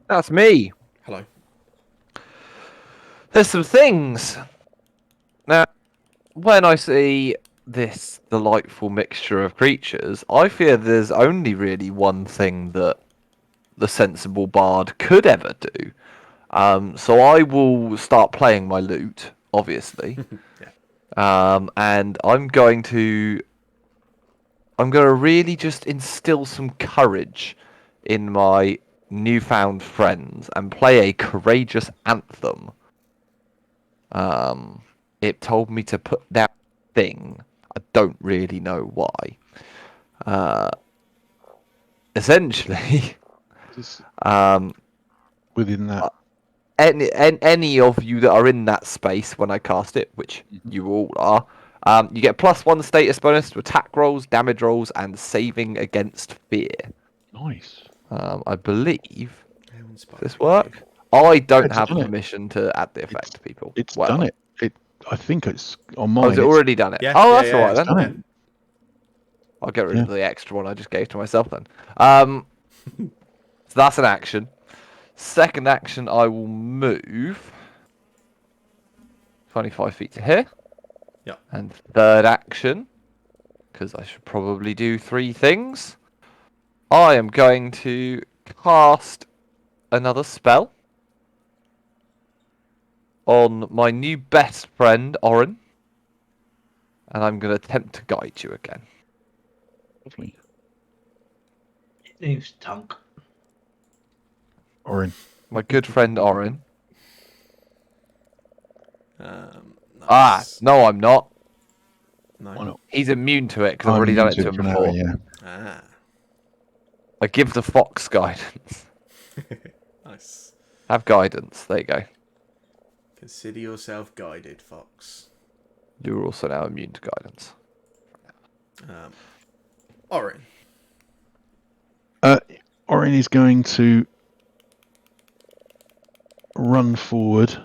That's me. Hello. There's some things. Now, when I see this delightful mixture of creatures, I fear there's only really one thing that the sensible bard could ever do. So I will start playing my lute, obviously. And I'm going to really just instill some courage in my newfound friends and play a courageous anthem. It told me to put down a thing. I don't really know why. Essentially, Just um, within that. any of you that are in that space when I cast it, which you all are, you get +1 status bonus to attack rolls, damage rolls, and saving against fear. Nice. I believe. How Does inspiring. this work? I don't It's have done it. permission to add the effect, people. It's Whatever. done it. I think it's on Oh, mine. has it It's already done it? Yeah, Oh, yeah, that's yeah, all right it's then. done it. I'll get rid Yeah. of the extra one I just gave to myself then. So that's an action. Second action, I will move 25 feet to here. Yeah. And third action, because I should probably do 3 things, I am going to cast another spell on my new best friend, Orin. And I'm going to attempt to guide you again. lovely. Name's Tunk. Orin. My good friend, Orin. Nice. No, I'm not. No. Why not? He's immune to it because I've I'm already done immune it to him for now, before. yeah. Ah. I give the fox guidance. Nice. Have guidance. There you go. Consider yourself guided, Fox. You're also now immune to guidance. Orin. Orin is going to run forward.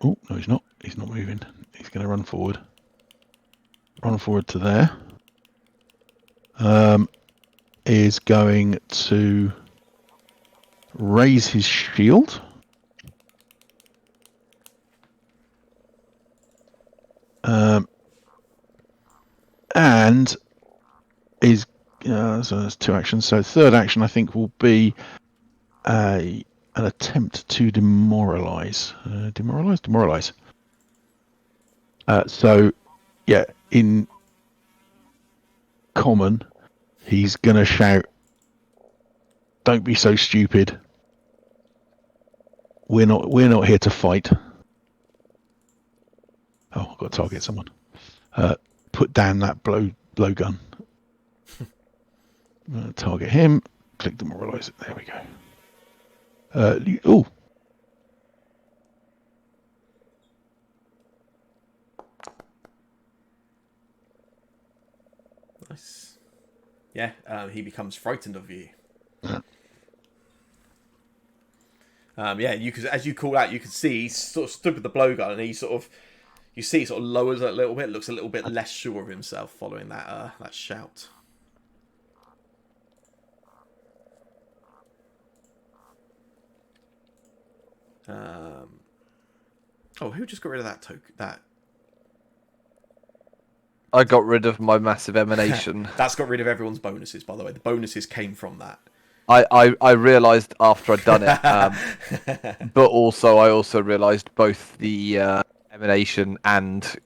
Oh, no, he's not. He's not moving. He's going to run forward. Run forward to there. Is going to raise his shield. And is so that's 2 actions. So third action, I think, will be an attempt to demoralize. Demoralize. So, yeah, in common, he's gonna shout, "Don't be so stupid. We're not here to fight." Oh, I've got to target someone. Put down that blow gun. Target him. Click demoralize it. There we go. Oh. Nice. Yeah, he becomes frightened of you. Yeah, you could, as you call out, you could see he's sort of stood with the blowgun and he sort of You see, he sort of lowers it a little bit, looks a little bit less sure of himself following that shout. Oh, who just got rid of that token? That I got rid of my massive emanation. that's got rid of everyone's bonuses, by the way. The bonuses came from that. I realised after I'd done it, but I also realised both the emanation and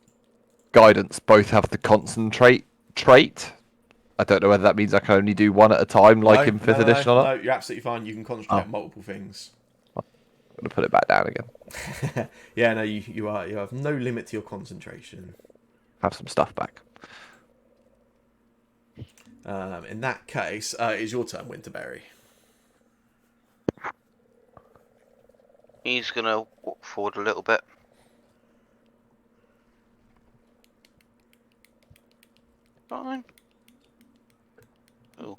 guidance both have the concentrate trait. I don't know whether that means I can only do one at a time, like in 5th edition or not. No, you're absolutely fine. You can concentrate on multiple things. I'm gonna put it back down again. Yeah, no, you have no limit to your concentration. Have some stuff back. In that case, it's your turn, Winterberry. He's gonna walk forward a little bit. Fine. Oh.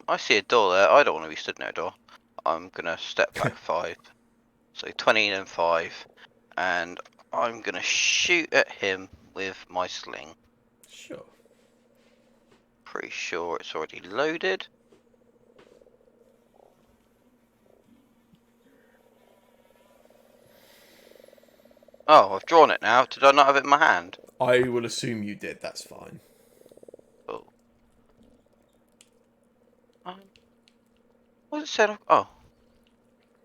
I see a door there. I don't want to be stood near a door. I'm gonna step back 5. So 20 and 5. And I'm gonna shoot at him with my sling. Sure. Pretty sure it's already loaded. Oh, I've drawn it now. Did I not have it in my hand? I will assume you did. That's fine. Oh. What's it saying? Oh.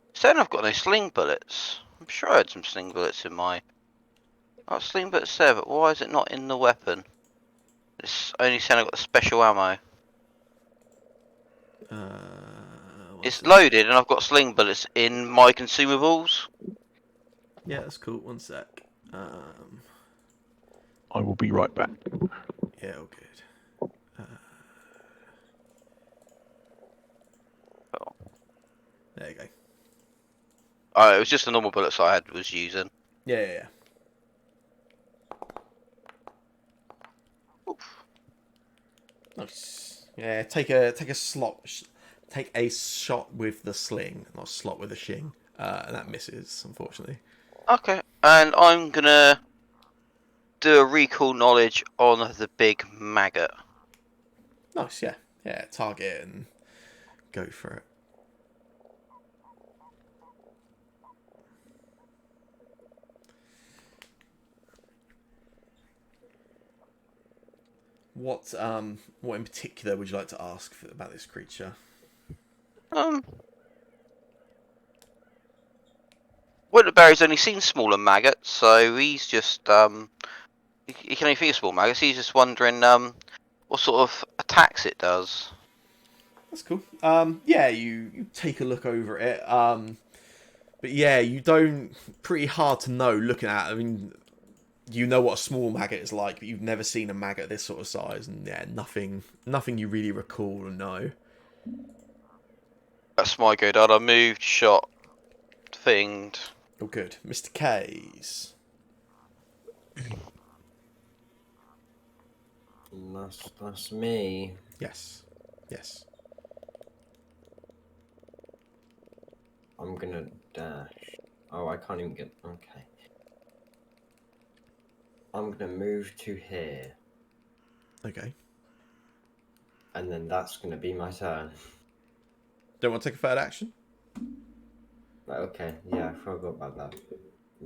It's saying I've got no sling bullets. I'm sure I had some sling bullets in my... Oh, sling bullets there, but why is it not in the weapon? It's only saying I've got the special ammo. It's loaded and I've got sling bullets in my consumables. Yeah, that's cool. One sec. I will be right back. Yeah, all good. There you go. Oh, it was just the normal bullets I was using. Yeah. Oof. Nice. Yeah, take a shot with the sling, not a slot with a shing, and that misses, unfortunately. Okay, and I'm gonna do a recall knowledge on the big maggot. Nice, yeah. Target it and go for it. What in particular would you like to ask about this creature? Winterberry's only seen smaller maggots, so he's just he can only think of small maggots. He's just wondering what sort of attacks it does. That's cool. Yeah, you take a look over it. But yeah, you don't. Pretty hard to know looking at. I mean, you know what a small maggot is like, but you've never seen a maggot this sort of size, and yeah, nothing you really recall or know. That's my go down. I moved, shot, thinged. Oh, good, Mr. K's. That's me. Yes. I'm gonna dash. Oh, I can't even get. Okay. I'm gonna move to here, Okay. and then that's gonna be my turn. Don't want to take a third action? Okay, yeah, I forgot about that.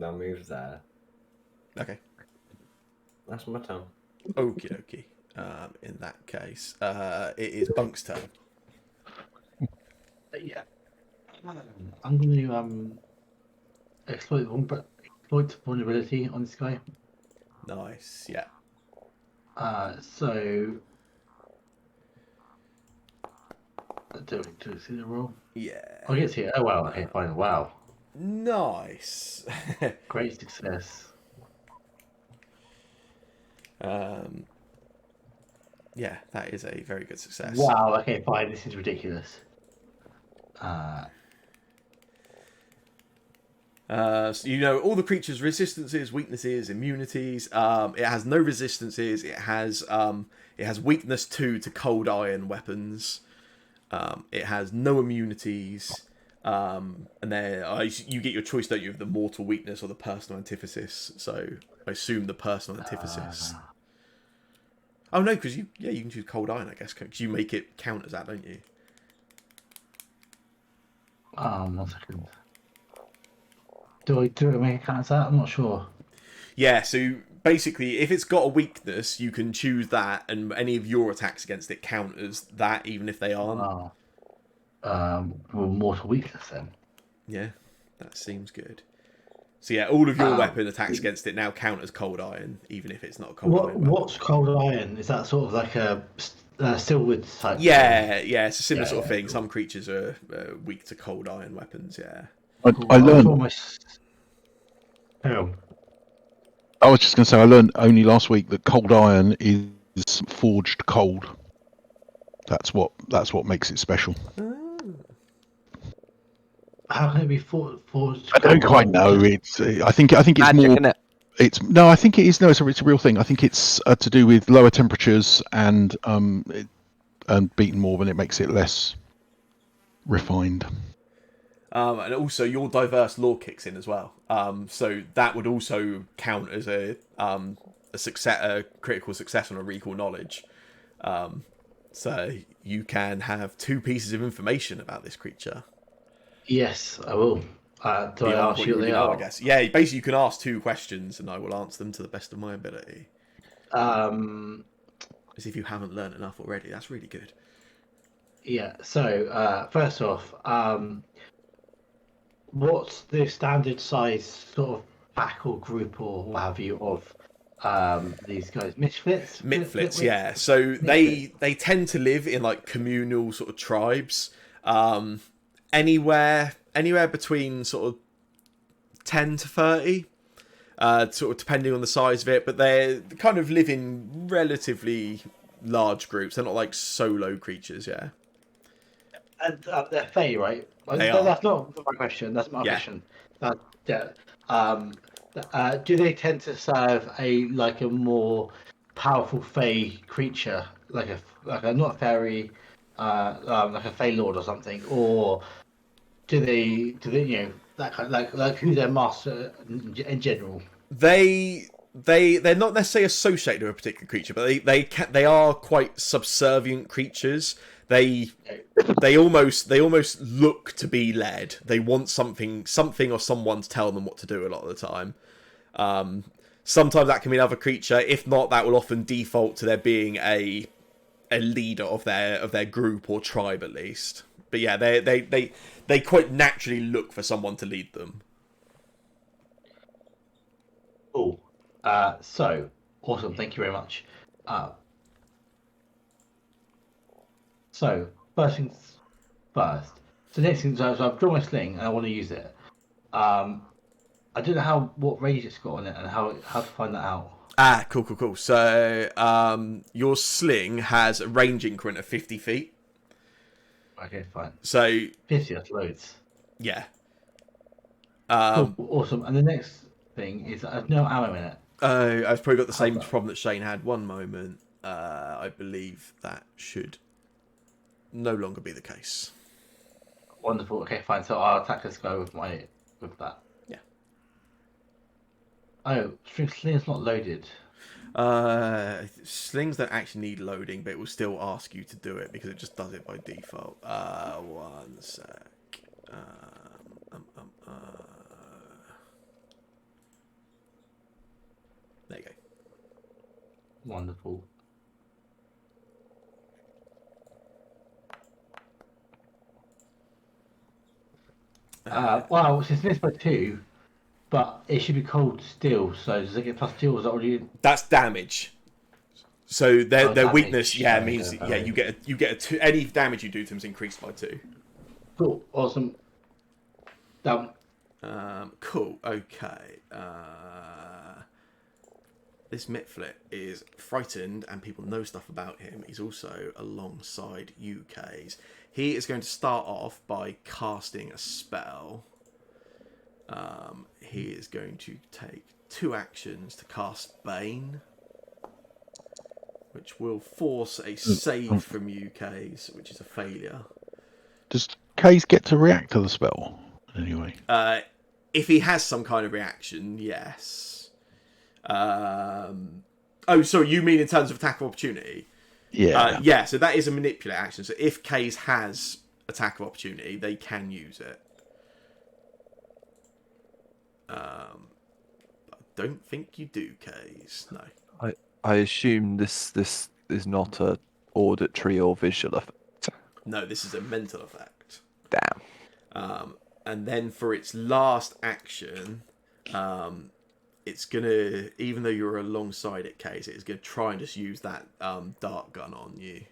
I'll move there. Okay. That's my turn. Okie dokie. In that case, it is Bunk's turn. Yeah. I'm going to exploit vulnerability on this guy. Nice. Yeah. So do we see the roll? Yeah. Oh, I guess here. Oh wow. Okay, fine. Wow. Nice. Great success. Yeah, that is a very good success. Wow. Okay, fine. This is ridiculous. So you know all the creature's resistances, weaknesses, immunities. It has no resistances. It has weakness 2 to cold iron weapons. It has no immunities. And then you get your choice, don't you, of the mortal weakness or the personal antithesis. So I assume the personal antithesis. Oh no, because you can choose cold iron, I guess, because you make it count as that, don't you? 1 second. Do I make a count as that? I'm not sure. Yeah, so basically, if it's got a weakness, you can choose that, and any of your attacks against it count as that, even if they aren't. Oh. Well, mortal weakness then. Yeah, that seems good. So yeah, all of your Um, weapon attacks against it now count as cold iron, even if it's not a cold iron weapon. What's cold iron? Is that sort of like a Silwood type? Yeah, it's a similar Yeah, sort of yeah, thing. cool. Some creatures are weak to cold iron weapons. Yeah. I learned. Almost. Oh, I was just going to say I learned only last week that cold iron is forged cold. That's what makes it special. how can it be forged? I don't quite know. It's I think it's Magic, more. innit? It's no. I think it is. No, it's a real thing. I think it's to do with lower temperatures and beaten more, and it makes it less refined. And also your diverse lore kicks in as well. So that would also count as a critical success on a recall knowledge. So you can have 2 pieces of information about this creature. Yes, I will. Do I Beyond ask what you you what already they know, are? I guess. Yeah, basically you can ask 2 questions and I will answer them to the best of my ability. As if you haven't learned enough already. That's really good. Yeah. So first off, what's the standard size sort of pack or group or what have you of these guys? Misfits? Mitflits, yeah. So they tend to live in like communal sort of tribes. Anywhere between sort of 10 to 30. Sort of depending on the size of it, but they kind of live in relatively large groups. They're not like solo creatures, yeah. And they're Fey, right? They are. That's not my question. That's my Yeah. question. Yeah. Do they tend to serve a more powerful Fey creature, like a not fairy, like a Fey Lord or something, or do they that kind of, like who's their master in general? They're not necessarily associated with a particular creature, but they are quite subservient creatures. They almost look to be led. They want something or someone to tell them what to do a lot of the time. Sometimes that can be another creature. If not, that will often default to there being a leader of their group or tribe at least. But yeah, they quite naturally look for someone to lead them. Oh, so awesome! Thank you very much. So first things first. So next thing, so I've drawn my sling and I want to use it. I don't know what range it's got on it and how to find that out. Ah, cool. So, your sling has a range increment of 50 feet. Okay, fine. So, 50, that's loads. yeah. Cool, awesome. And the next thing is that there's no ammo in it. I've probably got the same How's that? problem that Shane had. One moment. I believe that should no longer be the case. Wonderful. Okay, fine. So our attackers go with that. Yeah. Oh, sling is not loaded. Slings don't actually need loading, but it will still ask you to do it because it just does it by default. One sec. There you go. Wonderful. Well, it's missed by 2, but it should be cold still. So does it get +2? Or is that already? That's damage. So their damage. weakness, Sorry, means yeah, you get a 2. Any damage you do to them is increased by 2. Cool. Awesome. Done. Cool. Okay. This Mitflit is frightened, and people know stuff about him. He's also alongside UK's. He is going to start off by casting a spell. He is going to take 2 actions to cast Bane, which will force a save from UK's, which is a failure. Does Case get to react to the spell anyway? If he has some kind of reaction, yes. Oh, sorry, you mean in terms of attack of opportunity? Yeah. Yeah, so that is a manipulate action. So if Case has attack of opportunity, they can use it. I don't think you do, Case. No. I assume this is not a auditory or visual effect. No, this is a mental effect. Damn. And then for its last action, it's gonna, even though you're alongside it, Case, it's gonna try and just use that dart gun on you.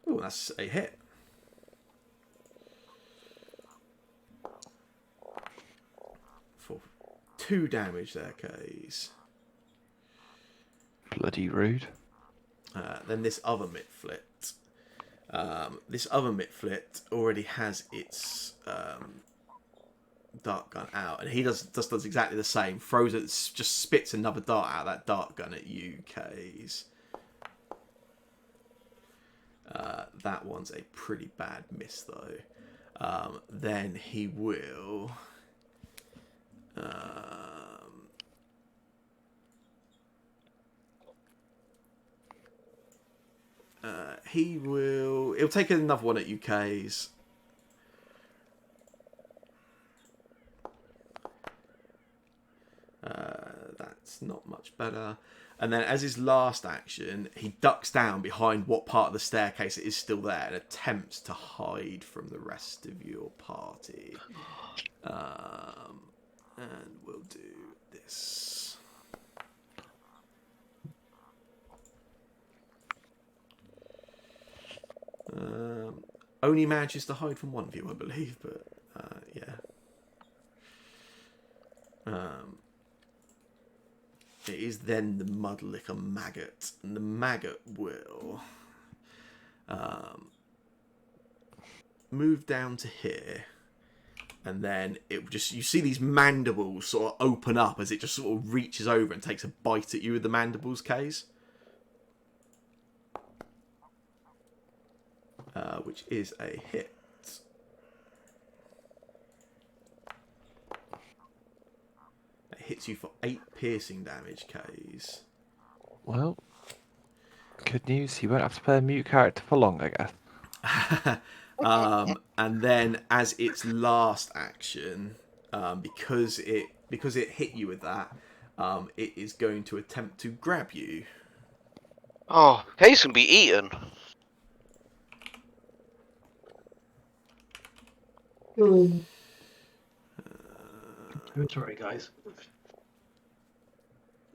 Oh, that's a hit. For 2 damage there, Case. Bloody rude. Then this other Mitflit. This other Mitflit already has its dart gun out, and he does exactly the same. Throws it, just spits another dart out of that dart gun at you, Case. That one's a pretty bad miss, though. Then he will. He'll take another one at UK's. That's not much better. And then as his last action, he ducks down behind what part of the staircase it is still there and attempts to hide from the rest of your party. And we'll do this. Only manages to hide from one of you, I believe, but yeah. It is then the Mudlicker Maggot, and the Maggot will move down to here, and then it will just, you see these mandibles sort of open up as it just sort of reaches over and takes a bite at you with the mandibles, Case. Which is a hit. It hits you for 8 piercing damage, Case. Well, good news. You won't have to play a mute character for long, I guess. And then as its last action, because it hit you with that, it is going to attempt to grab you. Oh, Case can be eaten. Sorry, guys.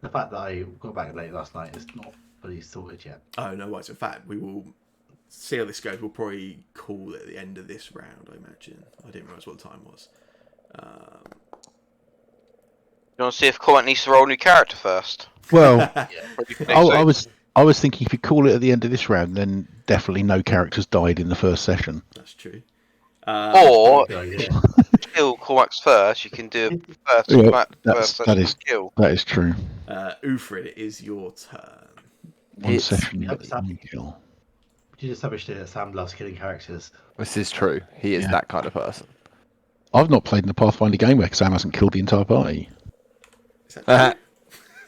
The fact that I got back late last night is not fully sorted yet. Oh, no worries. In fact, we will see how this goes. We'll probably call it at the end of this round, I imagine. I didn't realise what the time was. You want to see if Cormac needs to roll a new character first? Well, Next I week. was thinking if you call it at the end of this round, then definitely no characters died in the first session. That's true. Or Good idea. kill Cormac's first. You can do first Yeah, Cormac that's- first that and is- kill. That is true. Ufrid, it is your turn. One It's- session, Yeah, but one kill. You just established that Sam loves killing characters. This is true. He is Yeah. that kind of person. I've not played in the Pathfinder game where Sam hasn't killed the entire party. Is that true?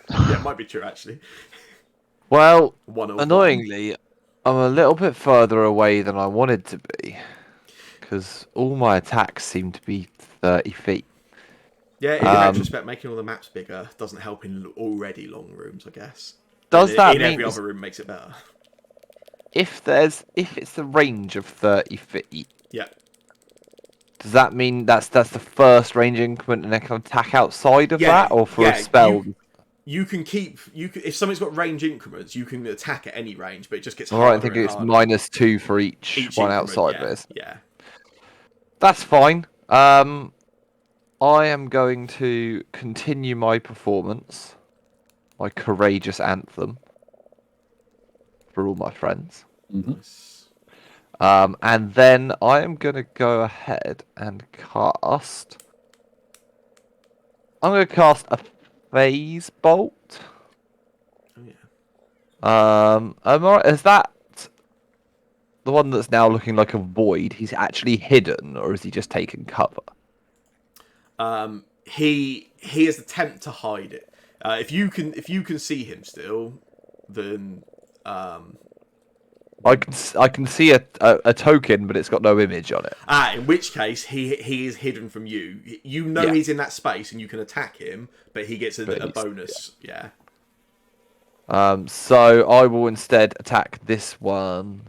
Yeah, it might be true, actually. Well, 101. annoyingly, I'm a little bit further away than I wanted to be. Because all my attacks seem to be 30 feet. Yeah, in retrospect, making all the maps bigger doesn't help in already long rooms, I guess. Does And that in mean every other room makes it better? if it's the range of 30 feet, Yeah. does that mean that's the first range increment and I can attack outside of Yeah, that, or for yeah, a spell? You can keep if something's got range increments, you can attack at any range, but it just gets All harder. right, I think and it's harder. -2 for each one increment, outside yeah, this. Yeah. That's fine. I am going to continue my performance, my courageous anthem, for all my friends. Nice. And then I am going to go ahead and cast. I'm going to cast a phase bolt. Oh yeah. Is that the one that's now looking like a void? He's actually hidden, or is he just taken cover? He has attempt to hide it. If you can see him still, then I can see a token, but it's got no image on it. in which case he is hidden from you. You know Yeah. he's in that space and you can attack him, but he gets a But bonus. Yeah. So I will instead attack this one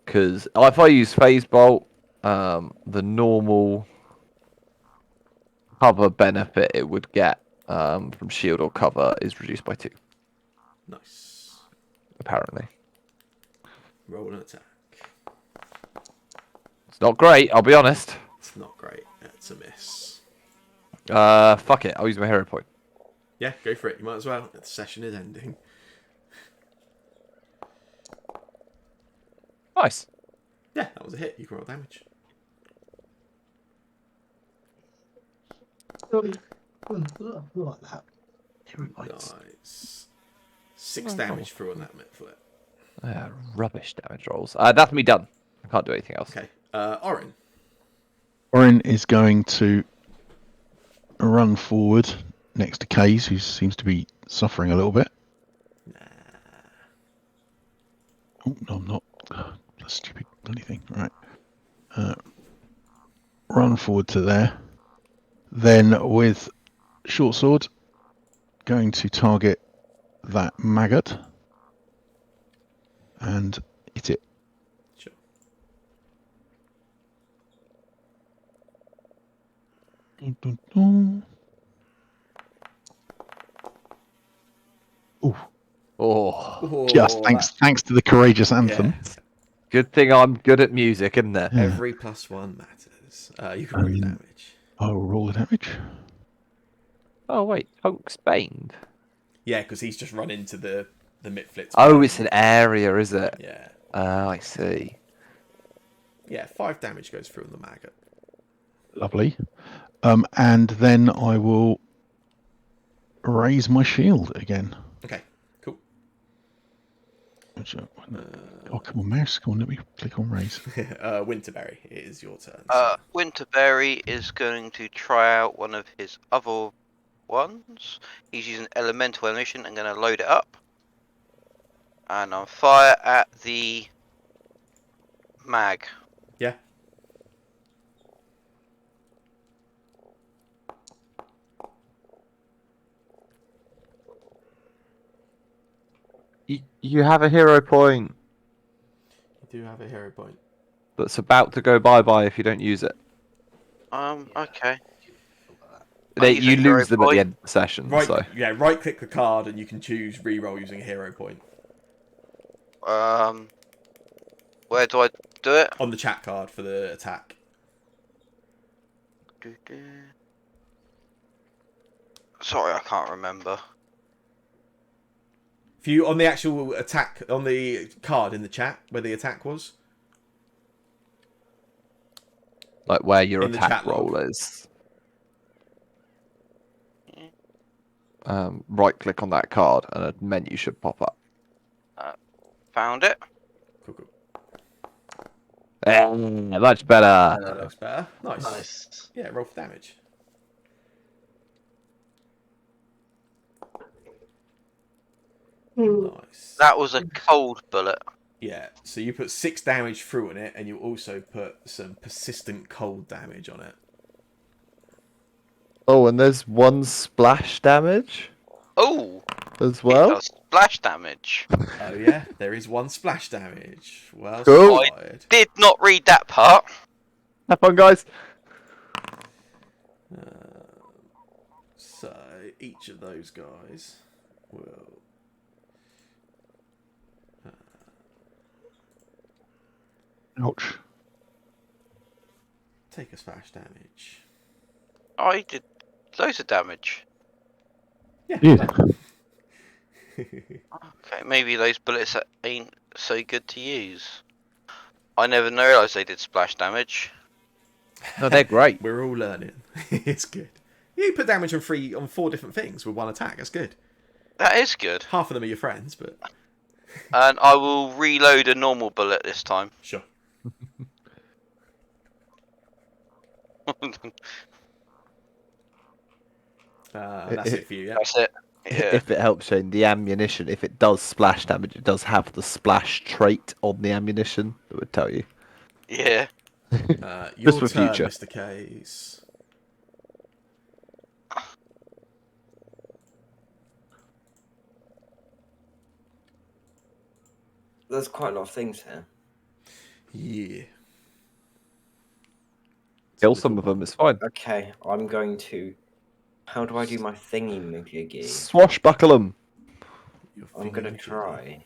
because if I use phase bolt, the normal cover benefit it would get from shield or cover is reduced by 2. Nice. Apparently, Roll an attack. it's not great. I'll be honest. It's not great. It's a miss. Fuck it. I'll use my hero point. Yeah, go for it. You might as well. The session is ending. Nice. Yeah, that was a hit. You can roll damage. Like that. Hero points. Nice. 6 damage through on that flip. Rubbish damage rolls. That's me done. I can't do anything else. Okay. Orin. Orin is going to run forward next to Kays, who seems to be suffering a little bit. Oh, no, I'm not. That stupid bloody thing. Right. Run forward to there. Then with short sword, going to target that maggot and hit it. Sure. Ooh, Oh, just thanks to the courageous anthem. Yeah. good thing I'm good at music, isn't it? Yeah. Every +1 matters. You can roll damage. I'll roll the damage. Oh wait, Honk's Bane. Yeah, because he's just run into the Mitflitz. Oh, it's an area, is it? Yeah. Oh, I see. Yeah, 5 damage goes through on the maggot. Lovely. And then I will raise my shield again. Okay, cool. Oh, come on, mouse. Come on, let me click on raise. Winterberry, it is your turn. Winterberry is going to try out one of his other ones. He's using elemental emission. I'm going to load it up. And I'll fire at the mag. Yeah. You have a hero point You do have a hero point. that's about to go bye-bye if you don't use it. Okay. You use a hero lose them at the point. end of the session, Right, so... yeah, right click the card and you can choose reroll using a hero point. Where do I do it? On the chat card for the attack. Sorry, I can't remember. If you, on the actual attack, on the card in the chat, where the attack was. Like where your In the attack chat log. roll is. Right-click on that card and a menu should pop up. Found it. Cool. Much better. That looks better. Nice. Nice. Yeah, roll for damage. Nice. That was a cold bullet. Yeah, so you put 6 damage through on it, and you also put some persistent cold damage on it. Oh, and there's 1 splash damage Oh, as it well. does splash damage. Oh yeah, there is 1 splash damage. Well Cool. spotted. Did not read that part. Have fun, guys. So each of those guys will Ouch. take a splash damage. I did loads of damage. Yeah. Yeah. Okay, maybe those bullets ain't so good to use. I never realised they did splash damage. No, they're great. We're all learning. It's good. You put damage on 4 different things with one attack. That's good. That is good. Half of them are your friends, but And I will reload a normal bullet this time. sure. That's it for you, yeah? That's it. Yeah. If it helps, Shane, the ammunition, if it does splash damage, it does have the splash trait on the ammunition that would tell you. Yeah. Your for turn, future. Mr. Case. There's quite a lot of things here. Yeah. Kill some of them, it's fine. Okay, I'm going to. How do I do my thingy majiggy? Swashbuckle them. Your I'm gonna thingy-majiggy. try.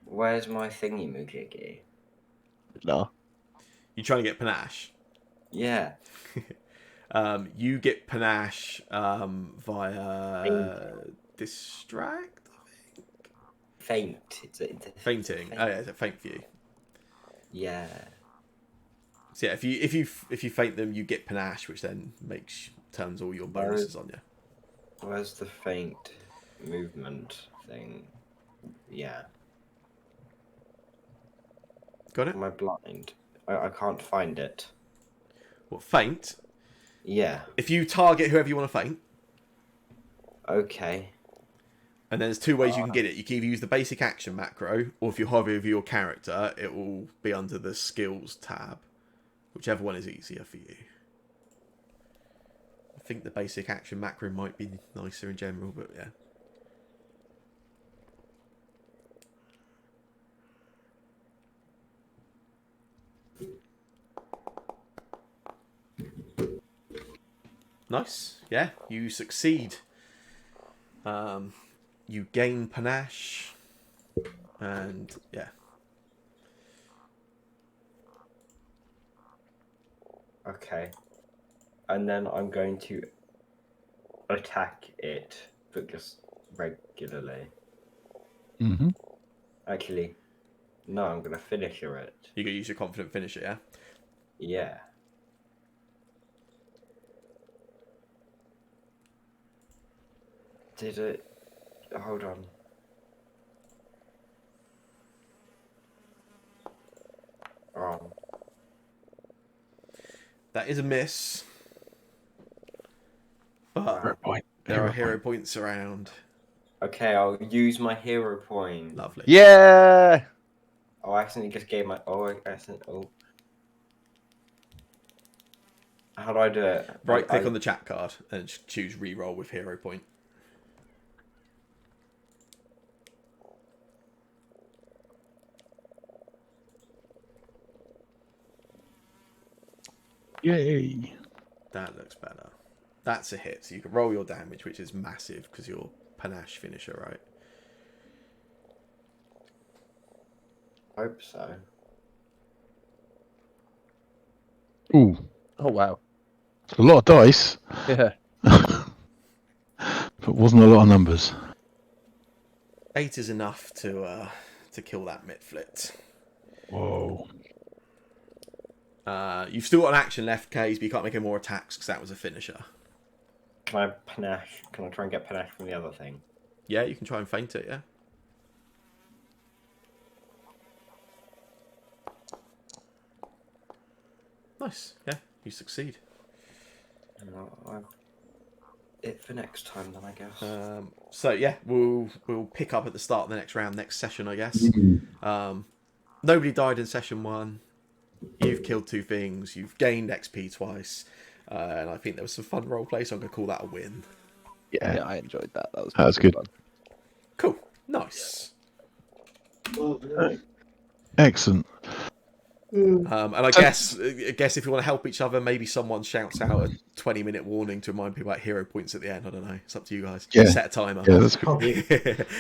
Where's my thingy majiggy? No. You trying to get panache? Yeah. You get panache via distract. Faint. It's a Fainting. Oh yeah, it's a feint for you. Yeah. So yeah, if you feint them, you get panache, which then turns all your bonuses on you. Where's the faint movement thing? Yeah. Got it? Am I blind? I can't find it. What, feint? Yeah. If you target whoever you want to feint, Okay. and then there's 2 ways you can get it. You can either use the basic action macro, or if you hover over your character, it will be under the skills tab. Whichever one is easier for you. I think the basic action macro might be nicer in general, but yeah. Nice. Yeah, you succeed. You gain panache. And yeah. Okay. And then I'm going to attack it, but just regularly. Mm-hmm. Actually, no, I'm gonna finisher it. You can use your confident finisher, yeah? Yeah. Did it? Hold on. Oh. That is a miss. But Hero point. there are hero points around. Okay, I'll use my hero point. Lovely. Yeah! Oh, I accidentally just gave my. Oh, I accidentally. Oh. How do I do it? Right click on the chat card and choose reroll with hero point. Yay. That looks better. That's a hit. So you can roll your damage, which is massive because you're panache finisher, right? Hope so. Ooh, Oh, wow. a lot of dice, Yeah. but wasn't a lot of numbers. 8 is enough to kill that Mitflit. Whoa. You've still got an action left, Kays, but you can't make any more attacks because that was a finisher. Can I panache? Can I try and get panache from the other thing? Yeah, you can try and feint it, yeah? Nice, yeah, you succeed. It for next time then, I guess. So yeah, we'll pick up at the start of the next round, next session, I guess. Nobody died in session 1. You've killed 2 things. You've gained XP twice, and I think there was some fun roleplay, so I'm gonna call that a win. Yeah, Yeah, I enjoyed that. That was That was pretty good. fun. Cool, nice. excellent. And I guess if you want to help each other, maybe someone shouts out a 20-minute warning to remind people about hero points at the end. I don't know. It's up to you guys. Yeah. Set a timer. Yeah, that's good. Probably.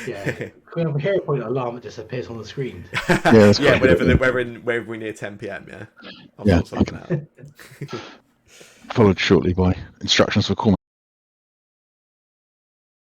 Yeah. Can we have a hero point alarm that just appears on the screen? Yeah, that's Yeah, quite good. whenever we're near 10 p.m. Yeah, I'll Yeah, sort something out. Followed shortly by instructions for call